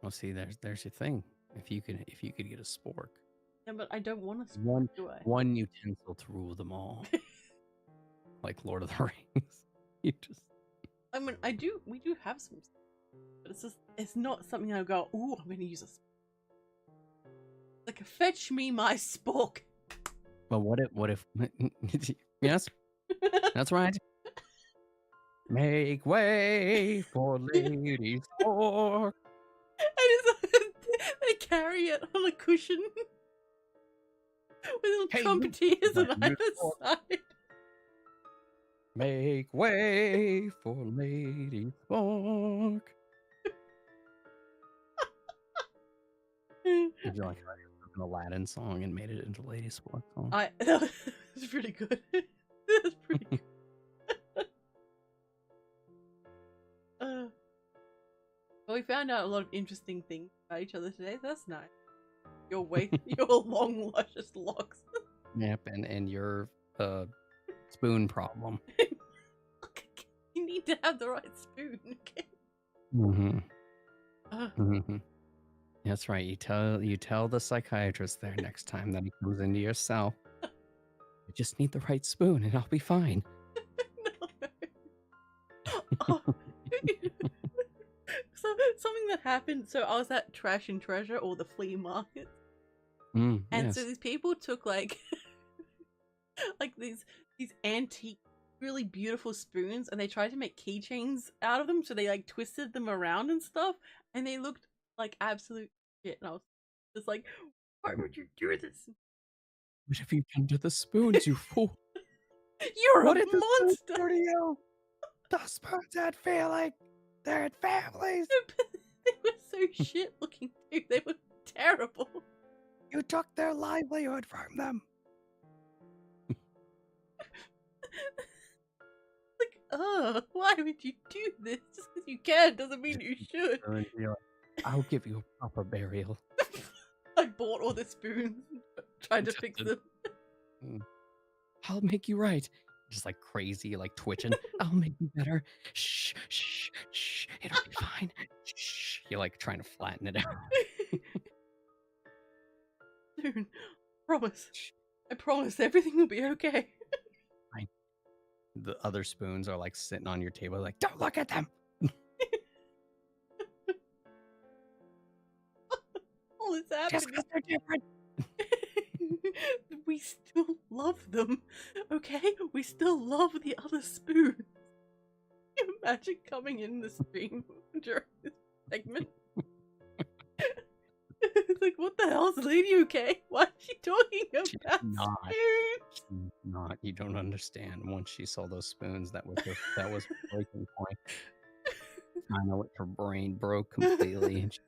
Well, see, there's your thing. If you could get a spork, Yeah, but I don't want a spoon, do I? one utensil to rule them all, like Lord of the Rings. You just. I mean, we do have some, but it's not something I go, ooh, I'm gonna use a spoon. Like, fetch me my spork. But what if? Yes, that's right. Make way for Lady Spork. They carry it on a cushion with little Hey, trumpeters on you either spork. side. Make way for Lady Spork. Did you like an Aladdin song and made it into Lady Spork song? That was pretty good. That was pretty good. Well, we found out a lot of interesting things about each other today. That's nice. Your long, luscious locks. Yep, and your spoon problem. You need to have the right spoon. Okay. Mm-hmm. Mm-hmm. That's right. You tell the psychiatrist there next time that he comes into your cell. I just need the right spoon, and I'll be fine. Oh. So something that happened. So I was at Trash and Treasure, or the flea market, and yes. so these people took like these antique, really beautiful spoons, and they tried to make keychains out of them. So they like twisted them around and stuff, and they looked like absolute shit. And I was just like, why would you do this? What have you done to the spoons, you fool? You're What a did the spoons do monster. to you? The spoons had feeling. They're in families. They were so shit looking too. They were terrible. You took their livelihood from them. why would you do this? Just because you can doesn't mean you should. And you're like, I'll give you a proper burial. I bought all the spoons, tried to fix them. I'll make you right. Just like crazy, like twitching. I'll make you better. Shh, shh, shh. It'll be fine. Shh. You're like trying to flatten it out. Soon. Promise. I promise everything will be okay. The other spoons are like sitting on your table, like, don't look at them. All is Just happening. because they're different. We still love them, okay? We still love the other spoons. Can you imagine coming in the stream during this segment? It's like, what the hell is Lady okay? Why is she talking about She's spoons? not. You don't understand. Once she saw those spoons, that was her breaking point. I know her brain broke completely. And she,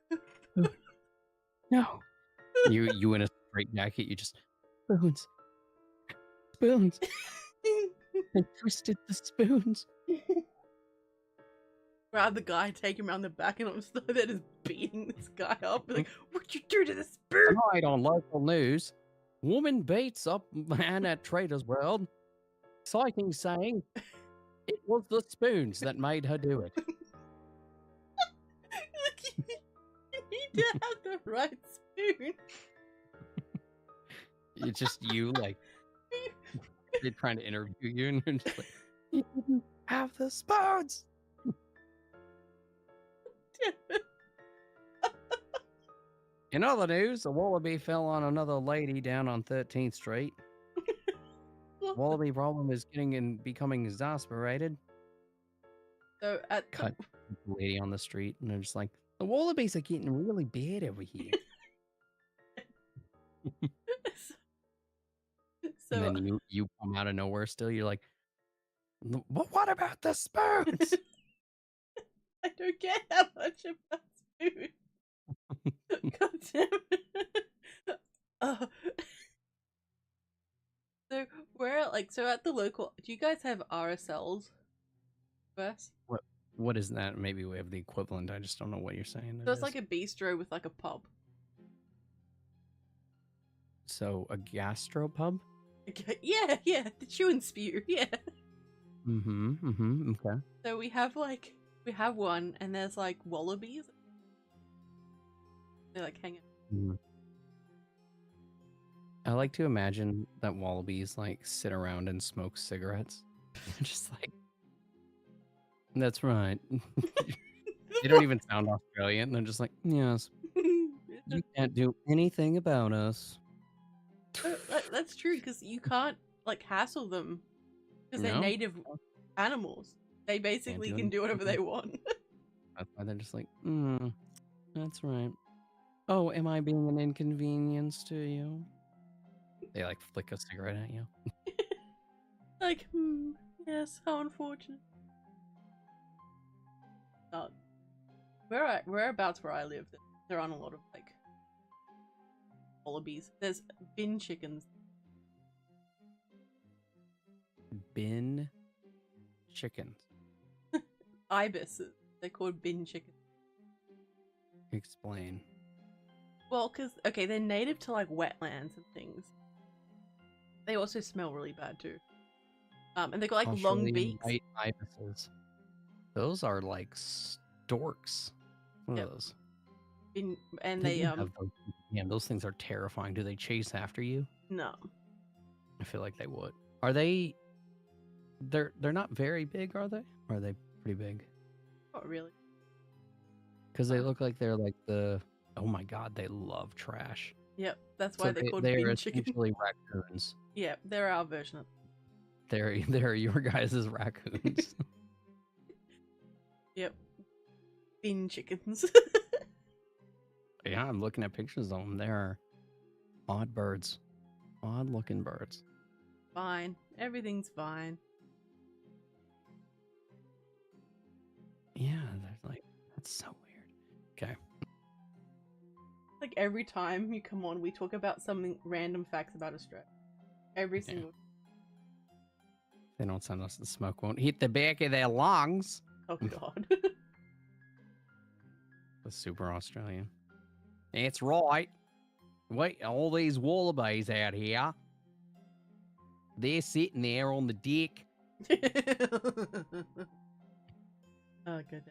no, you in a straight jacket. You just spoons. They twisted the spoons. Grab the guy, take him around the back, and I'm still there just beating this guy up. Like, what'd you do to the spoon? Tonight on local news, woman beats up man at Trader's World. Citing saying it was the spoons that made her do it. Look, you need to have the right spoon. It's just you, like, they're trying to interview you, and you're just like, you didn't have the spoons. In other news, a wallaby fell on another lady down on 13th Street. Wallaby problem is becoming exasperated. So at Cut the lady on the street, and they're just like, the wallabies are getting really bad over here. So And then you come out of nowhere still. You're like, what about the spoons? I don't get that much about spoon. God damn it. So we're like, so at the local, do you guys have RSLs first? What is that? Maybe we have the equivalent. I just don't know what you're saying. So it's like a bistro with like a pub. So a gastropub? Okay. Yeah, the chew and spew, yeah. Okay. So we have one, and there's like wallabies. They like hang out. Mhm. I like to imagine that wallabies like sit around and smoke cigarettes. Just like, that's right. They don't even sound Australian. They're just like, yes, you can't do anything about us. That's true, because you can't like hassle them because they're No. native animals. They basically can do whatever they want. That's why they're just like, that's right. Oh, am I being an inconvenience to you? They like flick a cigarette at you. Like, yes, how unfortunate. Whereabouts where I live, there aren't a lot of like wallabies. There's bin chickens. Bin chickens. Ibises. They're called bin chickens. Explain. Well, okay, they're native to like wetlands and things. They also smell really bad too. And they got like long Australian beaks. white ibises. Those are like storks. What Yep. are those? And They they do have those. Yeah, those things are terrifying. Do they chase after you? no. I feel like they would. Are they? They're not very big, are they? Or are they pretty big? Not really. Because they look like they're like the. Oh my god, they love trash. Yep, that's why So they're called they're bin chickens. essentially raccoons. Yeah, they're our version of. They're your guys' raccoons. Yep, bin chickens. Yeah, I'm looking at pictures of them. They're odd birds. Odd looking birds. Fine, everything's fine. Yeah, they're like, that's so weird. Okay. Like every time you come on, we talk about something random facts about Australia. Every single. They don't send us the smoke won't hit the back of their lungs. Oh god. The super Australian. That's right. Wait, all these wallabies out here. They're sitting there on the deck. Oh good.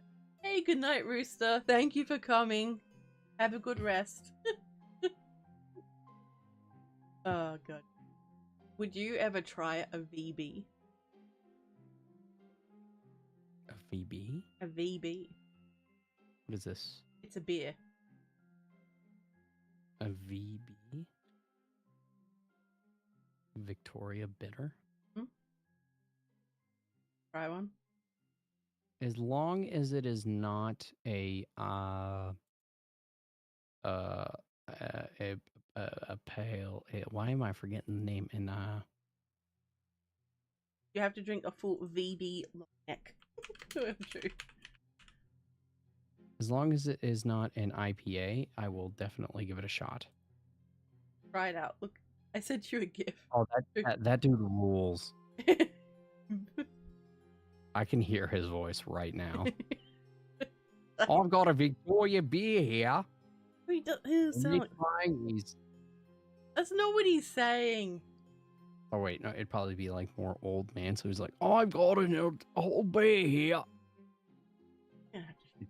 Hey, good night, Rooster. Thank you for coming. Have a good rest. Oh god. Would you ever try a VB? A VB? A VB. What is this? It's a beer. A VB? Victoria Bitter? Hmm? Try one. As long as it is not a pale. Why am I forgetting the name? And You have to drink a full VB long neck. I'm true. as long as it is not an IPA, I will definitely give it a shot. Try it out. Look, I sent you a gift. Oh, that dude rules. I can hear his voice right now. I've got a Victoria beer here. He doesn't sound like... That's not what he's saying. Oh wait, no, it'd probably be like more old man. So he's like, I've got a whole beer here.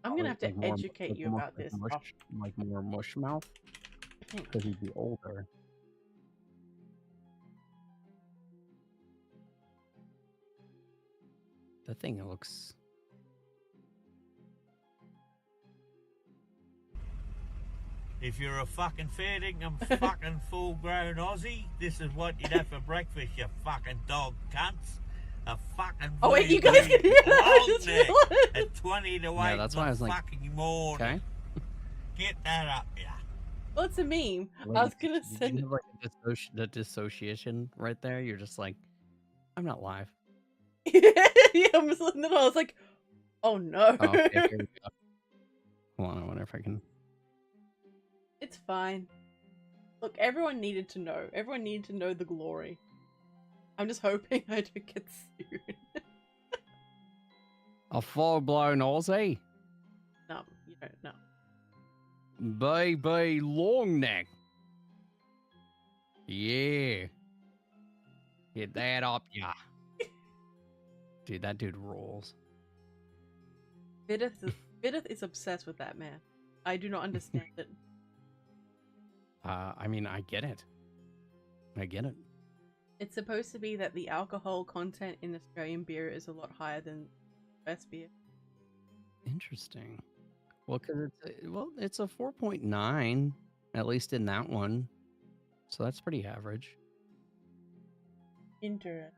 I'm gonna have to like educate you about this. Like more mush mouth. Because he'd be older. The thing looks. If you're a fucking fair dinkum fucking full-grown Aussie, this is what you'd have for breakfast, you fucking dog cunts. A fucking oh wait, you guys can hear that? At 20 to 8 yeah, that's why I was like, fucking morning. Okay. Get that up, yeah. Well, it's a meme. Wait, I was gonna send. You have like the dissociation right there. You're just like, I'm not live. Yeah, I'm just looking at it. I was like, oh no. Oh, okay, here we go. Hold on, I wonder if I can. It's fine. Look, everyone needed to know. Everyone needed to know the glory. I'm just hoping I don't get sued. A full-blown Aussie. No, you don't know. Baby long neck. Yeah. Get that up, yeah. Dude, that dude rolls. Vidith is obsessed with that man. I do not understand it. I mean, I get it. I get it. It's supposed to be that the alcohol content in Australian beer is a lot higher than US beer. Interesting. Well, because it's a 4.9, at least in that one. So that's pretty average. Interesting.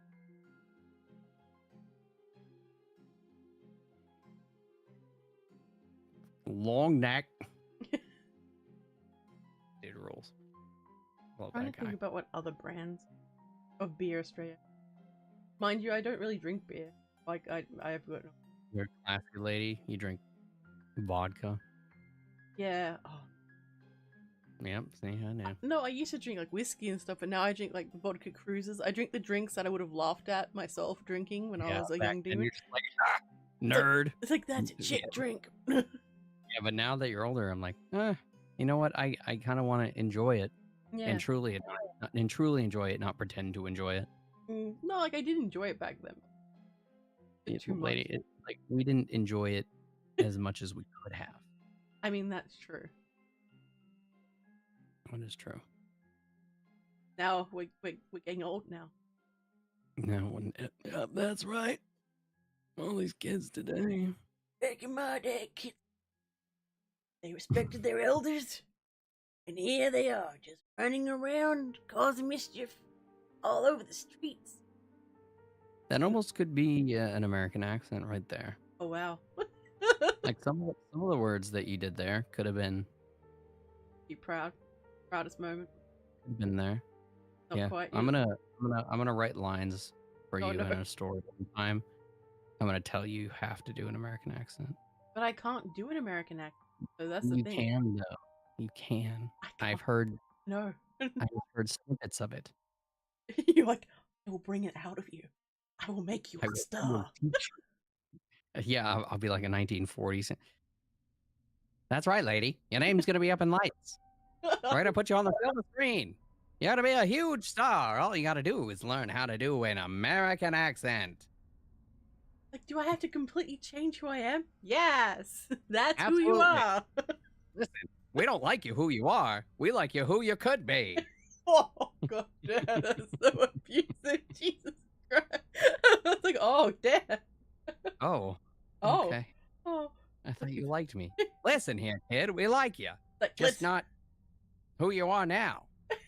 Long neck. Dude rules. Love I'm trying that to guy. think about what other brands of beer Australia. Mind you, I don't really drink beer. Like I have got. You're a classy lady. You drink vodka. Yeah. Oh. Yep. See, I know. No, I used to drink like whiskey and stuff, but now I drink like vodka cruises. I drink the drinks that I would have laughed at myself drinking when I was a young dude. You're just like, nerd. It's like that's a shit drink. Yeah, but now that you're older, I'm like, you know what? I kind of want to enjoy it, Yeah. and truly enjoy it, not pretend to enjoy it. No, like I did enjoy it back then. Lady, like we didn't enjoy it as much as we could have. I mean, that's true. What is true? Now we're getting old now. No, that's right. All these kids today. Back in my day, kids, they respected their elders, and here they are, just running around, causing mischief all over the streets. That almost could be an American accent right there. Oh wow! Like some of the words that you did there could have been. Be proud. Proudest moment. Could have been there. Not yeah, quite. I'm gonna write lines for you in a story sometime. I'm gonna tell you have to do an American accent. But I can't do an American accent, so that's the You thing. can though. You can. I've heard. No. I've heard snippets of it. You're like, I will bring it out of you. I will make you I a will star. teach you. Yeah, I'll be like a 1940s. That's right, lady. Your name's gonna be up in lights. We're gonna put you on the silver screen. You gotta be a huge star. All you gotta do is learn how to do an American accent. Like, do I have to completely change who I am? Yes, that's who you Absolutely. are. Listen, we don't like you who you are. We like you who you could be. Oh god damn, that's so abusive. Jesus Christ. It's like, oh damn. Oh. Oh. Okay. Oh. I thought you liked me. Listen here, kid. We like you. Like, Just not who you are now.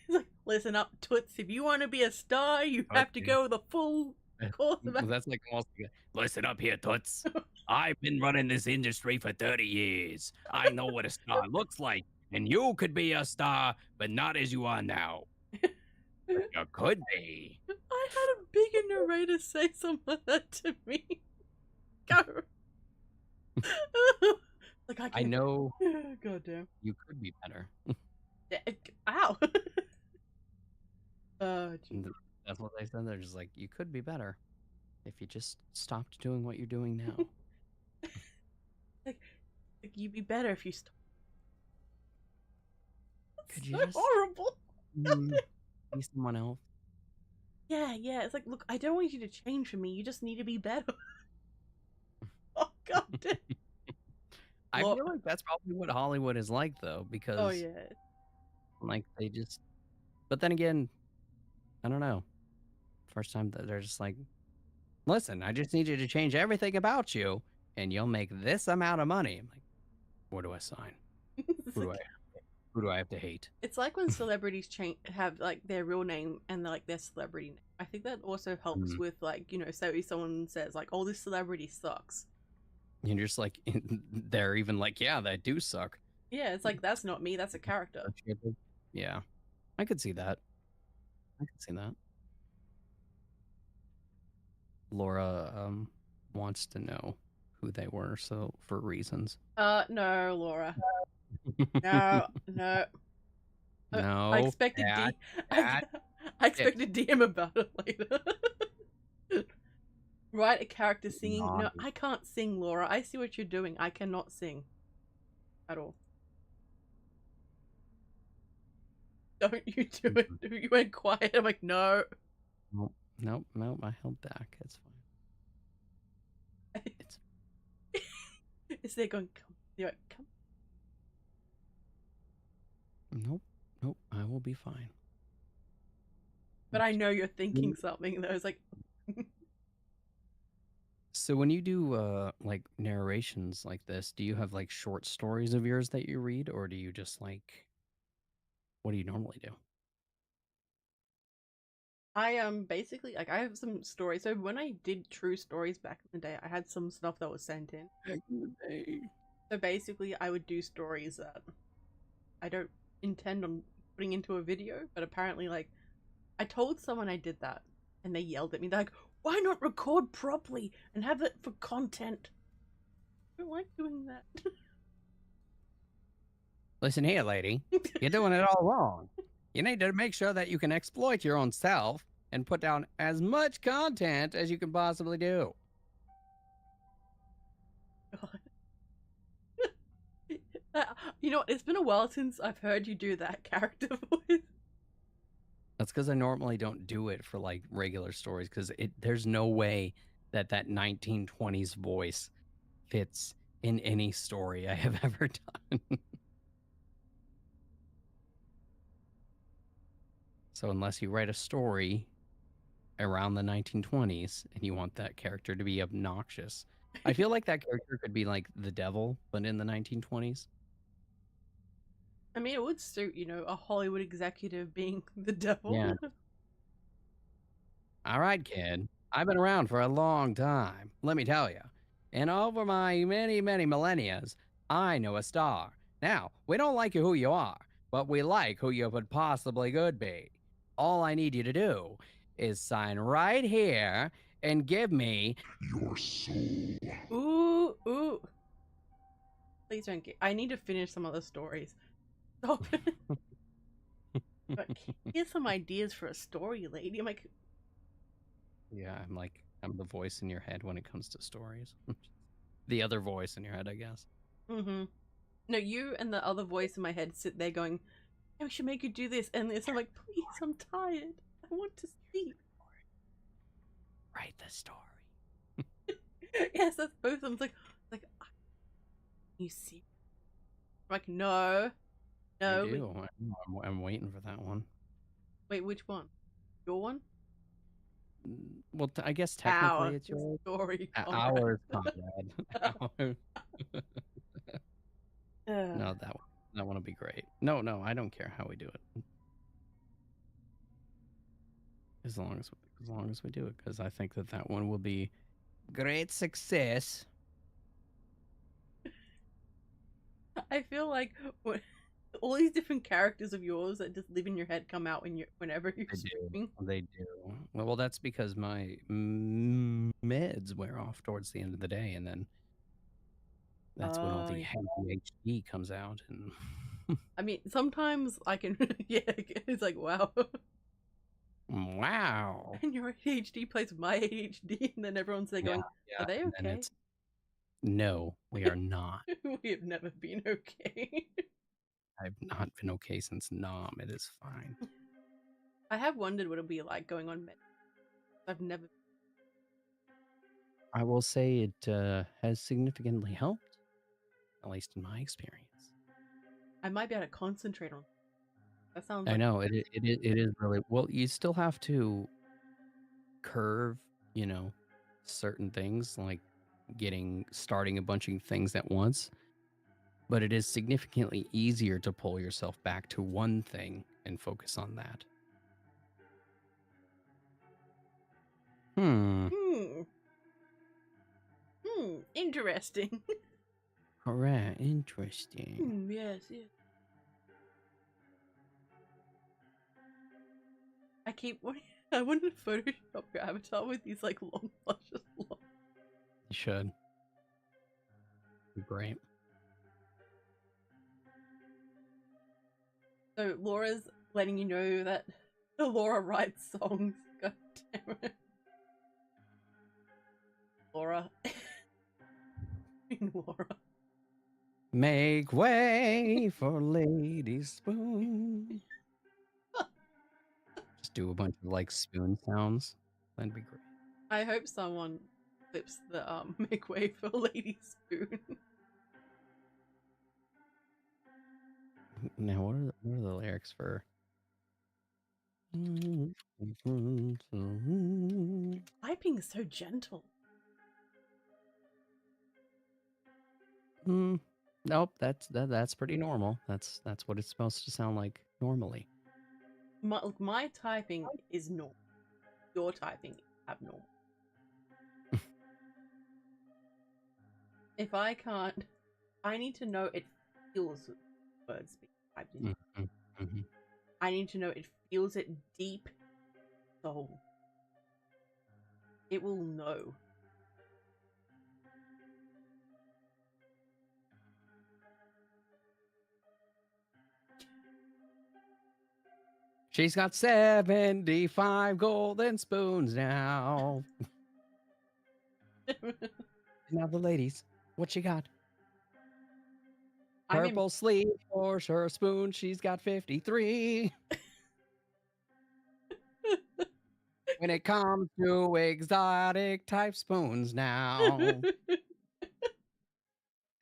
like, listen up, Toots. If you want to be a star, you have to go the full course of That's like almost. Listen up here, Toots. I've been running this industry for 30 years. I know what a star looks like. And you could be a star, but not as you are now. But you could be. I had a bigger narrator say something like that to me. Go. Like, I know God damn. you could be better. Ow. Oh, geez. That's what they said. They're just like, you could be better if you just stopped doing what you're doing now. like you'd be better if you stopped. Could you so just horrible. be someone else? Yeah, it's like, look, I don't want you to change for me. You just need to be better. Oh god damn. I feel like that's probably what Hollywood is like, though, because Oh yeah. like they just. But then again, I don't know. First time that they're just like, listen, I just need you to change everything about you, and you'll make this amount of money. I'm like, where do I sign? Who do I have to hate? It's like when celebrities have like their real name and like their celebrity name. I think that also helps with, like, you know, say someone says like, "Oh, this celebrity sucks." You're just like, they're even like, yeah, that do suck. Yeah, it's like, that's not me. That's a character. Yeah, I could see that. Laura wants to know who they were, so for reasons. No, Laura. No. No. I expected I expected DM about it later. Write a character singing. No, I can't sing, Laura. I see what you're doing. I cannot sing. At all. Don't you do it. You went quiet. I'm like, no. Nope. I held back. It's fine. Is there going, come? You're like, come. Nope. I will be fine. But I know you're thinking something. Though. It's like. So when you do like narrations like this, do you have like short stories of yours that you read, or do you just like, what do you normally do? I basically, like, I have some stories. So when I did true stories back in the day, I had some stuff that was sent in. Back in the day. So basically, I would do stories that I don't intend on putting into a video, but apparently, like, I told someone I did that, and they yelled at me. They're like, "Why not record properly and have it for content?" I don't like doing that. Listen here, lady. You're doing it all wrong. You need to make sure that you can exploit your own self and put down as much content as you can possibly do. You know what? It's been a while since I've heard you do that character voice. That's because I normally don't do it for like regular stories, because there's no way that 1920s voice fits in any story I have ever done. So unless you write a story around the 1920s and you want that character to be obnoxious, I feel like that character could be like the devil, but in the 1920s. I mean, it would suit, you know, a Hollywood executive being the devil. Yeah. All right, kid. I've been around for a long time. Let me tell you. And over my many, many millennias, I know a star. Now, we don't like you who you are, but we like who you would possibly could be. All I need you to do is sign right here and give me your soul. Ooh. Please don't get. I need to finish some other stories. Stop. But here's some ideas for a story, lady. I'm like, yeah, I'm like, I'm the voice in your head when it comes to stories. The other voice in your head, I guess. Mm-hmm. No, you and the other voice in my head sit there going, "Hey, we should make you do this," and I'm like, "Please, I'm tired. I want to sleep." Write the story. Yes, that's both of them. It's like, you see, I'm like, no, no. I do. I'm waiting for that one. Wait, which one? Your one? Well, I guess technically Our it's yours. story. Ours, Conrad. No, that one will be great. No, I don't care how we do it. As long as we do it, because I think that one will be great success. I feel like all these different characters of yours that just live in your head come out whenever you're streaming. They do. Well, that's because my meds wear off towards the end of the day, and then that's when all the ADHD comes out. And I mean, sometimes I can, yeah, it's like, wow. Wow. And your ADHD plays my ADHD, and then everyone's there going, are they okay? No, we are not. We have never been okay. I've not been okay since Nom. It is fine. I have wondered what it'll be like going on med. I've never. I will say it has significantly helped, at least in my experience. I might be able to concentrate on. That sounds. I know it is really well. You still have to curve, certain things like starting a bunch of things at once. But it is significantly easier to pull yourself back to one thing and focus on that. Interesting. Alright, interesting. Yes. I want to Photoshop your avatar with these like long luscious locks. You should. Be great. So Laura's letting you know that Laura writes songs. God damn it. Laura. Laura. Make way for Lady Spoon. Just do a bunch of like spoon sounds. That'd be great. I hope someone clips the make way for Lady Spoon. Now, what are the lyrics for? Typing is so gentle. Nope, that's pretty normal. That's what it's supposed to sound like normally. My typing is normal. Your typing is abnormal. If I can't, I need to know it feels words being typed in. I need to know it feels it deep soul. It will know. She's got 75 golden spoons now. Now the ladies, what she got? Purple sleeve for her spoon. She's got 53. When it comes to exotic type spoons now.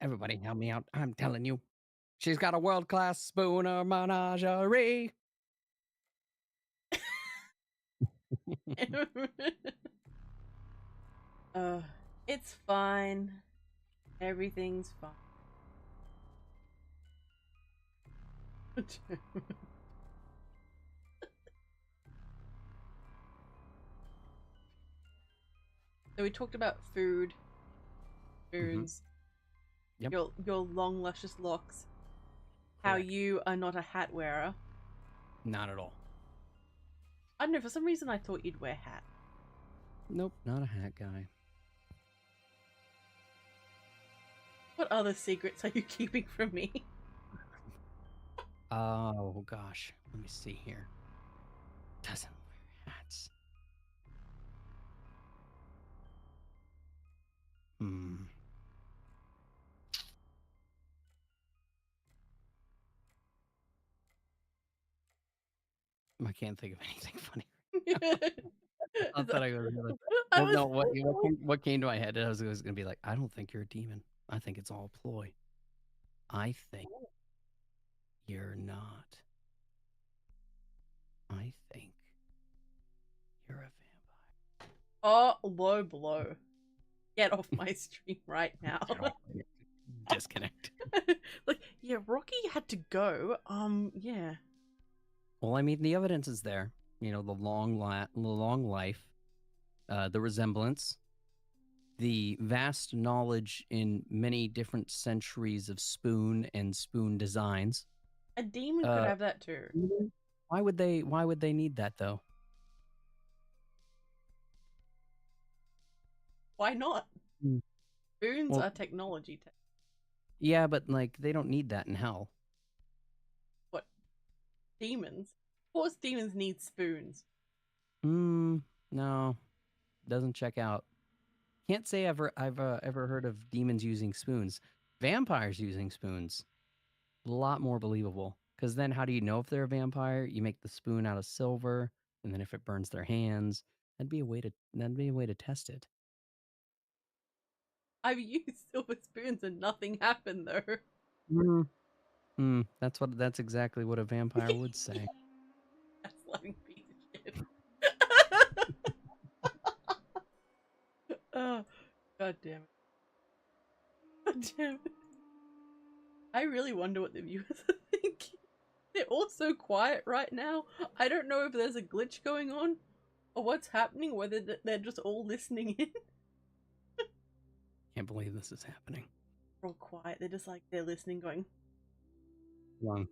Everybody help me out. I'm telling you. She's got a world-class spooner menagerie. It's fine. Everything's fine. So we talked about food, spoons, Yep. your long luscious locks, how you are not a hat wearer. Not at all. I don't know, for some reason I thought you'd wear hat. Nope, not a hat guy. What other secrets are you keeping from me? Oh gosh, let me see here. Doesn't wear hats. I can't think of anything funny. I Not that I was gonna. was No, what came to my head? I was gonna be like, I don't think you're a demon. I think it's all a ploy. I think you're not. I think you're a vampire. oh, low blow. Get off my stream right now. Disconnect. Like, yeah, Rocky had to go. Yeah. Well, I mean, the evidence is there. You know, the long life, the resemblance, the vast knowledge in many different centuries of spoon and spoon designs. A demon could have that too. Why would they need that though? Why not? Mm. Spoons Well, are technology. Yeah, but like they don't need that in hell. What? Demons? Of course demons need spoons. No. Doesn't check out. Can't say I've ever heard of demons using spoons. Vampires using spoons. A lot more believable. Because then how do you know if they're a vampire? You make the spoon out of silver, and then if it burns their hands, that'd be a way to test it. I've used silver spoons and nothing happened though. That's exactly what a vampire would say. That's loving piece of shit. Oh, god damn it. God damn it. I really wonder what the viewers are thinking. They're all so quiet right now. I don't know if there's a glitch going on or what's happening, whether they're just all listening in. Can't believe this is happening. They're all quiet. They're just like, they're listening going. Well,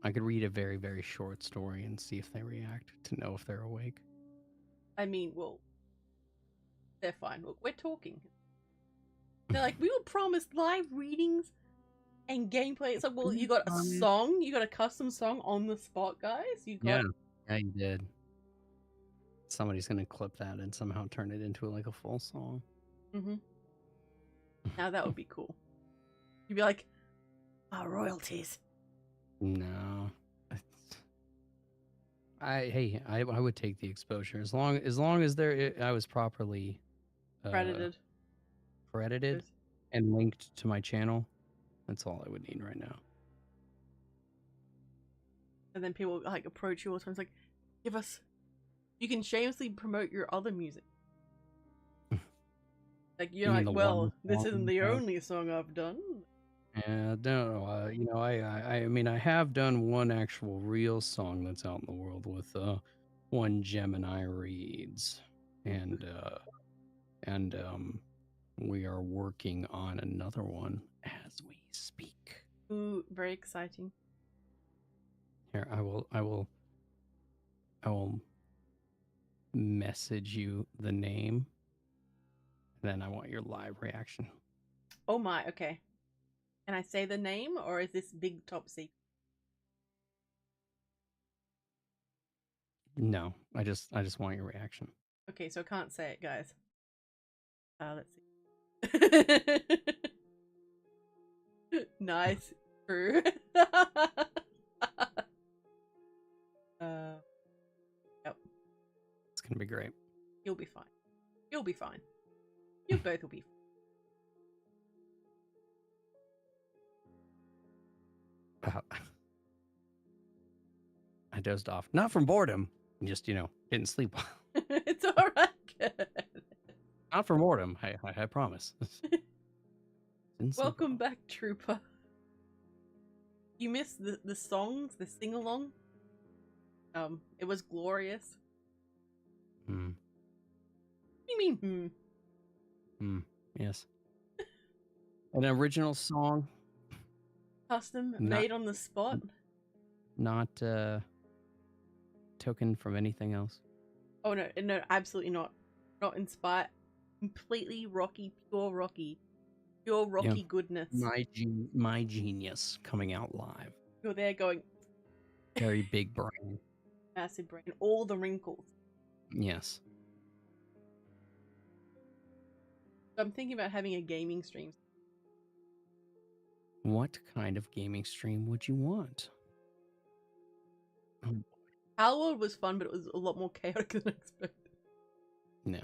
I could read a very, very short story and see if they react to know if they're awake. I mean, well, they're fine. Look, we're talking. They're like, we were promised live readings and gameplay. It's like, well, you got a song, you got a custom song on the spot, guys. You got Yeah, you did. Somebody's gonna clip that and somehow turn it into like a full song. Now that would be cool. You'd be like, our royalties. No. I would take the exposure as long as I was properly credited and linked to my channel. That's all I would need right now. And then people like approach you all the time. It's like, you can shamelessly promote your other music. Like you're like, well, this isn't the only song I've done. Yeah, no, you know, I mean, I have done one actual real song that's out in the world with one Gemini reads, and we are working on another one as we speak. Ooh, very exciting. Here, I will message you the name. Then I want your live reaction. Oh my, okay. Can I say the name, or is this big top secret? No, I just want your reaction. Okay, so I can't say it, guys. Let's see. Nice. True. Yep. It's gonna be great. You'll be fine. You'll be fine. You both will be fine. I dozed off. Not from boredom. Just, didn't sleep well. It's alright. Not from boredom. I promise. Welcome back, Trooper. You missed the songs, the sing-along? It was glorious. What do you mean, Yes. An original song. Custom, made on the spot? Not token from anything else. Oh no, absolutely not. Not inspired. Completely Rocky, pure Rocky goodness. My genius coming out live. You're there going. Very big brain. Massive brain. All the wrinkles. Yes. I'm thinking about having a gaming stream. What kind of gaming stream would you want? Palworld was fun, but it was a lot more chaotic than expected. No.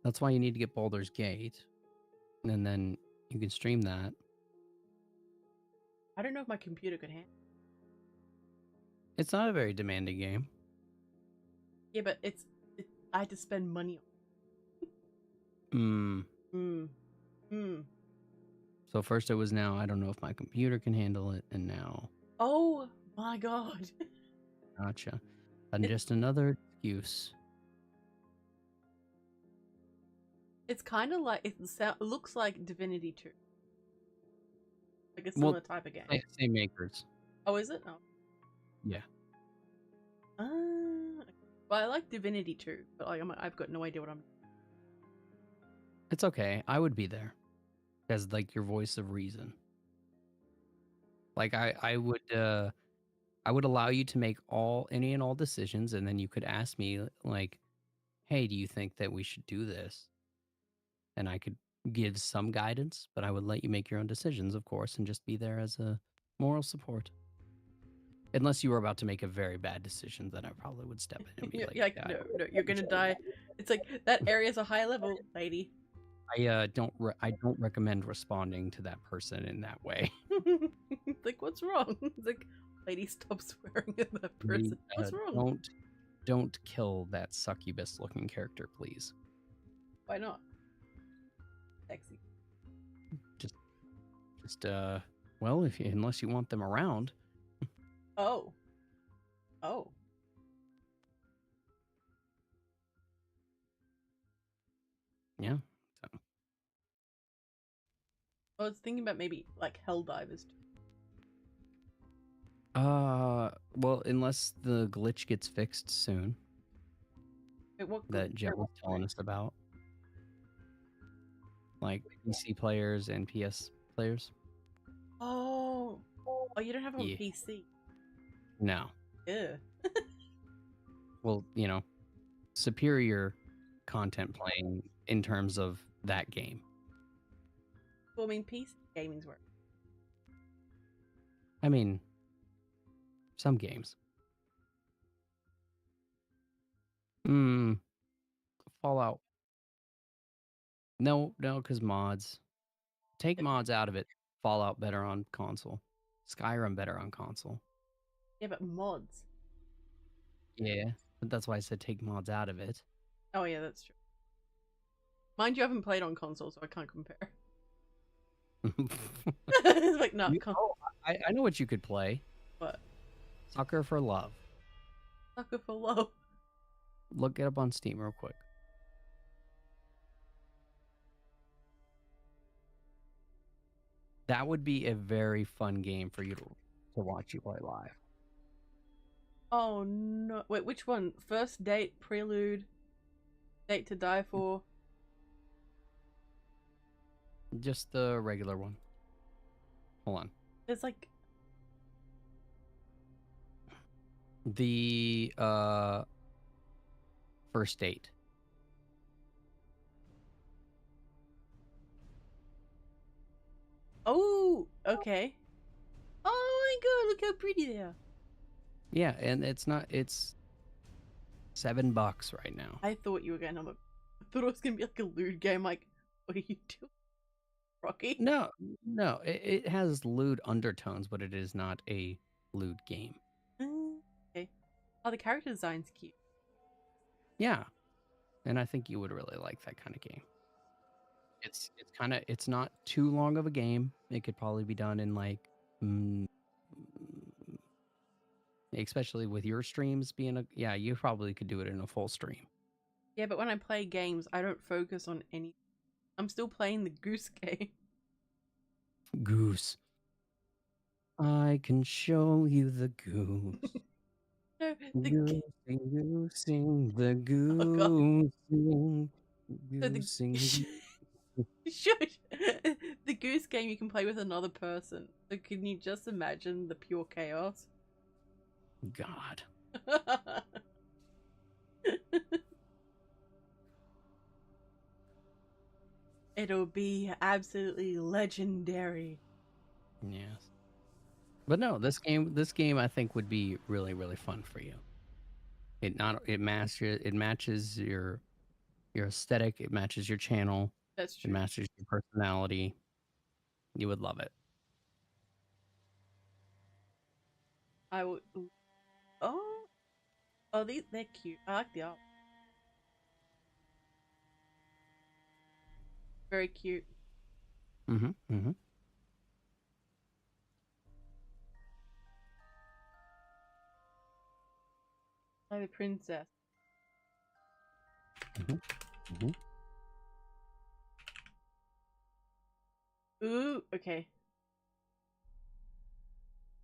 That's why you need to get Baldur's Gate. And then you can stream that. I don't know if my computer could handle. It's not a very demanding game. Yeah, but I had to spend money Hmm. on. So first it was now, I don't know if my computer can handle it, and now... Oh my god. Gotcha. And just another excuse. It's kind of like, it looks like Divinity 2. Like a similar type of game. Same makers. Oh, is it? Oh. Yeah. Well, I like Divinity 2, but like, I've got no idea what I'm... It's okay. I would be there. As like your voice of reason. Like I would allow you to make any and all decisions, and then you could ask me like, hey, do you think that we should do this? And I could give some guidance, but I would let you make your own decisions, of course, and just be there as a moral support. Unless you were about to make a very bad decision, then I probably would step in and be like, no, you're gonna die. It's like, that area's a high level, lady. I don't recommend responding to that person in that way. It's like, what's wrong? It's like, lady, stop swearing at that person. What's wrong? Don't kill that succubus looking character, please. Why not? Sexy. Just well, unless you want them around. Oh. Yeah. I was thinking about maybe like Helldivers. Well, unless the glitch gets fixed soon. Wait, what that Jet was telling us about. Like PC players and PS players. Oh, you don't have it on PC? No. Yeah. Well, superior content playing in terms of that game. Well, I mean, PC gaming's work. I mean, some games. Fallout. No, because mods. Take mods out of it. Fallout better on console. Skyrim better on console. Yeah, but mods. Yeah, but that's why I said take mods out of it. Oh yeah, that's true. Mind you, I haven't played on console, so I can't compare. It's like, no. I know what you could play. What? Sucker for Love. Sucker for Love. Look it up on Steam real quick. That would be a very fun game for you to watch you play live. Oh no! Wait, which one? First Date, Prelude, Date to Die For? Just the regular one. Hold on. There's like the First Date. Oh, okay. Oh my god, look how pretty they are. Yeah, and it's $7 right now. I thought you were going to... I thought it was going to be like a lewd game, like, what are you doing, Rocky? No, it has lewd undertones, but it is not a lewd game. Okay. Oh, the character design's cute. Yeah, and I think you would really like that kind of game. It's not too long of a game. It could probably be done in like, especially with your streams being you probably could do it in a full stream. Yeah, but when I play games, I don't focus on any. I'm still playing the Goose game. Goose. I can show you the goose. No, the goose sing, the goose sing, goose sing. Shush! The Goose game you can play with another person. So can you just imagine the pure chaos? God. It'll be absolutely legendary. Yes. But no, this game I think would be really, really fun for you. It matches your aesthetic. It matches your channel. That's It true. matches your personality. You would love it. I would. Oh, they're cute. I like the art. Very cute. Mm-hmm. Mm-hmm. Like the princess. Mm-hmm. Mm-hmm. Ooh, okay.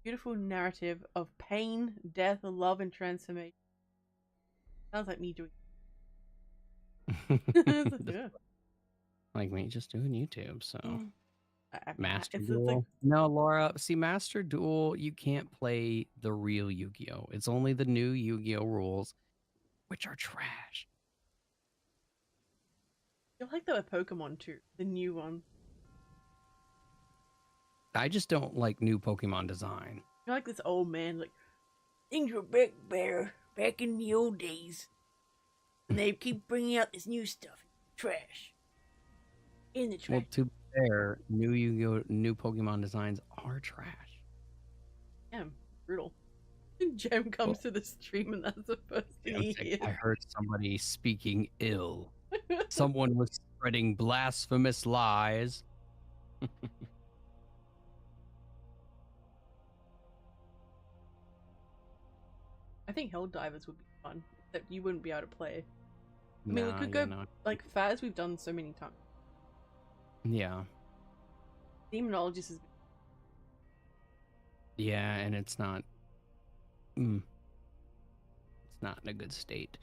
Beautiful narrative of pain, death, love, and transformation. Sounds like me doing. Yeah. Like me just doing YouTube. So Master It's Duel. like, No, Laura. See, Master Duel, you can't play the real Yu-Gi-Oh. It's only the new Yu-Gi-Oh rules, which are trash. you like that with Pokemon too, the new one. I just don't like new Pokemon design. You're like this old man, like things were back better back in the old days, and they keep bringing out this new stuff, trash, in the trash. Well, to be fair, new Yu-Gi-Oh, new Pokemon designs are trash. Damn, brutal. Jem comes to the stream, and that's the first thing he hears. I heard somebody speaking ill. Someone was spreading blasphemous lies. I think Helldivers would be fun, except you wouldn't be able to play. I Nah, mean, we could go no. like Faz. We've done so many times. Yeah. Demonologist is. Yeah, and it's not. It's not in a good state.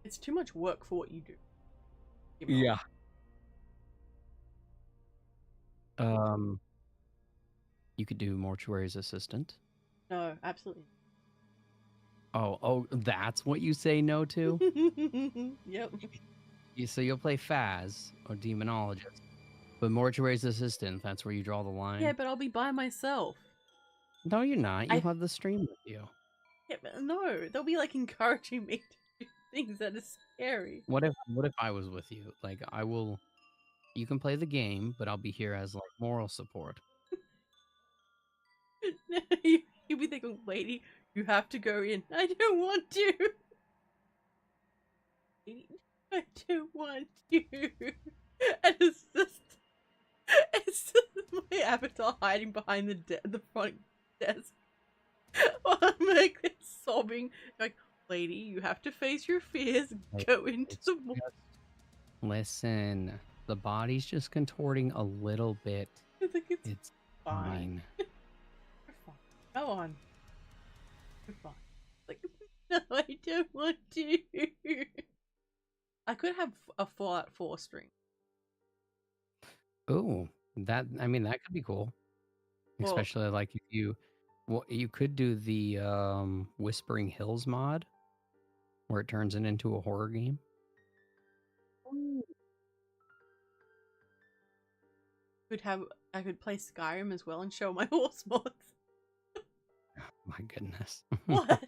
It's too much work for what you do. Yeah. You could do Mortuary's Assistant. No, absolutely. Oh, that's what you say no to? Yep. So you'll play Faz or Demonologist, but Mortuary's Assistant, that's where you draw the line? Yeah, but I'll be by myself. No, you're not. You have the stream with you. Yeah, but no, they'll be like encouraging me to do things that are scary. What if I was with you? Like, you can play the game, but I'll be here as like moral support. You'll be thinking, lady, you have to go in. I don't want to. I don't want to. And it's just my avatar hiding behind the front desk. While I'm like sobbing, like, lady, you have to face your fears. Go into the wall. Listen, the body's just contorting a little bit. It's fine. You're fine. Go on. You're fine. Like, no, I don't want to. I could have a Fallout 4 stream. Oh, that could be cool. Well, especially like if you could do the Whispering Hills mod where it turns it into a horror game. I could play Skyrim as well and show my horse mods. My goodness. What?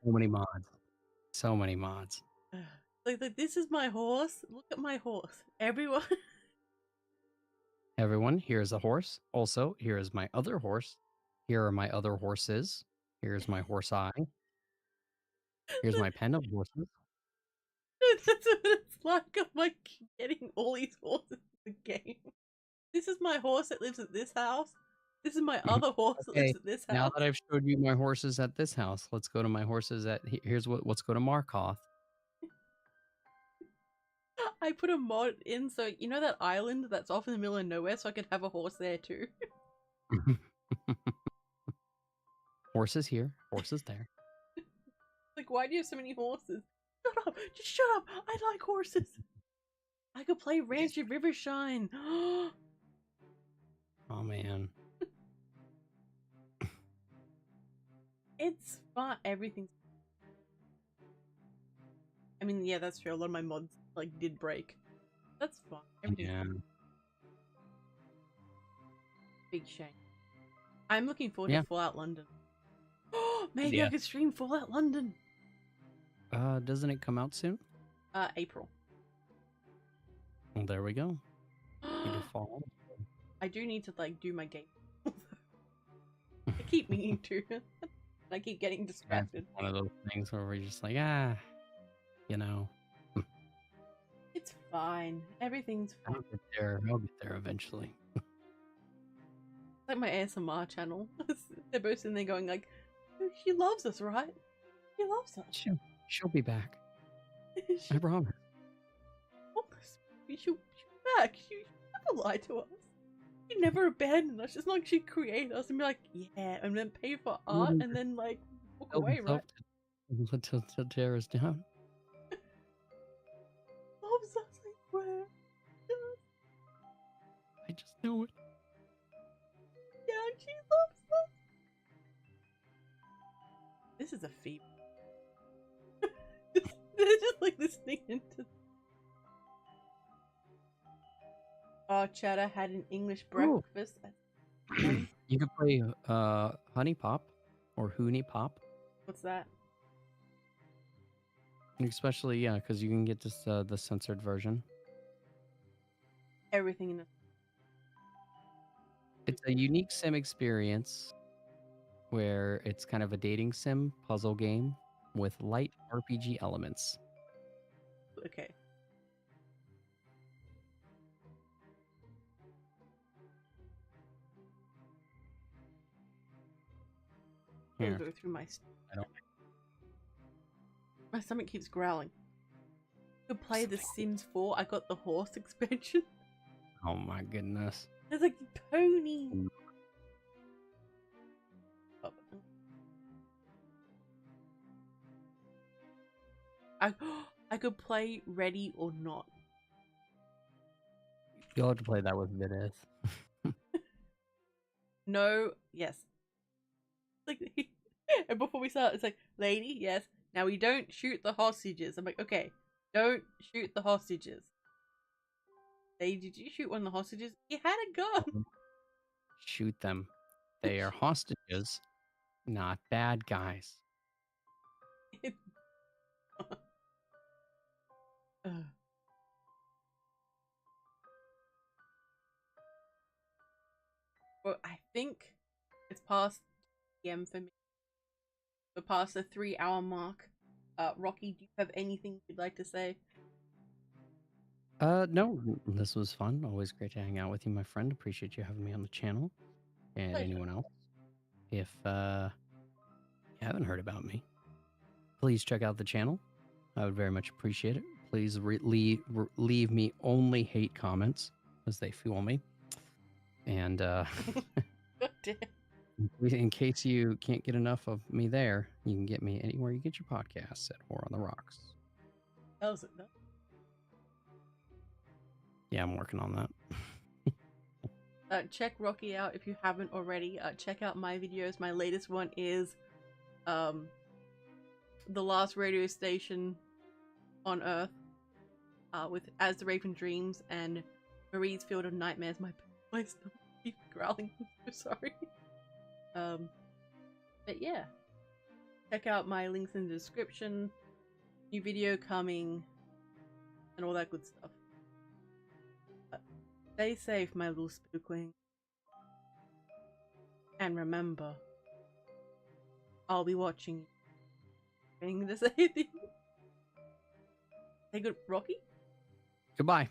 So many mods. So many mods. Like, this is my horse. Look at my horse. Everyone. Everyone, here's a horse. Also, here is my other horse. Here are my other horses. Here's my horse eye. Here's my pen of horses. That's what it's like. I'm like getting all these horses in the game. This is my horse that lives at this house. This is my other horse that lives at this house. Now that I've showed you my horses at this house, let's go to my horses at let's go to Markoth. I put a mod in so you know that island that's off in the middle of nowhere, so I could have a horse there too. Horses here, horses there. Like, why do you have so many horses? Shut up! Just shut up! I like horses. I could play Ranch of Rivershine. Oh man. It's fun. Everything's. I mean, yeah, that's true. A lot of my mods like did break. That's fun. Everything's fun. Big shame. I'm looking forward to Fallout London. Maybe I could stream Fallout London. Doesn't it come out soon? April. Well, there we go. Into fall. I do need to like do my game. I keep meaning to. I keep getting distracted. One of those things where we're just like, you know. It's fine. Everything's fine. I'll get there. I'll get there eventually. It's like my ASMR channel. They're both in there going like, she loves us, right? She loves us. She'll be back. She I promise. she'll be back. She never lied to us. She never abandoned us. It's not like she'd create us and be like, yeah, and then pay for art and then like walk away, right? To tear us down. Loves us, I swear. I just knew it. Yeah, she loves us. This is a fever. They're just like listening into. Oh, Cheddar had an English breakfast. You could play Honey Pop or Hooney Pop. What's that? Especially, yeah, because you can get this the censored version. Everything in it. It's a unique sim experience where it's kind of a dating sim puzzle game with light RPG elements. Okay. I'm gonna go through my. My stomach keeps growling. To play The Sims 4, I got the horse expansion. Oh my goodness. There's like pony. I could play Ready or Not. You'll have to play that with Vidith. No, yes. Like, and before we start, it's like, lady, yes. Now we don't shoot the hostages. I'm like, okay, don't shoot the hostages. Lady, did you shoot one of the hostages? He had a gun. Shoot them. They are hostages, not bad guys. Well, I think it's past PM for me. We're past the 3-hour mark. Rocky, do you have anything you'd like to say? No, this was fun. Always great to hang out with you, my friend. Appreciate you having me on the channel. And Pleasure. anyone else, if you haven't heard about me, please check out the channel. I would very much appreciate it. Please leave me only hate comments, as they fuel me. And in case you can't get enough of me there, you can get me anywhere you get your podcasts at Horror on the Rocks. How's it done? Yeah, I'm working on that. Check Rocky out if you haven't already. Check out my videos. My latest one is the last radio station on Earth, with As the Raven Dreams and Marie's Field of Nightmares. My stomach keeps growling. I'm so sorry. But yeah, check out my links in the description. New video coming, and all that good stuff. Stay safe, my little spookwing. And remember, I'll be watching you. Anything to say? Say good, Rocky? Goodbye.